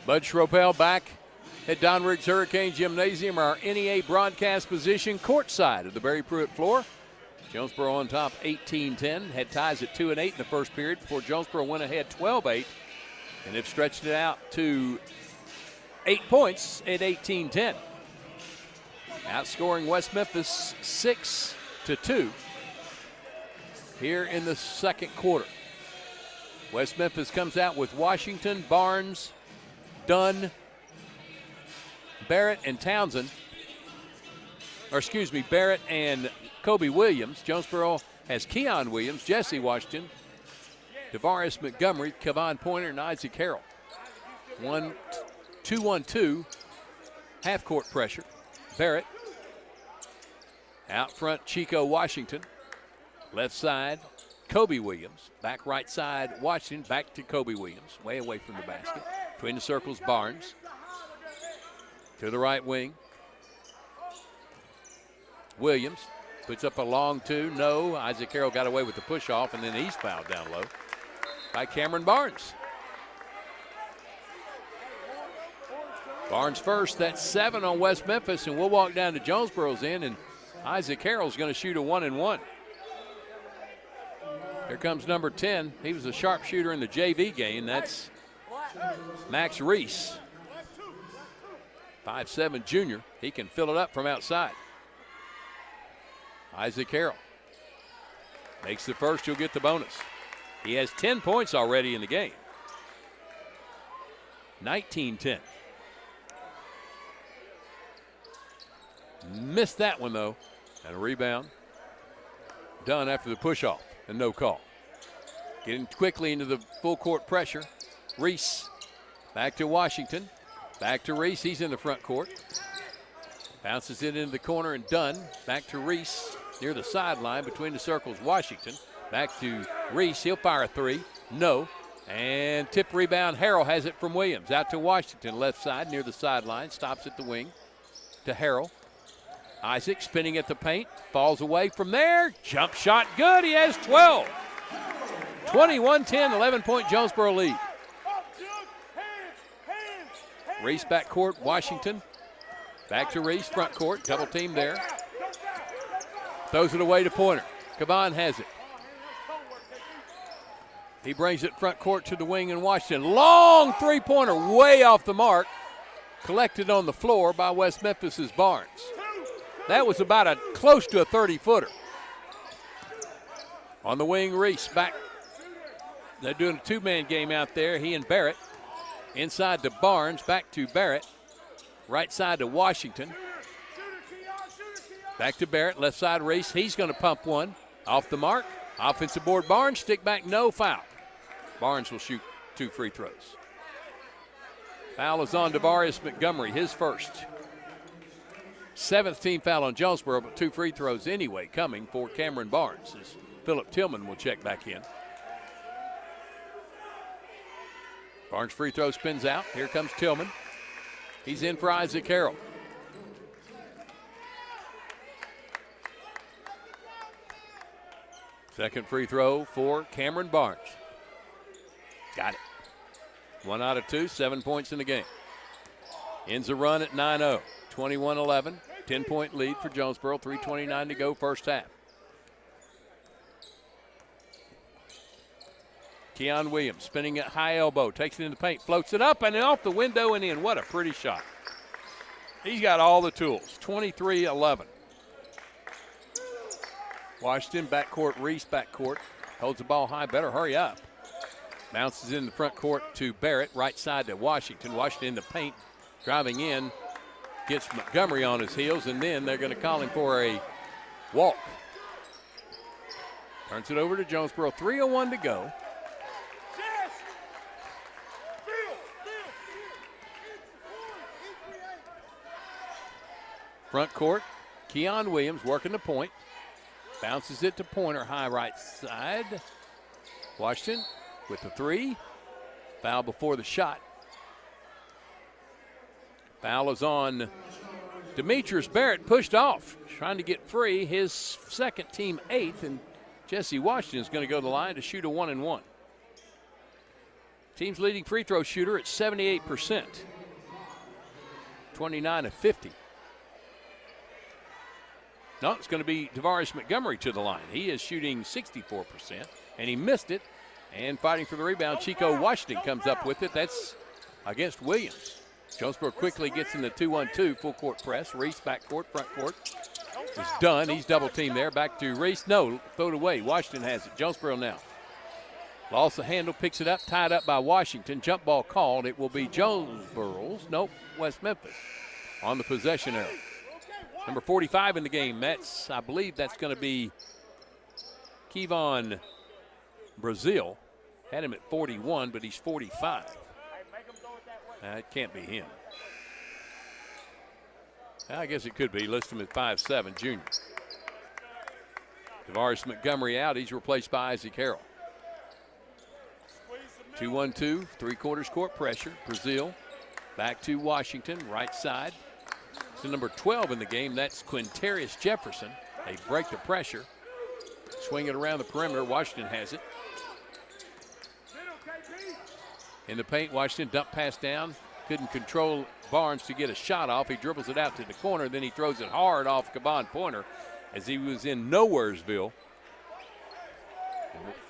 Speaker 1: Bud Schropel back at Don Riggs Hurricane Gymnasium, our NEA broadcast position courtside of the Barry Pruitt floor. Jonesboro on top 18-10. Had ties at 2 and 8 in the first period before Jonesboro went ahead 12-8. And they've stretched it out to 8 points at 18-10. Outscoring West Memphis 6-2 here in the second quarter. West Memphis comes out with Washington, Barnes, Dunn, Barrett and Townsend, Barrett and Kobe Williams. Jonesboro has Keon Williams, Jesse Washington, Devaris Montgomery, Kevon Pointer, and Isaac Harrell. 1-2-1-2, half-court pressure. Barrett. Out front, Chico Washington. Left side, Kobe Williams. Back right side, Washington. Back to Kobe Williams, way away from the basket. Between the circles, Barnes. To the right wing. Williams puts up a long 2. No. Isaac Harrell got away with the push off, and then he's fouled down low by Cameron Barnes. Barnes first. That's 7 on West Memphis, and we'll walk down to Jonesboro's end, and Isaac Harrell's going to shoot a 1-and-1. Here comes number 10. He was a sharpshooter in the JV game. That's Max Reese. 5'7" junior. He can fill it up from outside. Isaac Harrell makes the first. He'll get the bonus. He has 10 points already in the game. 19-10. Missed that one, though. And a rebound. Done after the push-off and no call. Getting quickly into the full court pressure. Reese back to Washington. Back to Reese. He's in the front court. Bounces it into the corner and Dunn. Back to Reese near the sideline between the circles. Washington. Back to Reese. He'll fire a 3. No. And tip rebound. Harrell has it from Williams. Out to Washington. Left side near the sideline. Stops at the wing. to Harrell. Isaac spinning at the paint, falls away from there. Jump shot good. He has 12. 21-10, 11-point Jonesboro lead. Reese backcourt, Washington. Back to Reese, front court, double team there. Throws it away to Pointer. Kavan has it. He brings it front court to the wing in Washington. Long three-pointer, way off the mark. Collected on the floor by West Memphis's Barnes. That was about close to a 30-footer. On the wing, Reese back. They're doing a two-man game out there, he and Barrett. Inside to Barnes, back to Barrett. Right side to Washington. Back to Barrett, left side Reese. He's going to pump one. Off the mark. Offensive board Barnes, stick back, no foul. Barnes will shoot 2 free throws. Foul is on Devarius Montgomery, his first. 7th team foul on Jonesboro, but 2 free throws anyway coming for Cameron Barnes as Philip Tillman will check back in. Barnes free throw spins out. Here comes Tillman. He's in for Isaac Harrell. Second free throw for Cameron Barnes. Got it. 1 out of 2, 7 points in the game. Ends a run at 9-0. 21-11, 10-point lead for Jonesboro, 3:29 to go first half. Keon Williams spinning at high elbow, takes it in the paint, floats it up and off the window and in. What a pretty shot. He's got all the tools, 23-11. Washington backcourt, Reese backcourt, holds the ball high, better hurry up. Bounces in the front court to Barrett, right side to Washington. Washington in the paint, driving in, gets Montgomery on his heels, and then they're going to call him for a walk. Turns it over to Jonesboro, 3:01 to go. Front court, Keon Williams working the point. Bounces it to Pointer, high right side. Washington with the 3. Foul before the shot. Foul is on Demetrius Barrett, pushed off, trying to get free. His second, team 8th, and Jesse Washington is going to go to the line to shoot a 1-and-1. Team's leading free throw shooter at 78%. 29 of 50. No, it's going to be Devarius Montgomery to the line. He is shooting 64%, and he missed it. And fighting for the rebound, Chico Washington comes up with it. That's against Williams. Jonesboro quickly gets in the 2-1-2 full court press. Reese backcourt, front court is done. He's double teamed there. Back to Reese. No, throw it away. Washington has it. Jonesboro now. Lost the handle, picks it up, tied up by Washington. Jump ball called. It will be Jonesboro's. Nope, West Memphis on the possession arrow. Number 45 in the game. I believe that's going to be Kevon Brazil. Had him at 41, but he's 45. It can't be him. I guess it could be. List him at 5'7", junior. Devarius Montgomery out. He's replaced by Isaac Harrell. 2-1-2, 3/4 court pressure. Brazil back to Washington, right side. To number 12 in the game, that's Quintarius Jefferson. They break the pressure. Swing it around the perimeter. Washington has it. In the paint, Washington dump pass down. Couldn't control Barnes to get a shot off. He dribbles it out to the corner. Then he throws it hard off Kevon Pointer as he was in Nowheresville.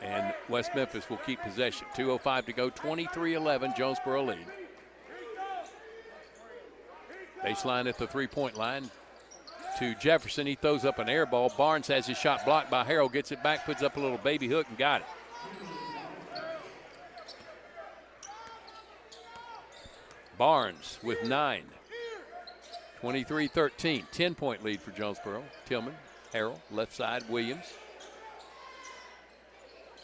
Speaker 1: And West Memphis will keep possession. 2:05 to go, 23-11, Jonesboro lead. Baseline at the three-point line to Jefferson. He throws up an air ball. Barnes has his shot blocked by Harrell. Gets it back, puts up a little baby hook, and got it. Barnes with 9. 23-13. 10-point lead for Jonesboro. Tillman, Harrell, left side, Williams.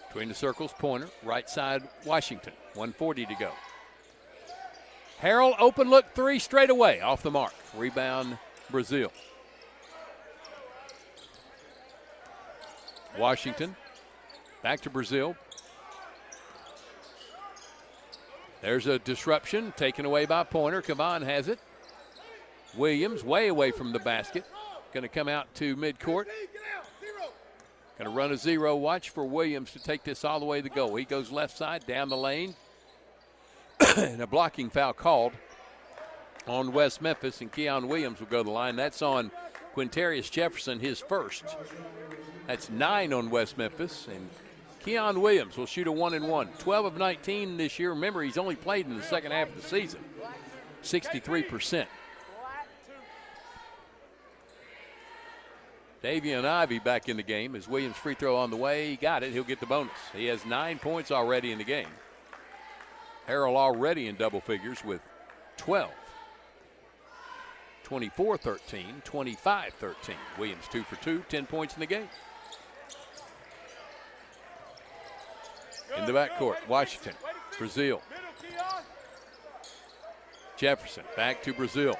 Speaker 1: Between the circles, Pointer. Right side, Washington. 1:40 to go. Harrell, open look 3 straight away, off the mark. Rebound, Brazil. Washington, back to Brazil. There's a disruption taken away by Pointer. Kevon has it. Williams way away from the basket. Going to come out to midcourt. Going to run a zero. Watch for Williams to take this all the way to the goal. He goes left side, down the lane. And a blocking foul called on West Memphis, and Keon Williams will go to the line. That's on Quintarius Jefferson, his first. That's 9 on West Memphis, and Keon Williams will shoot a 1-and-1. 12 of 19 this year. Remember, he's only played in the second half of the season. 63%. Davian Ivey back in the game as Williams' free throw on the way. He got it. He'll get the bonus. He has 9 points already in the game. Harrell already in double figures with 12. 24-13, 25-13. Williams 2 for 2, 10 points in the game. In the backcourt, Washington, Brazil. Jefferson back to Brazil.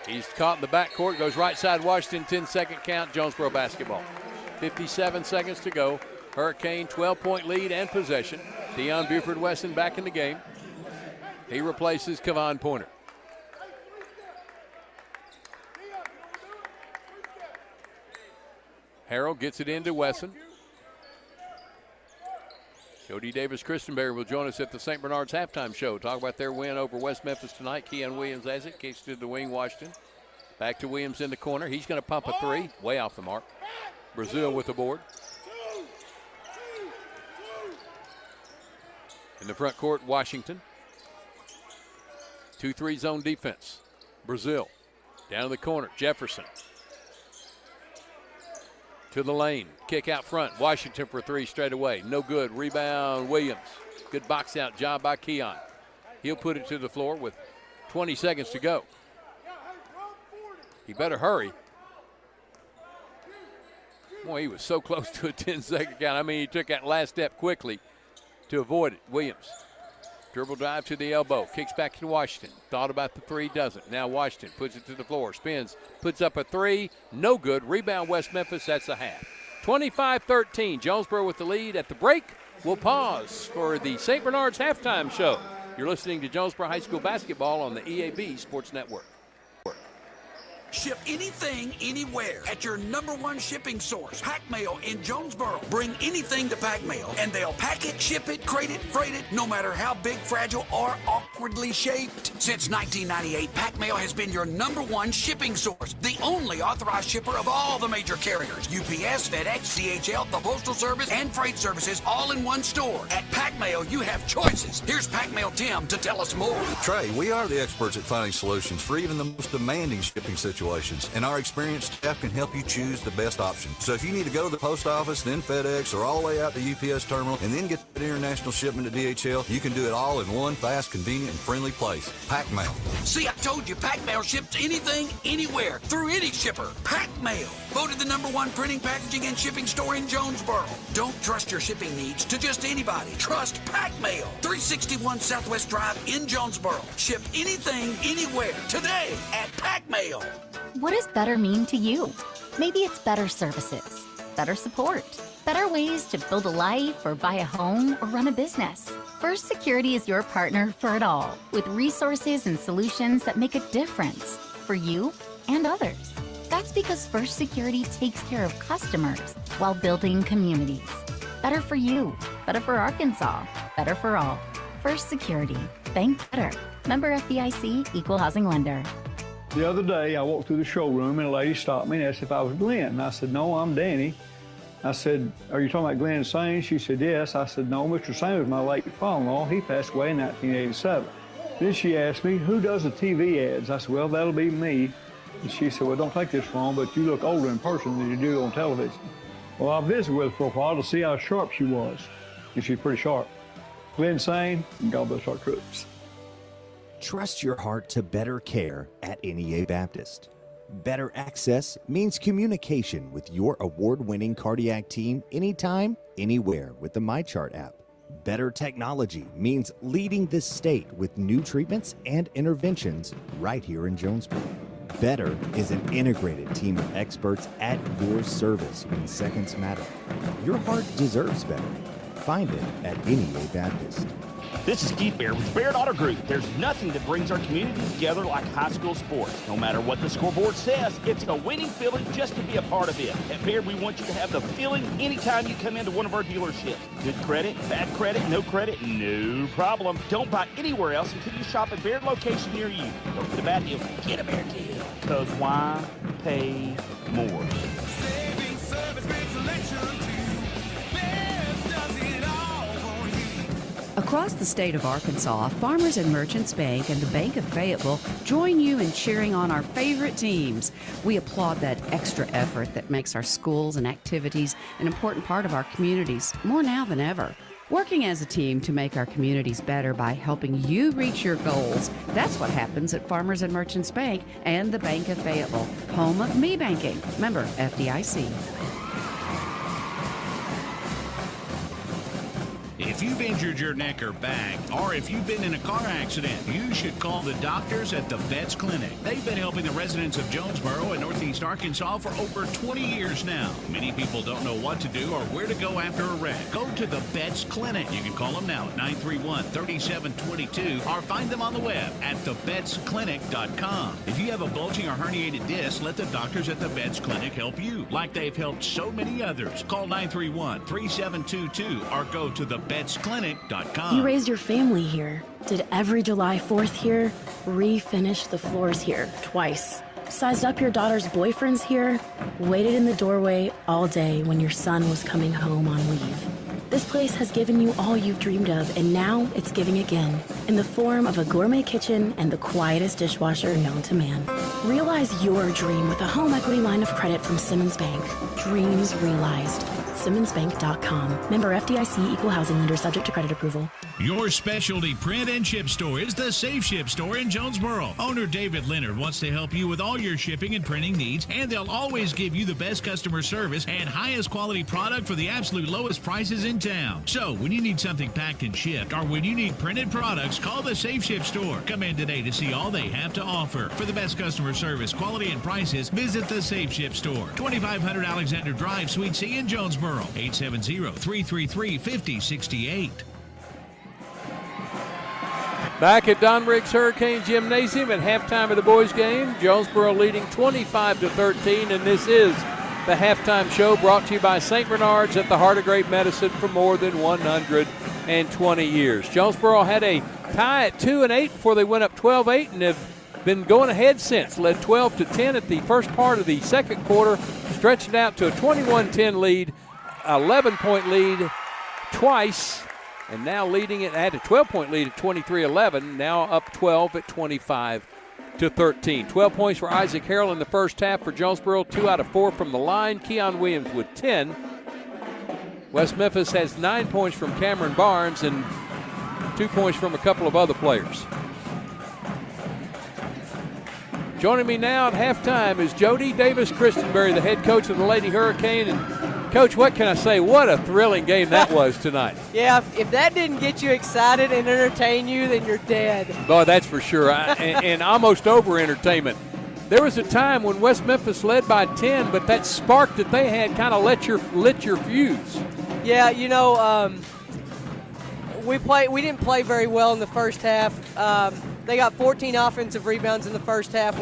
Speaker 1: He's caught in the backcourt, goes right side Washington, 10-second count, Jonesboro basketball. 57 seconds to go. Hurricane 12-point lead and possession. Deion Buford-Weston back in the game. He replaces Kevon Pointer. Harrell gets it into Wesson. Jody Davis-Christenberry will join us at the St. Bernard's halftime show. Talk about their win over West Memphis tonight. Keon Williams has it. Kicks to the wing, Washington. Back to Williams in the corner. He's going to pump a three. Way off the mark. Brazil with the board. In the front court, Washington. 2-3 zone defense. Brazil. Down in the corner, Jefferson. To the lane, kick out front. Washington for three straight away. No good. Rebound, Williams. Good box out job by Keon. He'll put it to the floor with 20 seconds to go. He better hurry. Boy, he was so close to a 10-second count. I mean, he took that last step quickly to avoid it. Williams. Dribble drive to the elbow. Kicks back to Washington. Thought about the three, doesn't. Now Washington puts it to the floor. Spins, puts up a three. No good. Rebound West Memphis. That's a half. 25-13. Jonesboro with the lead at the break. We'll pause for the St. Bernard's halftime show. You're listening to Jonesboro High School basketball on the EAB Sports Network.
Speaker 17: Ship anything, anywhere at your #1 shipping source, Pack Mail in Jonesboro. Bring anything to Pack Mail, and they'll pack it, ship it, crate it, freight it, no matter how big, fragile, or awkwardly shaped. Since 1998, Pack Mail has been your #1 shipping source, the only authorized shipper of all the major carriers. UPS, FedEx, DHL, the Postal Service, and Freight Services all in one store. At Pack Mail, you have choices. Here's Pack Mail Tim to tell us more.
Speaker 18: Trey, we are the experts at finding solutions for even the most demanding shipping situations, and our experienced staff can help you choose the best option. So if you need to go to the post office, then FedEx, or all the way out to UPS terminal, and then get that international shipment to DHL, you can do it all in one fast, convenient, and friendly place. Pack Mail.
Speaker 17: See, I told you, Pack Mail ships anything, anywhere, through any shipper. Pack Mail, voted the #1 printing, packaging, and shipping store in Jonesboro. Don't trust your shipping needs to just anybody. Trust Pack Mail. 361 Southwest Drive in Jonesboro. Ship anything, anywhere, today at Pack Mail.
Speaker 9: What does better mean to you? Maybe it's better services, better support, better ways to build a life or buy a home or run a business. First Security is your partner for it all, with resources and solutions that make a difference for you and others. That's because First Security takes care of customers while building communities. Better for you, better for Arkansas, better for all. First Security. Bank better. Member FDIC, Equal Housing Lender.
Speaker 11: The other day, I walked through the showroom and a lady stopped me and asked if I was Glenn. And I said, no, I'm Danny. I said, are you talking about Glenn Sane? She said, yes. I said, no, Mr. Sane was my late father-in-law. He passed away in 1987. Then she asked me, who does the TV ads? I said, well, that'll be me. And she said, well, don't take this wrong, but you look older in person than you do on television. Well, I visited with her for a while to see how sharp she was. And she's pretty sharp. Glenn Sane, and God bless our troops.
Speaker 12: Trust your heart to better care at NEA Baptist. Better access means communication with your award-winning cardiac team anytime, anywhere with the MyChart app. Better technology means leading the state with new treatments and interventions right here in Jonesboro. Better is an integrated team of experts at your service when seconds matter. Your heart deserves better. Find it at NEA Baptist.
Speaker 10: This is Keith Baird with Baird Auto Group. There's nothing that brings our community together like high school sports. No matter what the scoreboard says, it's a winning feeling just to be a part of it. At Baird, we want you to have the feeling anytime you come into one of our dealerships. Good credit, bad credit, no problem. Don't buy anywhere else until you shop at Baird location near you. Don't get a bad deal, get a Baird deal. Because why pay more?
Speaker 4: Saving service, great selection too. Bears does it all for you.
Speaker 13: Across the state of Arkansas, Farmers and Merchants Bank and the Bank of Fayetteville join you in cheering on our favorite teams. We applaud that extra effort that makes our schools and activities an important part of our communities, more now than ever. Working as a team to make our communities better by helping you reach your goals. That's what happens at Farmers and Merchants Bank and the Bank of Fayetteville, home of me banking. Member FDIC.
Speaker 6: If you've injured your neck or back, or if you've been in a car accident, you should call the doctors at the Vets Clinic. They've been helping the residents of Jonesboro and Northeast Arkansas for over 20 years now. Many people don't know what to do or where to go after a wreck. Go to the Vets Clinic. You can call them now at 931-3722 or find them on the web at thevetsclinic.com. If you have a bulging or herniated disc, let the doctors at the Vets Clinic help you, like they've helped so many others. Call 931-3722 or go to thevetsclinic.com.
Speaker 14: You raised your family here. Did every July 4th here. Refinish the floors here twice. Sized up your daughter's boyfriends here. Waited in the doorway all day when your son was coming home on leave. This place has given you all you've dreamed of, and now it's giving again in the form of a gourmet kitchen and the quietest dishwasher known to man. Realize your dream with a home equity line of credit from Simmons Bank. Dreams realized. SimmonsBank.com. Member FDIC, equal housing lender, subject to credit approval.
Speaker 6: Your specialty print and ship store is the Safe Ship Store in Jonesboro. Owner David Leonard wants to help you with all your shipping and printing needs, and they'll always give you the best customer service and highest quality product for the absolute lowest prices in town. So when you need something packed and shipped, or when you need printed products, call the Safe Ship Store. Come in today to see all they have to offer. For the best customer service, quality, and prices, visit the Safe Ship Store, 2500 Alexander Drive, Suite C in Jonesboro. 870-333-5068.
Speaker 1: Back at Don Riggs Hurricane Gymnasium at halftime of the boys' game, Jonesboro leading 25-13, and this is the halftime show brought to you by St. Bernard's at the heart of great medicine for more than 120 years. Jonesboro had a tie at 2-8 before they went up 12-8 and have been going ahead since. Led 12-10 at the first part of the second quarter, stretched it out to a 21-10 lead, 11-point lead twice, and now leading it at a 12-point lead at 23-11, now up 12 at 25-13. 12 points for Isaac Harrell in the first half for Jonesboro, 2 out of 4 from the line. Keon Williams with 10. West Memphis has 9 points from Cameron Barnes and 2 points from a couple of other players. Joining me now at halftime is Jody Davis-Christenberry, the head coach of the Lady Hurricane. And Coach, what can I say? What a thrilling game that was tonight.
Speaker 15: Yeah, if that didn't get you excited and entertain you, then you're dead.
Speaker 1: Boy, that's for sure. And almost over entertainment. There was a time when West Memphis led by 10, but that spark that they had kind of lit your fuse.
Speaker 15: Yeah, you know, we didn't play very well in the first half. They got 14 offensive rebounds in the first half,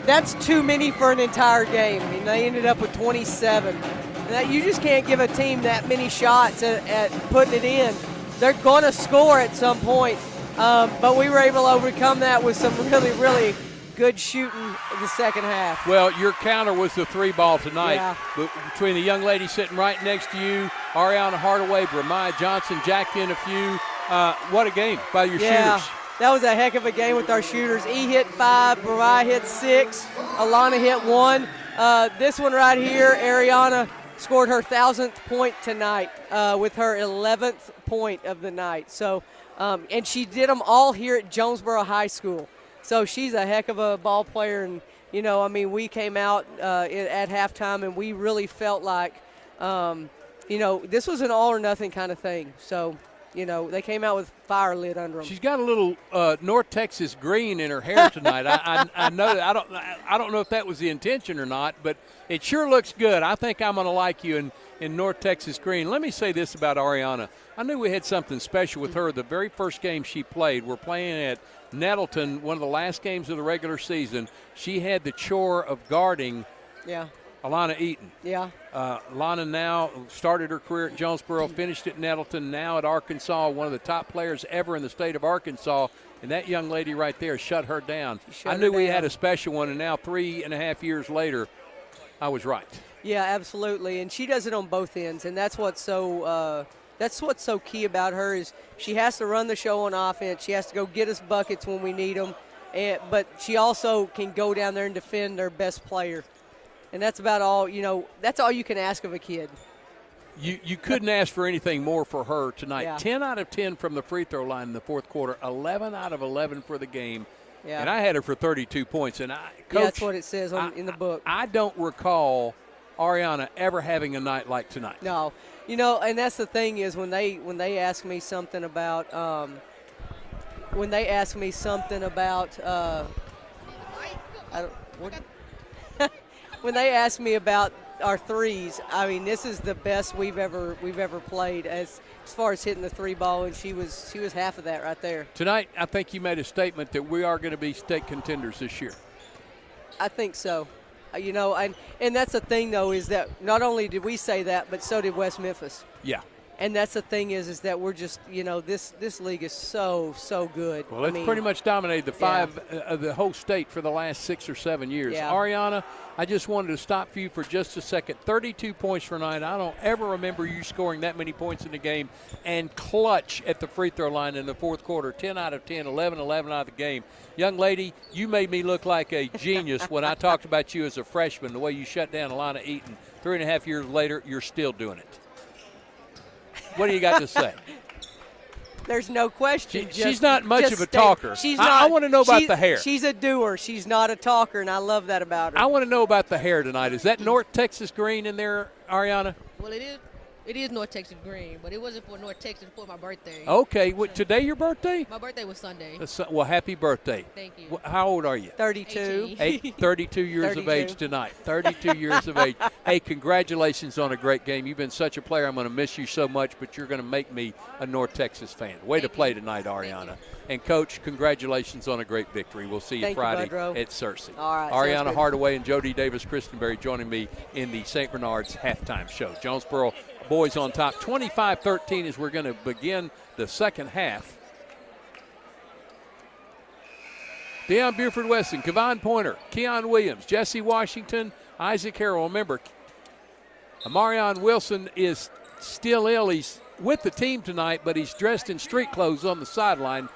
Speaker 15: that's too many for an entire game. I mean, they ended up with 27. And you just can't give a team that many shots at putting it in. They're going to score at some point, but we were able to overcome that with some really, really good shooting in the second half.
Speaker 1: Well, your counter was the 3-ball tonight.
Speaker 15: Yeah.
Speaker 1: Between the young lady sitting right next to you, Ariana Hardaway, Bramiah Johnson, jacked in a few. What a game by your shooters.
Speaker 15: That was a heck of a game with our shooters. E hit 5, Bramiah hit 6, Alana hit 1. This one right here, Ariana scored her 1,000th point tonight with her 11th point of the night. So, and she did them all here at Jonesboro High School. So she's a heck of a ball player. And, you know, I mean, we came out at halftime and we really felt like, you know, this was an all or nothing kind of thing. So they came out with fire lit under them.
Speaker 1: She's got a little North Texas green in her hair tonight. I know that. I don't know if that was the intention or not, but it sure looks good. I think I'm going to like you in North Texas green. Let me say this about Ariana. I knew we had something special with her the very first game she played. We're playing at Nettleton, one of the last games of the regular season. She had the chore of guarding Alana Eaton.
Speaker 15: Yeah.
Speaker 1: Lana now started her career at Jonesboro, finished at Nettleton, now at Arkansas, one of the top players ever in the state of Arkansas. And that young lady right there shut her down. I knew we had a special one, and now 3.5 years later, I was right.
Speaker 15: Yeah, absolutely. And she does it on both ends, and that's what's so key about her is she has to run the show on offense. She has to go get us buckets when we need them, but she also can go down there and defend their best player. And that's about all, that's all you can ask of a kid.
Speaker 1: You couldn't ask for anything more for her tonight.
Speaker 15: Yeah.
Speaker 1: 10 out of 10 from the free throw line in the fourth quarter, 11 out of 11 for the game.
Speaker 15: Yeah.
Speaker 1: And I had her for 32 points. And Coach,
Speaker 15: that's what it says in the book.
Speaker 1: I don't recall Ariana ever having a night like tonight.
Speaker 15: No. And that's the thing is when they ask me something about when they ask me about our threes, I mean, this is the best we've ever played as far as hitting the three ball, and she was half of that right there.
Speaker 1: Tonight, I think you made a statement that we are going to be state contenders this year.
Speaker 15: I think so. And that's the thing, though, is that not only did we say that, but so did West Memphis.
Speaker 1: Yeah.
Speaker 15: And that's the thing is that we're just, this league is so good.
Speaker 1: Well, it's pretty much dominated the whole state for the last 6 or 7 years.
Speaker 15: Yeah.
Speaker 1: Ariana, I just wanted to stop you for just a second. 32 points for tonight. I don't ever remember you scoring that many points in the game and clutch at the free throw line in the fourth quarter. 10 out of 10, 11 out of the game. Young lady, you made me look like a genius when I talked about you as a freshman, the way you shut down Alana Eaton. 3.5 years later, you're still doing it. What do you got to say?
Speaker 15: There's no question.
Speaker 1: She's not much of a talker.
Speaker 15: She's not.
Speaker 1: I want to know about the hair.
Speaker 15: She's a doer. She's not a talker, and I love that about her.
Speaker 1: I want to know about the hair tonight. Is that North Texas green in there, Ariana?
Speaker 16: Well, it is. It is North Texas green, but it wasn't for North Texas. For my birthday.
Speaker 1: Okay. Today your birthday?
Speaker 16: My birthday was Sunday.
Speaker 1: Well, happy birthday.
Speaker 16: Thank you.
Speaker 1: How old are you?
Speaker 15: 32.
Speaker 1: 32 years of age tonight. 32 years of age. Hey, congratulations on a great game. You've been such a player. I'm going to miss you so much, but you're going to make me a North Texas fan. Way to play tonight, Ariana. And, Coach, congratulations on a great victory. We'll see you Friday at Searcy.
Speaker 15: All right.
Speaker 1: Ariana Hardaway and Jody Davis-Christenberry joining me in the St. Bernard's halftime show. Jonesboro boys on top 25-13 as we're going to begin the second half. Deion Buford-Weston, Kevon Pointer, Keon Williams, Jesse Washington, Isaac Harrell. Remember, Amarion Wilson is still ill. He's with the team tonight, but he's dressed in street clothes on the sideline.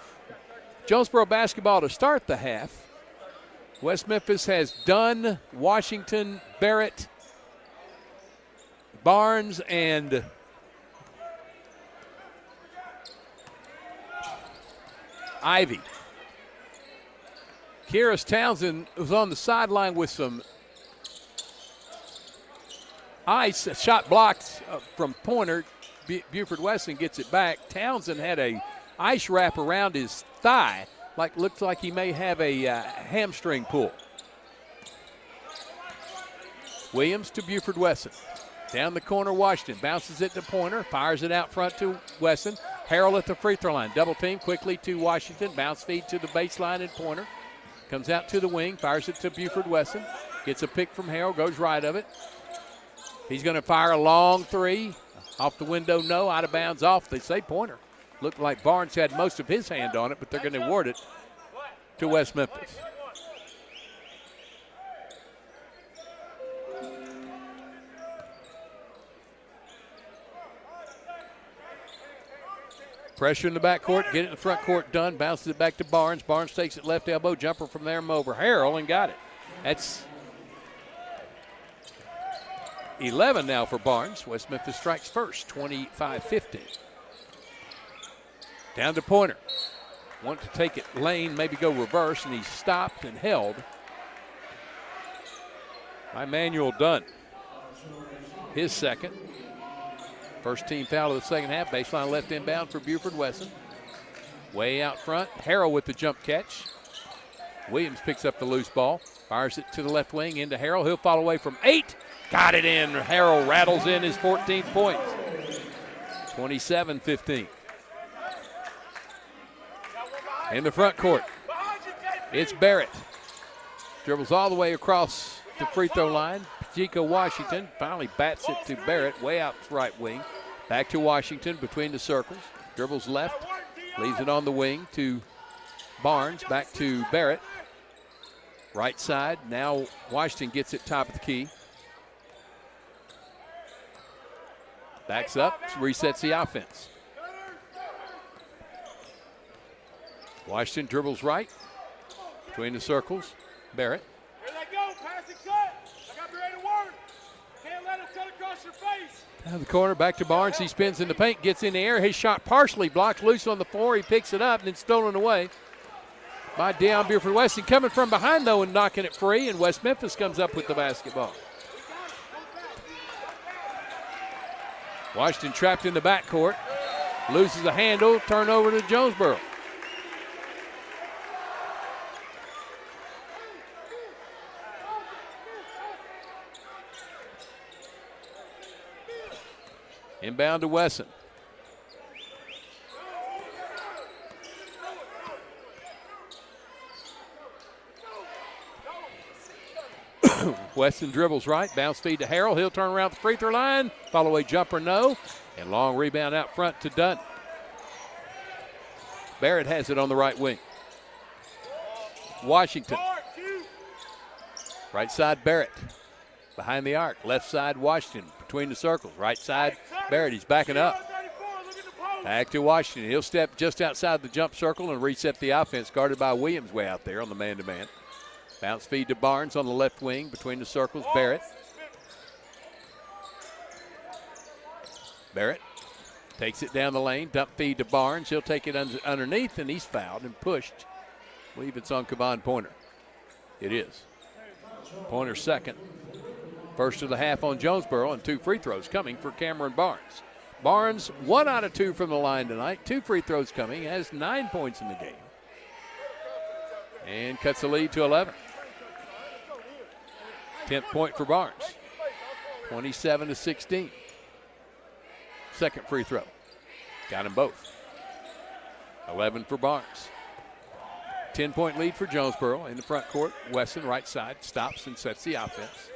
Speaker 1: Jonesboro basketball to start the half. West Memphis has Dunn, Washington, Barrett, Barnes, and Ivy. Kyrus Townsend was on the sideline with some ice. A shot blocked from Pointer. Buford-Weston gets it back. Townsend had a ice wrap around his thigh. Looks like he may have a hamstring pull. Williams to Buford-Weston. Down the corner, Washington bounces it to Pointer, fires it out front to Weston. Harrell at the free throw line. Double team quickly to Washington. Bounce feed to the baseline and Pointer. Comes out to the wing, fires it to Buford-Weston. Gets a pick from Harrell, goes right of it. He's going to fire a long three. Off the window, no. Out of bounds, off. They say Pointer. Looked like Barnes had most of his hand on it, but they're going to award it to West Memphis. Pressure in the backcourt, get it in the front court, done. Bounces it back to Barnes. Barnes takes it left elbow, jumper from there, over Harrell, and got it. That's 11 now for Barnes. West Memphis strikes first, 25-15. Down to Pointer. Want to take it lane, maybe go reverse, and he's stopped and held by Manuel Dunn. His second. First team foul of the second half. Baseline left inbound for Buford Wesson. Way out front. Harrell with the jump catch. Williams picks up the loose ball. Fires it to the left wing into Harrell. He'll fall away from 8. Got it in. Harrell rattles in his 14th points. 27-15. In the front court, it's Barrett. Dribbles all the way across the free throw line. Chico Washington finally bats it to Barrett, way out right wing. Back to Washington between the circles. Dribbles left, leaves it on the wing to Barnes. Back to Barrett. Right side, now Washington gets it top of the key. Backs up, resets the offense. Washington dribbles right, between the circles, Barrett.
Speaker 4: Here they go, pass and cut. I got to be ready to work. Can't let them cut across your face.
Speaker 1: Down the corner, back to Barnes. He spins in the paint, gets in the air. His shot partially blocked, loose on the floor. He picks it up and then stolen away by Deion Buford Weston. Coming from behind, though, and knocking it free, and West Memphis comes up with the basketball. Washington trapped in the backcourt. Loses a handle, turnover to Jonesboro. Inbound to Wesson. Weston dribbles right, bounce feed to Harrell. He'll turn around the free throw line. Follow away jumper, no. And long rebound out front to Dunn. Barrett has it on the right wing. Washington. Right side, Barrett. Behind the arc. Left side, Washington. Between the circles. Right side, Barrett. He's backing up. Back to Washington. He'll step just outside the jump circle and reset the offense. Guarded by Williams way out there on the man-to-man. Bounce feed to Barnes on the left wing. Between the circles, Barrett. Barrett takes it down the lane. Dump feed to Barnes. He'll take it underneath, and he's fouled and pushed. I believe it's on Kevon Pointer. It is. Pointer second. First of the half on Jonesboro, and 2 free throws coming for Cameron Barnes. Barnes, 1 out of 2 from the line tonight. 2 free throws coming. Has 9 points in the game. And cuts the lead to 11. 10th point for Barnes. 27-16. Second free throw. Got them both. 11 for Barnes. 10-point lead for Jonesboro in the front court. Wesson, right side, stops and sets the offense.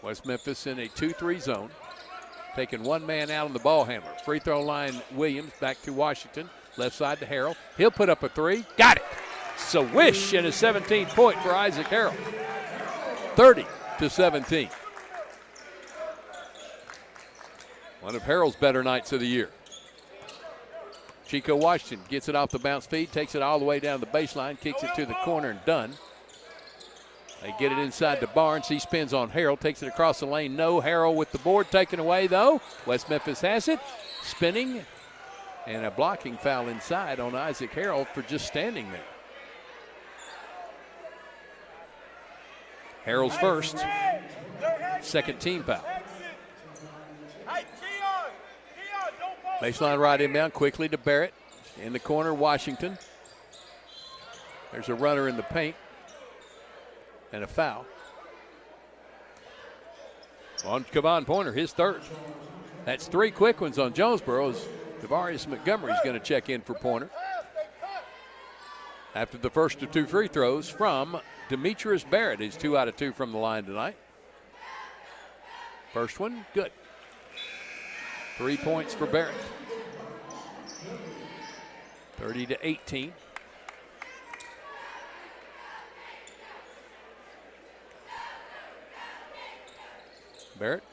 Speaker 1: West Memphis in a 2-3 zone. Taking one man out on the ball handler. Free throw line, Williams back to Washington. Left side to Harrell. He'll put up a 3. Got it. Swish, and a 17th point for Isaac Harrell. 30-17. One of Harrell's better nights of the year. Chico Washington gets it off the bounce feed, takes it all the way down the baseline, kicks it to the corner and done. They get it inside to Barnes. He spins on Harrell, takes it across the lane. No, Harrell with the board taken away, though. West Memphis has it. Spinning, and a blocking foul inside on Isaac Harrell for just standing there. Harrell's first. Second team foul. Baseline right inbound quickly to Barrett. In the corner, Washington. There's a runner in the paint. And a foul on Kevon Pointer, his third. That's 3 quick ones on Jonesboro as Tavarius Montgomery's going to check in for Pointer. After the first of 2 free throws from Demetrius Barrett. He's 2 out of 2 from the line tonight. First one, good. 3 points for Barrett. 30-18. Barrett,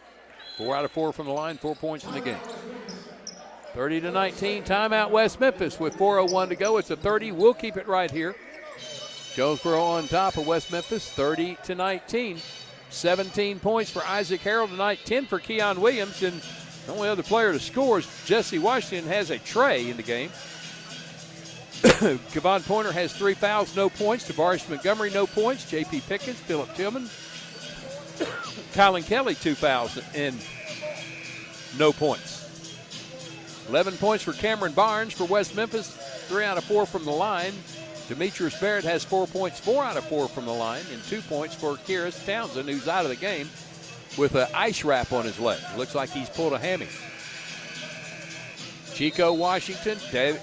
Speaker 1: 4 out of 4 from the line, 4 points in the game. 30-19, timeout West Memphis with 4:01 to go. It's a 30. We'll keep it right here. Jonesboro on top of West Memphis, 30-19. 17 points for Isaac Harrell tonight, 10 for Keon Williams, and the only other player to score is Jesse Washington has a tray in the game. Kevon Pointer has 3 fouls, no points. Tavarius Montgomery, no points. J.P. Pickens, Phillip Tillman. Colin Kelly, 2 fouls and no points. 11 points for Cameron Barnes for West Memphis, 3 out of 4 from the line. Demetrius Barrett has 4 points, 4 out of 4 from the line, and 2 points for Kyrus Townsend, who's out of the game with an ice wrap on his leg. Looks like he's pulled a hammy. Chico Washington,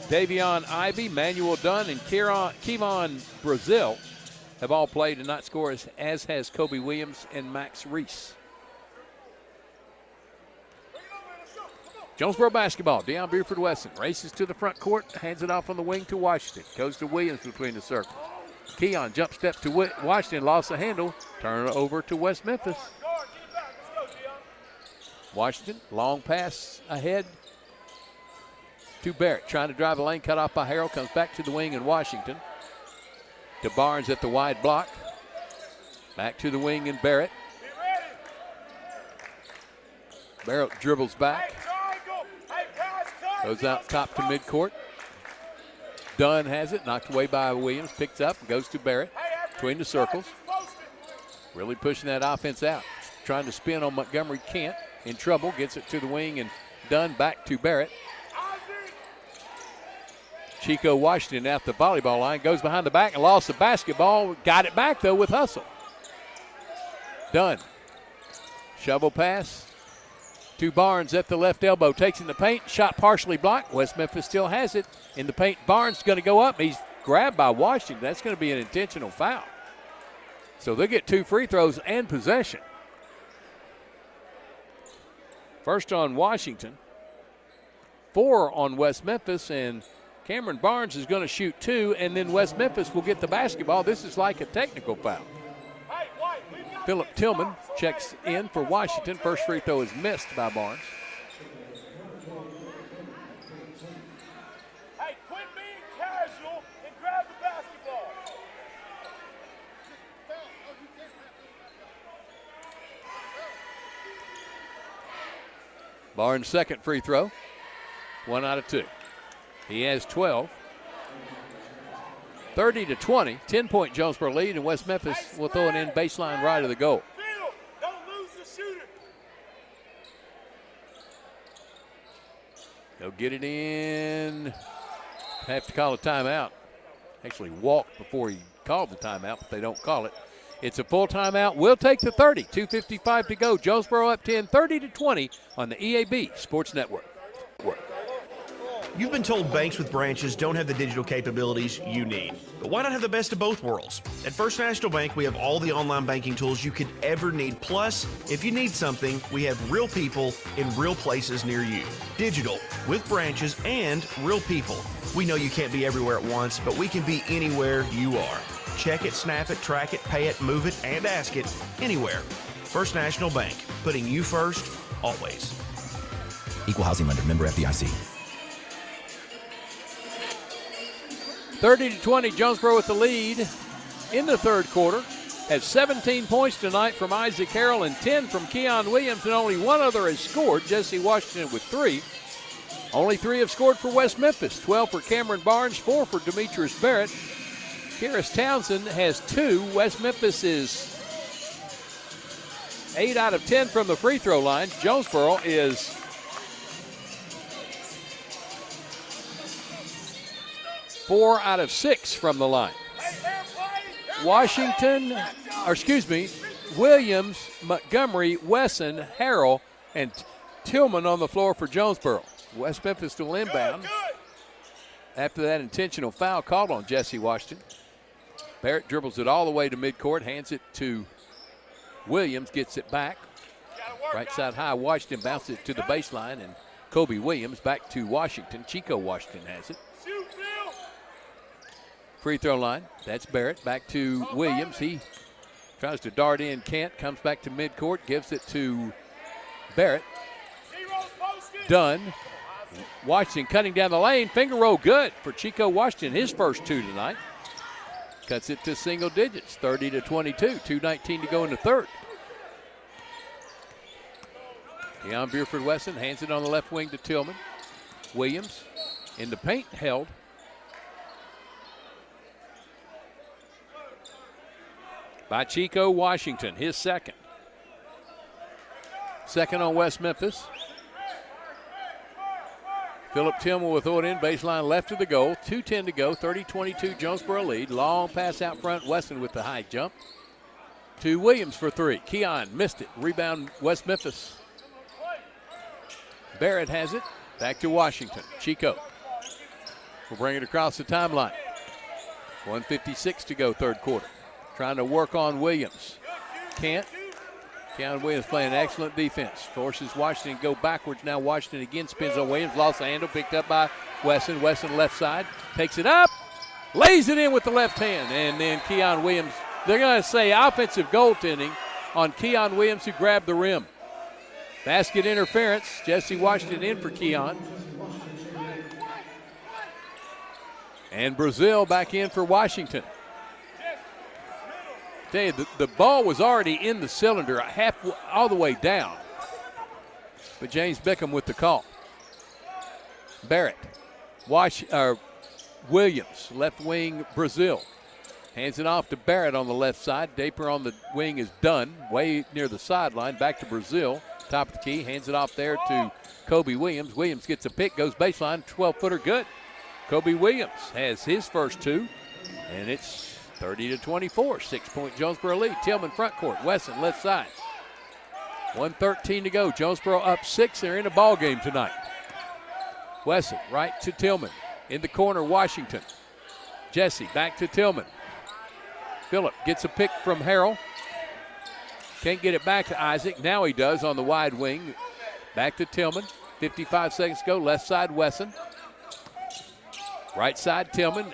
Speaker 1: Davion Ivey, Manuel Dunn, and Kevon Brazil have all played and not scored, as has Kobe Williams and Max Reese. Jonesboro basketball. Deion Buford Wesson races to the front court, hands it off on the wing to Washington. Goes to Williams between the circles. Keon jump step to Washington, lost the handle. Turn it over to West Memphis. Washington, long pass ahead to Barrett. Trying to drive the lane, cut off by Harrell. Comes back to the wing in Washington. To Barnes at the wide block. Back to the wing in Barrett. Barrett dribbles back. Goes out top to midcourt. Dunn has it, knocked away by Williams, picks up, and goes to Barrett between the circles. Really pushing that offense out. Trying to spin on Montgomery, can't. In trouble, gets it to the wing, and Dunn back to Barrett. Chico Washington at the volleyball line, goes behind the back and lost the basketball. Got it back, though, with hustle. Dunn. Shovel pass to Barnes at the left elbow. Takes in the paint. Shot partially blocked. West Memphis still has it in the paint. Barnes going to go up. He's grabbed by Washington. That's going to be an intentional foul. So they'll get 2 free throws and possession. First on Washington. 4 on West Memphis, and Cameron Barnes is going to shoot 2, and then West Memphis will get the basketball. This is like a technical foul. Philip Tillman checks in for Washington. First free throw is missed by Barnes.
Speaker 4: Hey, quit being casual and grab the basketball.
Speaker 1: Barnes' second free throw. 1 out of 2. He has 12. 30-20, 10-point Jonesboro lead, and West Memphis will throw it in baseline right of the goal.
Speaker 4: Don't lose the shooter.
Speaker 1: They'll get it in. Have to call a timeout. Actually walked before he called the timeout, but they don't call it. It's a full timeout. We'll take the 30. 2:55 to go. Jonesboro up 10, 30-20 on the EAB Sports Network.
Speaker 19: You've been told banks with branches don't have the digital capabilities you need. But why not have the best of both worlds? At First National Bank, we have all the online banking tools you could ever need. Plus, if you need something, we have real people in real places near you. Digital, with branches and real people. We know you can't be everywhere at once, but we can be anywhere you are. Check it, snap it, track it, pay it, move it, and ask it anywhere. First National Bank, putting you first, always.
Speaker 20: Equal housing lender, member FDIC.
Speaker 1: 30-20, Jonesboro with the lead in the third quarter. Has 17 points tonight from Isaac Harrell and 10 from Keon Williams, and only one other has scored, Jesse Washington with 3. Only 3 have scored for West Memphis, 12 for Cameron Barnes, 4 for Demetrius Barrett. Kyrus Townsend has 2. West Memphis is 8 out of 10 from the free throw line. Jonesboro is 4 out of 6 from the line. Williams, Montgomery, Wesson, Harrell, and Tillman on the floor for Jonesboro. West Memphis still inbound after that intentional foul called on Jesse Washington. Barrett dribbles it all the way to midcourt, hands it to Williams, gets it back. Right side high, Washington bounces it to the baseline, and Kobe Williams back to Washington. Chico Washington has it. Free throw line, that's Barrett. Back to Williams. He tries to dart in, can't. Comes back to midcourt, gives it to Barrett. Dunn. Washington cutting down the lane. Finger roll good for Chico Washington. His first 2 tonight. Cuts it to single digits, 30-22. 2:19 to go in the third. Deion Buford Wesson hands it on the left wing to Tillman. Williams in the paint, held. By Chico Washington, his second. Second on West Memphis. Philip Tillman will throw it in, baseline left of the goal. 2:10 to go, 30-22 Jonesboro lead. Long pass out front, Weston with the high jump. To Williams for three. Keon missed it. Rebound, West Memphis. Barrett has it. Back to Washington. Chico will bring it across the timeline. 1:56 to go, third quarter. Trying to work on Williams. Can't. Keon Williams playing excellent defense. Forces Washington to go backwards. Now Washington again spins on Williams. Lost the handle. Picked up by Weston. Weston left side. Takes it up. Lays it in with the left hand. And then Keon Williams. They're going to say offensive goaltending on Keon Williams, who grabbed the rim. Basket interference. Jesse Washington in for Keon. And Brazil back in for Washington. Tell you, the ball was already in the cylinder, all the way down. But James Bickham with the call. Barrett, Williams, left wing, Brazil. Hands it off to Barrett on the left side. Daper on the wing is done, way near the sideline. Back to Brazil, top of the key. Hands it off there to Kobe Williams. Williams gets a pick, goes baseline, 12-footer good. Kobe Williams has his first two, and it's 30-24, 6-point Jonesboro lead. Tillman front court, Wesson left side. 1:13 to go. Jonesboro up 6. They're in a ball game tonight. Wesson right to Tillman. In the corner, Washington. Jesse back to Tillman. Phillip gets a pick from Harrell. Can't get it back to Isaac. Now he does on the wide wing. Back to Tillman. 55 seconds to go. Left side, Wesson. Right side, Tillman.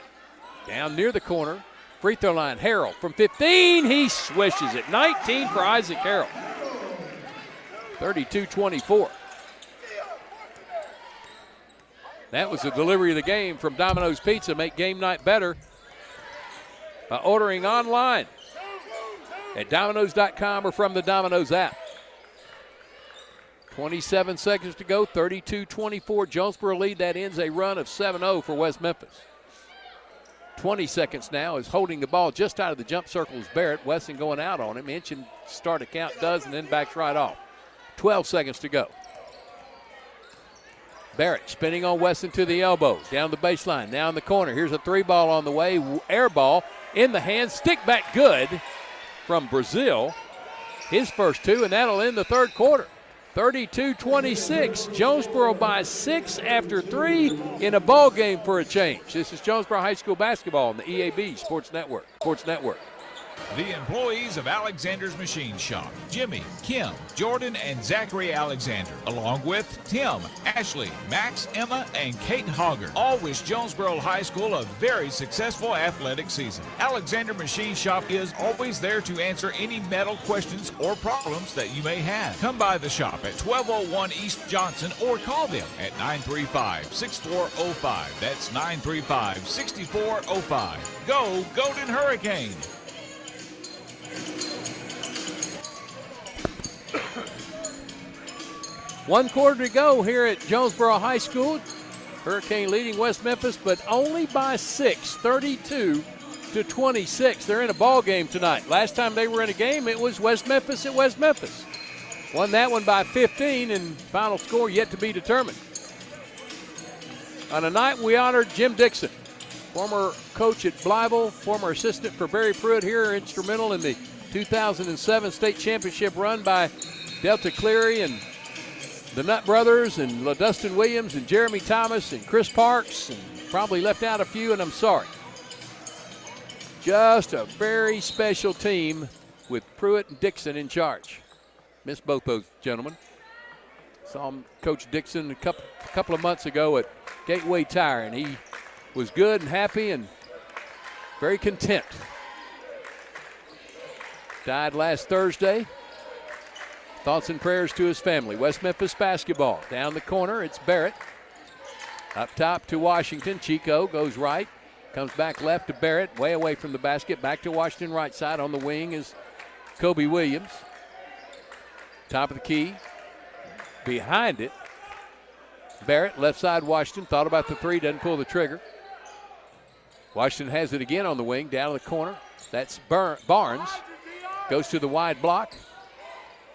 Speaker 1: Down near the corner. Free throw line, Harrell from 15. He swishes it. 19 for Isaac Harrell. 32-24. That was the delivery of the game from Domino's Pizza. Make game night better by ordering online at Domino's.com or from the Domino's app. 27 seconds to go, 32-24. Jonesboro lead. That ends a run of 7-0 for West Memphis. 20 seconds now is holding the ball just out of the jump circle is Barrett. Weston going out on him. Inch and start a count does and then backs right off. 12 seconds to go. Barrett spinning on Weston to the elbow. Down the baseline, now in the corner. Here's a three ball on the way. Air ball in the hand. Stick back good from Brazil. His first two, and that'll end the third quarter. 32-26. Jonesboro by 6 after 3 in a ball game for a change. This is Jonesboro High School basketball on the EAB Sports Network.
Speaker 6: The employees of Alexander's Machine Shop, Jimmy, Kim, Jordan, and Zachary Alexander, along with Tim, Ashley, Max, Emma, and Kate Hogger, all wish Jonesboro High School a very successful athletic season. Alexander Machine Shop is always there to answer any metal questions or problems that you may have. Come by the shop at 1201 East Johnson or call them at 935-6405. That's 935-6405. Go Golden Hurricane!
Speaker 1: One quarter to go here at Jonesboro High School. Hurricane leading West Memphis, but only by 6, 32-26. They're in a ball game tonight. Last time they were in a game, it was West Memphis at West Memphis. Won that one by 15, and final score yet to be determined. On a night we honored Jim Dixon, former coach at Blytheville, former assistant for Barry Pruitt here, instrumental in the 2007 state championship run by Delta Cleary and the Nutt Brothers and LaDustin Williams and Jeremy Thomas and Chris Parks, and probably left out a few, and I'm sorry. Just a very special team with Pruitt and Dixon in charge. Miss both those gentlemen. Saw Coach Dixon a couple of months ago at Gateway Tire, and he was good and happy and very content. Died last Thursday. Thoughts and prayers to his family. West Memphis basketball. Down the corner, it's Barrett. Up top to Washington. Chico goes right. Comes back left to Barrett. Way away from the basket. Back to Washington right side. On the wing is Kobe Williams. Top of the key. Behind it, Barrett, left side Washington. Thought about the three. Doesn't pull the trigger. Washington has it again on the wing. Down in the corner. That's Barnes. Goes to the wide block.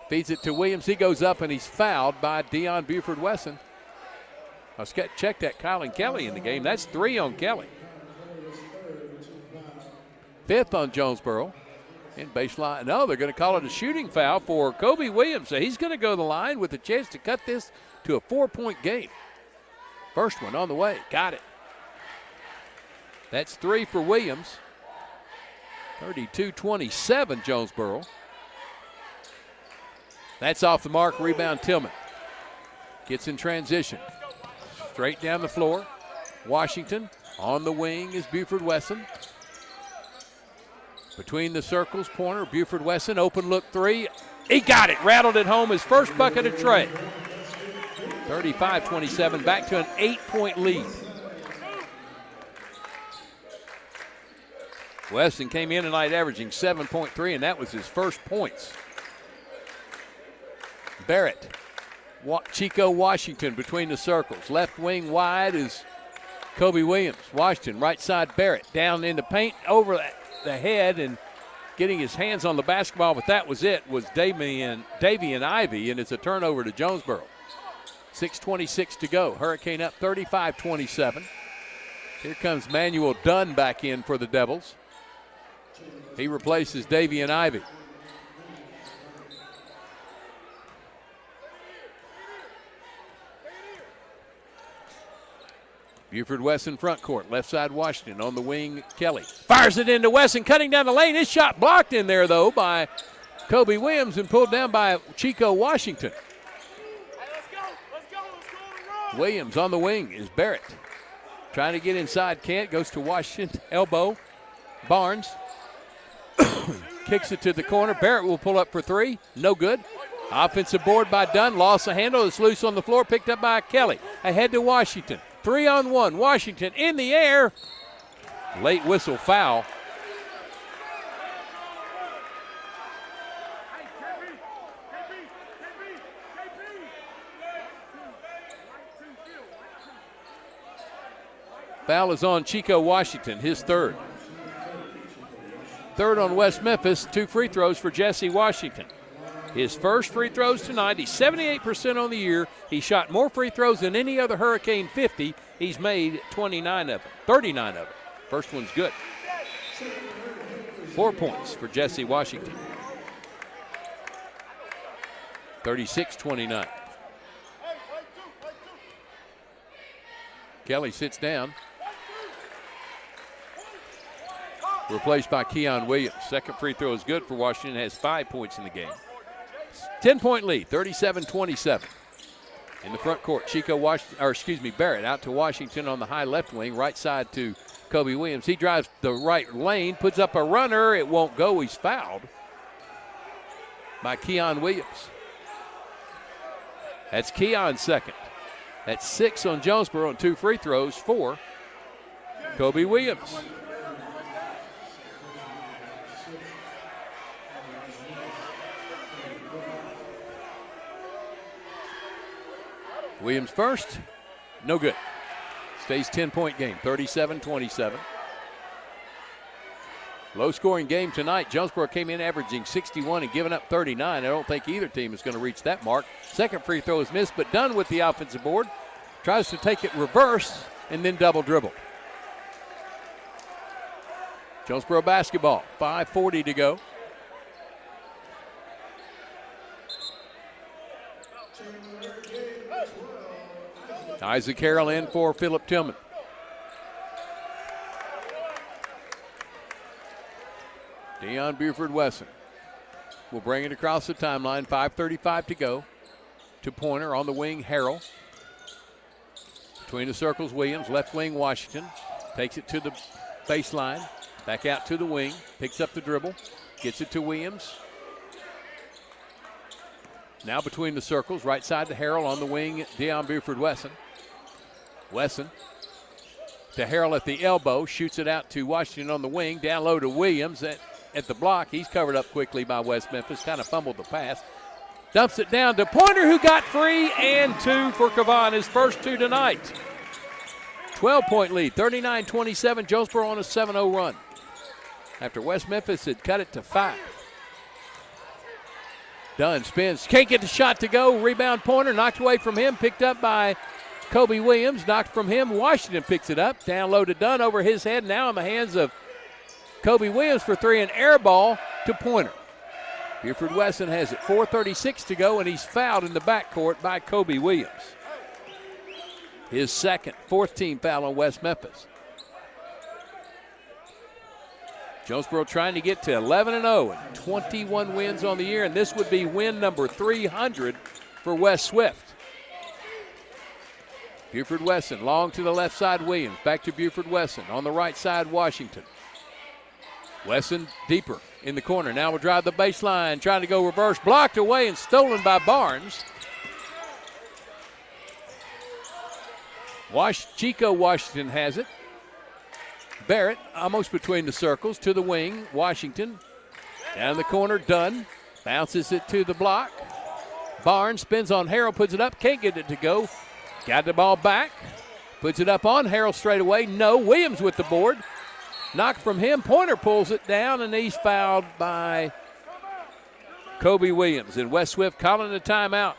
Speaker 1: Feeds it to Williams. He goes up and he's fouled by Deion Buford Wesson. Let's check that Kylan Kelly in the game. That's 3 on Kelly. 5th on Jonesboro. In baseline. No, they're going to call it a shooting foul for Kobe Williams. So he's going to go to the line with a chance to cut this to a 4-point game. First one on the way. Got it. That's 3 for Williams. 32-27 Jonesboro. That's off the mark. Rebound Tillman. Gets in transition. Straight down the floor. Washington on the wing is Buford Wesson. Between the circles, Pointer, Buford Wesson, open look 3. He got it, rattled it home, his first bucket of Trey. 35-27, back to an 8-point lead. Wesson came in tonight averaging 7.3, and that was his first points. Barrett. Chico Washington between the circles. Left wing wide is Kobe Williams. Washington, right side Barrett. Down in the paint, over the head, and getting his hands on the basketball, but that was it, was Davian Ivey, and it's a turnover to Jonesboro. 6:26 to go. Hurricane up 35-27. Here comes Manuel Dunn back in for the Devils. He replaces Davian Ivey. Buford Wesson front court, left side Washington, on the wing Kelly. Fires it into Wesson, cutting down the lane. His shot blocked in there, though, by Kobe Williams and pulled down by Chico Washington. Williams on the wing is Barrett. Trying to get inside, can't, goes to Washington, elbow. Barnes kicks it to the corner. Barrett will pull up for 3, no good. Offensive board by Dunn, lost the handle, it's loose on the floor, picked up by Kelly. Ahead to Washington. 3-on-1, Washington in the air. Late whistle foul. Foul is on Chico Washington, his 3rd. 3rd on West Memphis, 2 free throws for Jesse Washington. His first free throws tonight. He's 78% on the year. He shot more free throws than any other Hurricane 50. He's made 39 of them, 39 of them. First one's good. 4 points for Jesse Washington. 36-29. Kelly sits down. Replaced by Keon Williams. Second free throw is good for Washington. Has 5 points in the game. 10-point lead, 37-27. In the front court, Barrett out to Washington on the high left wing, right side to Kobe Williams. He drives the right lane, puts up a runner. It won't go. He's fouled by Keon Williams. That's Keon's 2nd. That's 6 on Jonesboro and 2 free throws for Kobe Williams. Williams first, no good. Stays 10-point game, 37-27. Low-scoring game tonight. Jonesboro came in averaging 61 and giving up 39. I don't think either team is going to reach that mark. Second free throw is missed, but Dunn with the offensive board. Tries to take it reverse and then double dribble. Jonesboro basketball, 5:40 to go. Isaac Harrell in for Phillip Tillman. Deion Buford Wesson will bring it across the timeline. 5:35 to go. To Pointer on the wing, Harrell. Between the circles, Williams. Left wing, Washington. Takes it to the baseline. Back out to the wing. Picks up the dribble. Gets it to Williams. Now between the circles, right side to Harrell on the wing, Deion Buford Wesson. Wesson to Harrell at the elbow, shoots it out to Washington on the wing, down low to Williams at the block. He's covered up quickly by West Memphis, kind of fumbled the pass. Dumps it down to Pointer, who got 3 and 2 for Kavan, his first 2 tonight. 12-point lead, 39-27, Jonesboro on a 7-0 run. After West Memphis had cut it to 5. Dunn spins, can't get the shot to go. Rebound Pointer, knocked away from him, picked up by Kobe Williams knocked from him. Washington picks it up. Down low to Dunn over his head. Now in the hands of Kobe Williams for three, an air ball to Pointer. Buford Wesson has it. 4:36 to go, and he's fouled in the backcourt by Kobe Williams. His second, fourth team foul on West Memphis. Jonesboro trying to get to 11-0 and 21 wins on the year, and this would be win number 300 for West Swift. Buford Wesson, long to the left side, Williams. Back to Buford Wesson. On the right side, Washington. Wesson deeper in the corner. Now will drive the baseline, trying to go reverse. Blocked away and stolen by Barnes. Chico Washington has it. Barrett almost between the circles to the wing. Washington down the corner. Dunn bounces it to the block. Barnes spins on Harrell, puts it up, can't get it to go. Got the ball back, puts it up on Harrell straight away. No, Williams with the board. Knocked from him. Pointer pulls it down, and he's fouled by Kobe Williams. And West Swift calling a timeout.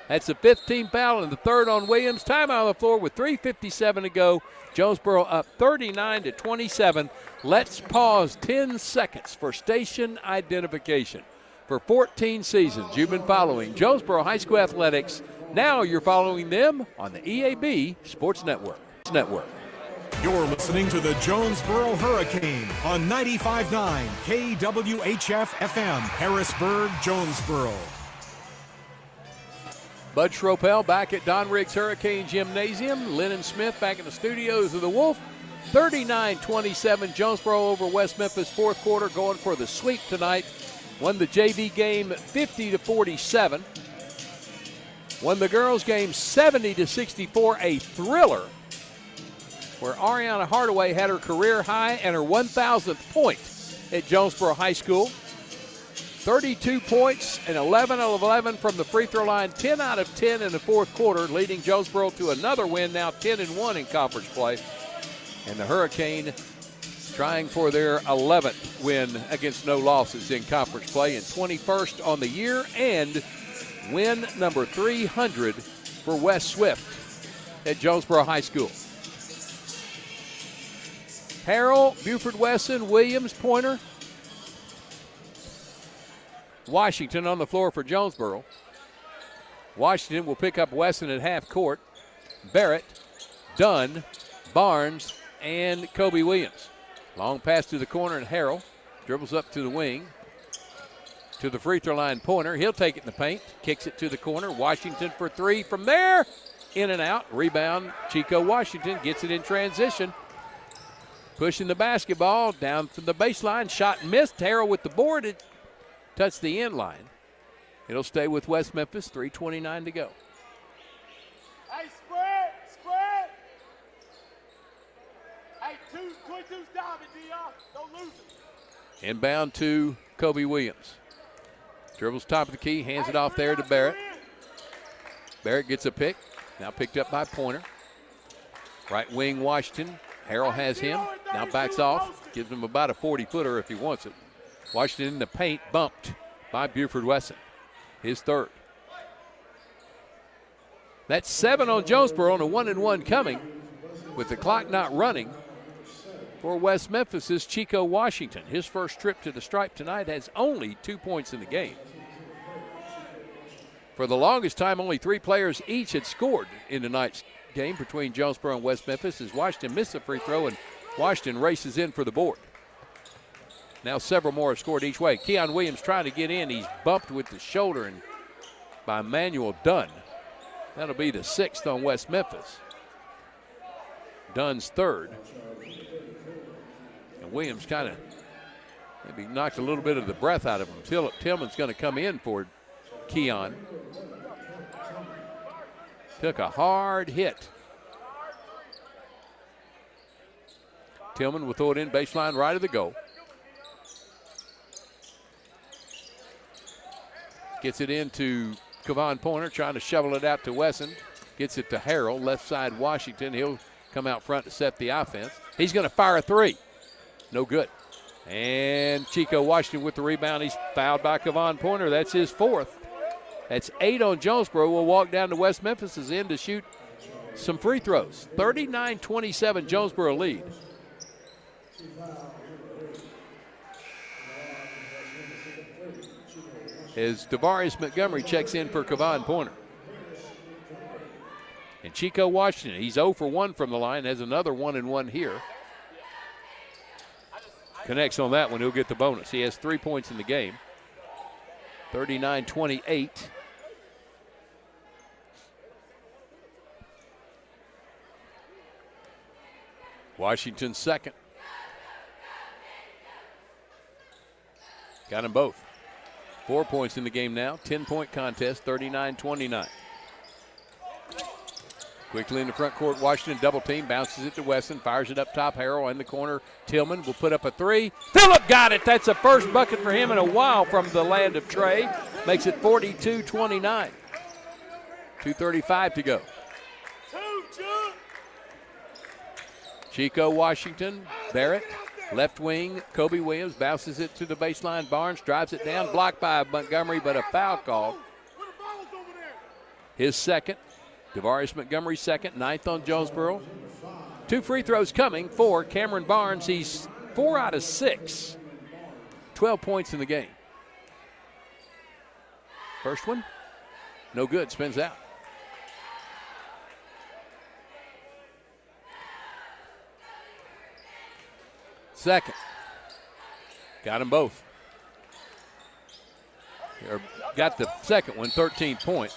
Speaker 1: That's the 15th foul and the third on Williams. Timeout on the floor with 3:57 to go. Jonesboro up 39-27. Let's pause 10 seconds for station identification. For 14 seasons, you've been following Jonesboro High School athletics. Now you're following them on the EAB Sports Network.
Speaker 5: You're listening to the Jonesboro Hurricane on 95.9 KWHF FM, Harrisburg, Jonesboro.
Speaker 1: Bud Schropel back at Don Riggs Hurricane Gymnasium. Lennon Smith back in the studios of the Wolf. 39-27, Jonesboro over West Memphis, fourth quarter, going for the sweep tonight. Won the JV game 50-47. Won the girls game 70-64, a thriller where Ariana Hardaway had her career high and her 1,000th point at Jonesboro High School. 32 points and 11 of 11 from the free throw line, 10 out of 10 in the fourth quarter, leading Jonesboro to another win, now 10-1 in conference play. And the Hurricane trying for their 11th win against no losses in conference play, and 21st on the year, and win number 300 for West Swift at Jonesboro High School. Harrell, Buford Wesson, Williams, Pointer. Washington on the floor for Jonesboro. Washington will pick up Wesson at half court. Barrett, Dunn, Barnes, and Kobe Williams. Long pass to the corner, and Harrell dribbles up to the wing. To the free throw line, Pointer. He'll take it in the paint. Kicks it to the corner. Washington for three from there. In and out. Rebound. Chico Washington gets it in transition. Pushing the basketball down from the baseline. Shot missed. Harrell with the board. It touched the end line. It'll stay with West Memphis. 3:29 to go.
Speaker 4: Hey, spread. Hey, 22's diving, Dion. Don't lose it.
Speaker 1: Inbound to Kobe Williams. Dribbles top of the key, hands it off there to Barrett. Barrett gets a pick, now picked up by Pointer. Right wing Washington. Harrell has him, now backs off, gives him about a 40-footer if he wants it. Washington in the paint, bumped by Buford Wesson, his third. That's 7 on Jonesboro, and a 1-and-1 coming with the clock not running. For West Memphis is Chico Washington. His first trip to the stripe tonight has only 2 points in the game. For the longest time, only 3 players each had scored in tonight's game between Jonesboro and West Memphis, as Washington missed a free throw and Washington races in for the board. Now several more have scored each way. Keon Williams trying to get in. He's bumped with the shoulder and by Manuel Dunn. That'll be the 6th on West Memphis. Dunn's third. And Williams kind of maybe knocked a little bit of the breath out of him. Tillman's going to come in for Keon. Took a hard hit. Tillman will throw it in baseline right of the goal. Gets it into Kevon Pointer, trying to shovel it out to Wesson. Gets it to Harrell, left side Washington. He'll come out front to set the offense. He's going to fire a three. No good. And Chico Washington with the rebound. He's fouled by Kevon Pointer. That's his 4th. That's 8 on Jonesboro. We'll walk down to West Memphis' end to shoot some free throws. 39-27 Jonesboro lead. As Devarius Montgomery checks in for Kevon Pointer. And Chico Washington, he's 0 for 1 from the line, has another 1-and-1 here. Connects on that one, he'll get the bonus. He has 3 points in the game. 39-28. Washington's second. Got them both. 4 points in the game now. 10-point contest, 39-29. Quickly in the front court, Washington double team, bounces it to Wesson, fires it up top. Harrell in the corner. Tillman will put up a three. Phillip got it. That's the first bucket for him in a while from the land of Trey. Makes it 42-29. 2:35 to go. Chico Washington, Barrett, left wing, Kobe Williams bounces it to the baseline. Barnes drives it down, blocked by Montgomery, but a foul called. His second. Devarius Montgomery second, 9th on Jonesboro. 2 free throws coming for Cameron Barnes. He's 4 out of 6. 12 points in the game. First one, no good, spins out. Second. Got them both. Got the second one, 13-point.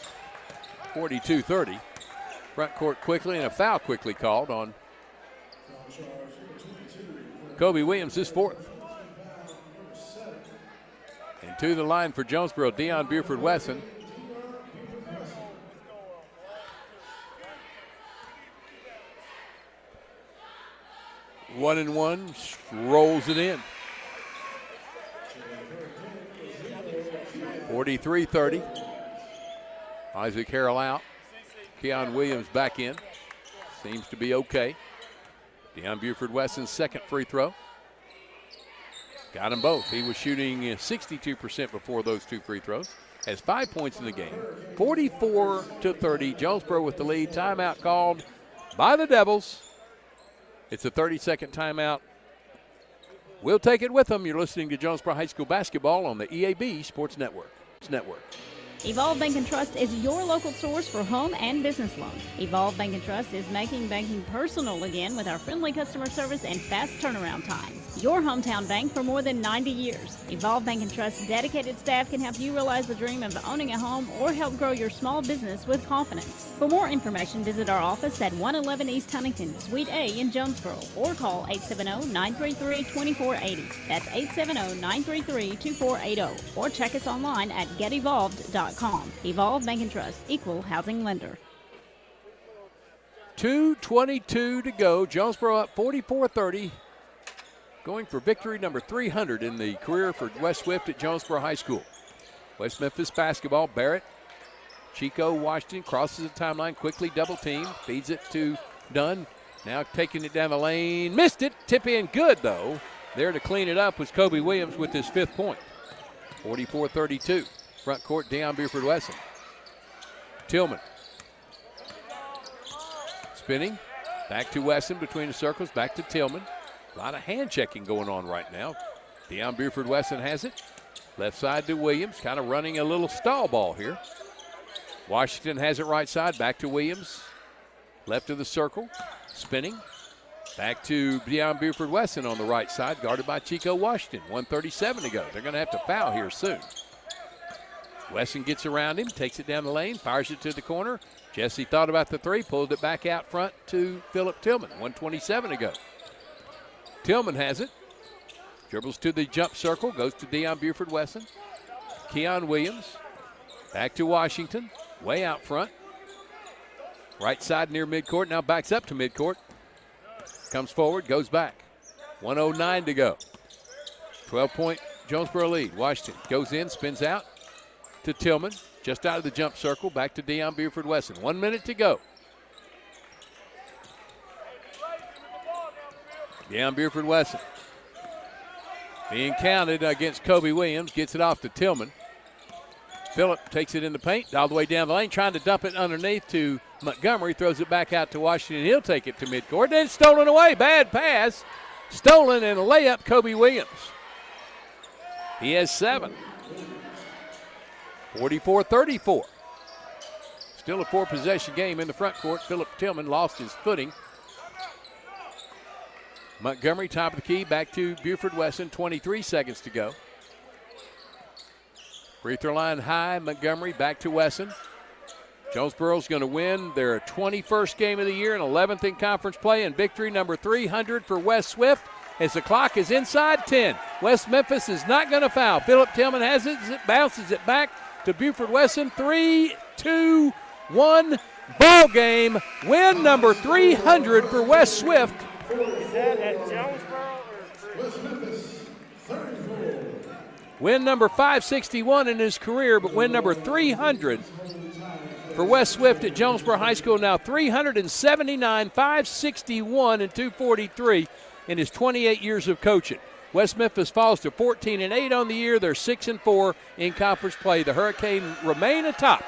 Speaker 1: 42-30. Front court quickly, and a foul quickly called on Kobe Williams, his fourth. And to the line for Jonesboro, Deion Buford-Wesson. One and one, rolls it in. 43-30. Isaac Harrell out. Keon Williams back in. Seems to be okay. Deion Buford-Wesson's second free throw. Got them both. He was shooting 62% before those 2 free throws. Has 5 points in the game. 44-30. Jonesboro with the lead. Timeout called by the Devils. It's a 30-second timeout. We'll take it with them. You're listening to Jonesboro High School basketball on the EAB Sports Network.
Speaker 21: Evolve Bank & Trust is your local source for home and business loans. Evolve Bank & Trust is making banking personal again with our friendly customer service and fast turnaround times. Your hometown bank for more than 90 years. Evolve Bank & Trust's dedicated staff can help you realize the dream of owning a home or help grow your small business with confidence. For more information, visit our office at 111 East Huntington, Suite A in Jonesboro, or call 870-933-2480. That's 870-933-2480. Or check us online at getevolved.com. Evolve Bank & Trust, equal housing lender.
Speaker 1: 2:22 to go. Jonesboro up 44-30. Going for victory number 300 in the career for Wes Swift at Jonesboro High School. West Memphis basketball. Barrett, Chico Washington crosses the timeline, quickly double team, feeds it to Dunn. Now taking it down the lane. Missed it. Tip in good, though. There to clean it up was Kobe Williams with his 5th point. 44-32. Front court, Deion Buford-Wesson. Tillman. Spinning. Back to Wesson between the circles. Back to Tillman. A lot of hand checking going on right now. Deion Buford-Wesson has it. Left side to Williams. Kind of running a little stall ball here. Washington has it right side. Back to Williams. Left of the circle. Spinning. Back to Deion Buford-Wesson on the right side. Guarded by Chico Washington. 1:37 to go. They're going to have to foul here soon. Wesson gets around him, takes it down the lane, fires it to the corner. Jesse thought about the three, pulled it back out front to Philip Tillman. 1:27 to go. Tillman has it. Dribbles to the jump circle, goes to Deion Buford-Wesson. Keon Williams. Back to Washington, way out front. Right side near midcourt, now backs up to midcourt. Comes forward, goes back. 1:09 to go. 12-point Jonesboro lead. Washington goes in, spins out to Tillman, just out of the jump circle, back to Deion Buford-Wesson. 1 minute to go. Deion Buford-Wesson being counted against Kobe Williams, gets it off to Tillman. Phillip takes it in the paint, all the way down the lane, trying to dump it underneath to Montgomery throws it back out to Washington. He'll take it to midcourt. Then stolen away. Bad pass. Stolen and a layup, Kobe Williams. He has 7. 44-34. Still a 4-possession game in the front court. Philip Tillman lost his footing. Montgomery, top of the key, back to Buford Wesson. 23 seconds to go. Free throw line high. Montgomery back to Wesson. Jonesboro's going to win their 21st game of the year and 11th in conference play, and victory number 300 for West Swift as the clock is inside 10. West Memphis is not going to foul. Philip Tillman has it, bounces it back to Buford Wesson. 3-2-1 ball game. Win number 300 for West Swift.
Speaker 2: Is that at Jonesboro or
Speaker 1: Win number 561 in his career, but win number 300 for West Swift at Jonesboro High School. Now 379, 561, and 243 in his 28 years of coaching. West Memphis falls to 14-8 on the year. They're 6-4 in conference play. The Hurricane remain atop